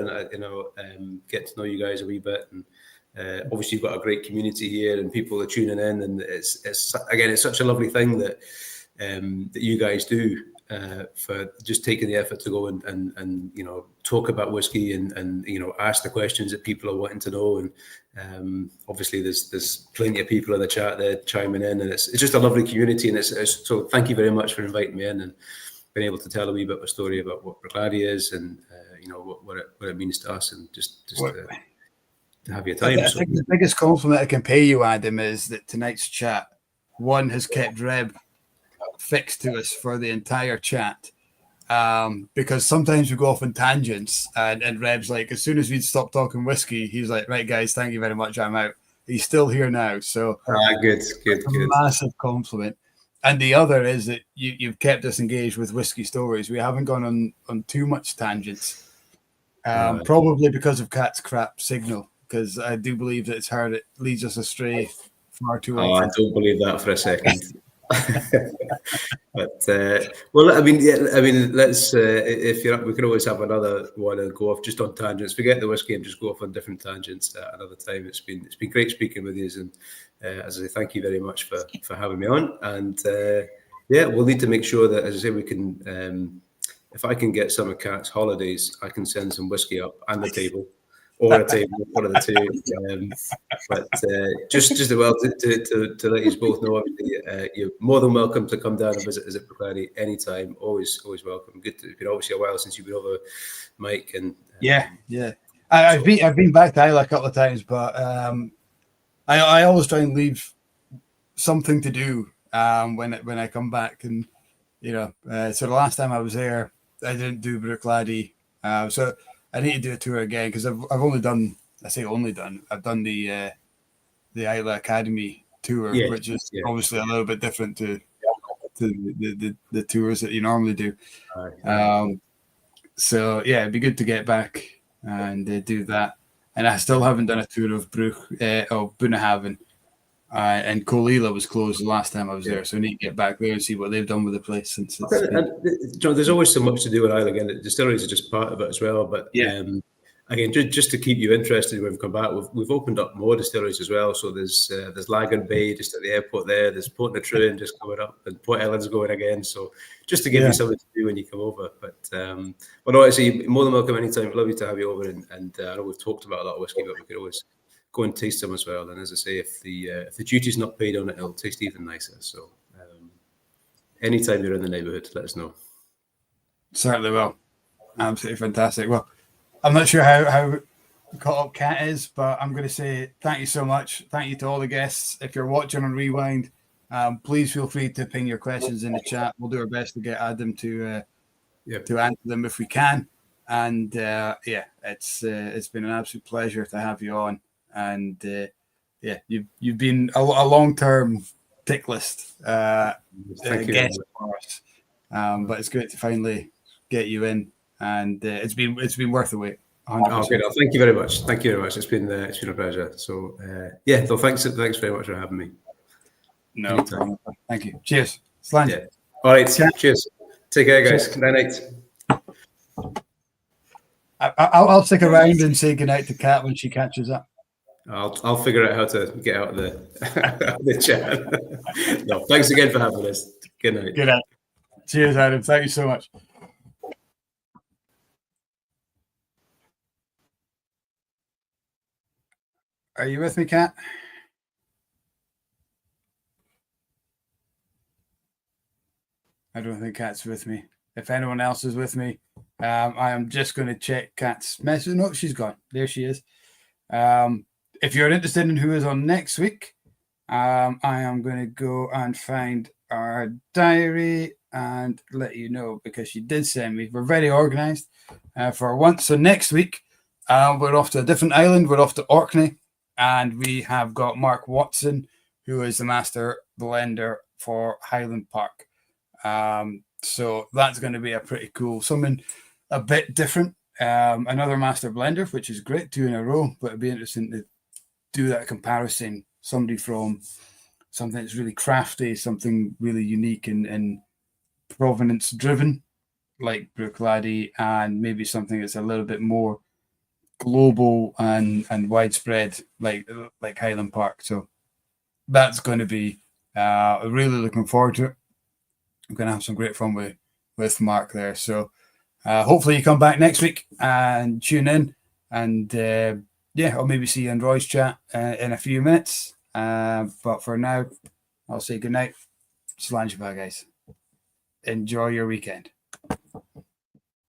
and get to know you guys a wee bit. And obviously, you've got a great community here, and people are tuning in, and it's such a lovely thing that you guys do for just taking the effort to go and talk about whiskey and ask the questions that people are wanting to know. And obviously, there's plenty of people in the chat there chiming in, and it's just a lovely community. And so thank you very much for inviting me in and being able to tell a wee bit of a story about what Bruichladdich is, and what it means to us, and just to have your time. I think the biggest compliment I can pay you, Adam, is that tonight's chat has kept Reb fixed to us for the entire chat, because sometimes we go off on tangents, and Reb's like, as soon as we'd stop talking whiskey, he's like, right guys, thank you very much, I'm out. He's still here now, so good. Massive compliment. And the other is that you've kept us engaged with whiskey stories. We haven't gone on too much tangents, probably because of Cat's crap signal, because I do believe that it's her that leads us astray far too often. I don't believe that for a second. But let's if you're up, we can always have another one and go off just on tangents. Forget the whiskey and just go off on different tangents at another time. It's been great speaking with you, and as I say, thank you very much for having me on. And we'll need to make sure that, as I say, we can if I can get some of Cat's holidays, I can send some whiskey up and the table. Or a table, one of the two. But just as well to let you both know, obviously, you're more than welcome to come down and visit us at Bruichladdich anytime. Always welcome. Good. It's been obviously a while since you've been over, Mike. And yeah. I've been back to Islay a couple of times, but I always try and leave something to do when I come back. And so the last time I was there, I didn't do Bruichladdich. So I need to do a tour again, because I've done the Islay Academy tour, which is obviously a little bit different to the tours that you normally do. So yeah, it'd be good to get back and do that. And I still haven't done a tour of Bunnahabhain, and Colila was closed the last time I was there, so I need to get back there and see what they've done with the place since it's been... John, there's always so much to do in Islay. Again, the distilleries are just part of it as well. But again, just to keep you interested when we come back, we've opened up more distilleries as well. So there's Lagan Bay just at the airport there. There's Port Natruan just coming up, and Port Ellen's going again. So just to give you something to do when you come over. But no, I see, more than welcome anytime. Lovely to have you over, and I know we've talked about a lot of whiskey, but we could always go and taste them as well. And as I say, if the duty's not paid on it, it'll taste even nicer. So anytime you're in the neighbourhood, let us know. Certainly will. Absolutely fantastic. Well, I'm not sure how caught up Cat is, but I'm going to say thank you so much. Thank you to all the guests. If you're watching on Rewind, please feel free to ping your questions in the chat. We'll do our best to get Adam to answer them if we can. And it's been an absolute pleasure to have you on. And you've been a long-term tick list guest for us, but it's great to finally get you in, and it's been worth the wait. 100%. Okay, no, thank you very much. It's been a pleasure. So thanks very much for having me. No problem. Thank you. Cheers. Slán. Yeah. All right. Cheers. Take care, guys. Good night. I'll stick around and say goodnight to Kat when she catches up. I'll figure out how to get out of the chat. No, thanks again for having us. Good night. Good night. Cheers, Adam. Thank you so much. Are you with me, Kat? I don't think Kat's with me. If anyone else is with me, I am just going to check Kat's message. No, she's gone. There she is. If you're interested in who is on next week, I am going to go and find our diary and let you know, because she did send me. We're very organized for once. So next week, We're off to a different island. We're off to Orkney, and we have got Mark Watson, who is the master blender for Highland Park. So that's going to be a pretty cool, something a bit different. Another master blender, which is great, 2 in a row, but it'd be interesting to do that comparison. Somebody from something that's really crafty, something really unique and provenance driven, like Bruichladdich, and maybe something that's a little bit more global and widespread, like Highland Park. So that's going to be really looking forward to it. I'm going to have some great fun with Mark there. So hopefully you come back next week and tune in, and I'll maybe see you in Roy's chat in a few minutes. But for now, I'll say good night. Slàinte mhath, guys. Enjoy your weekend.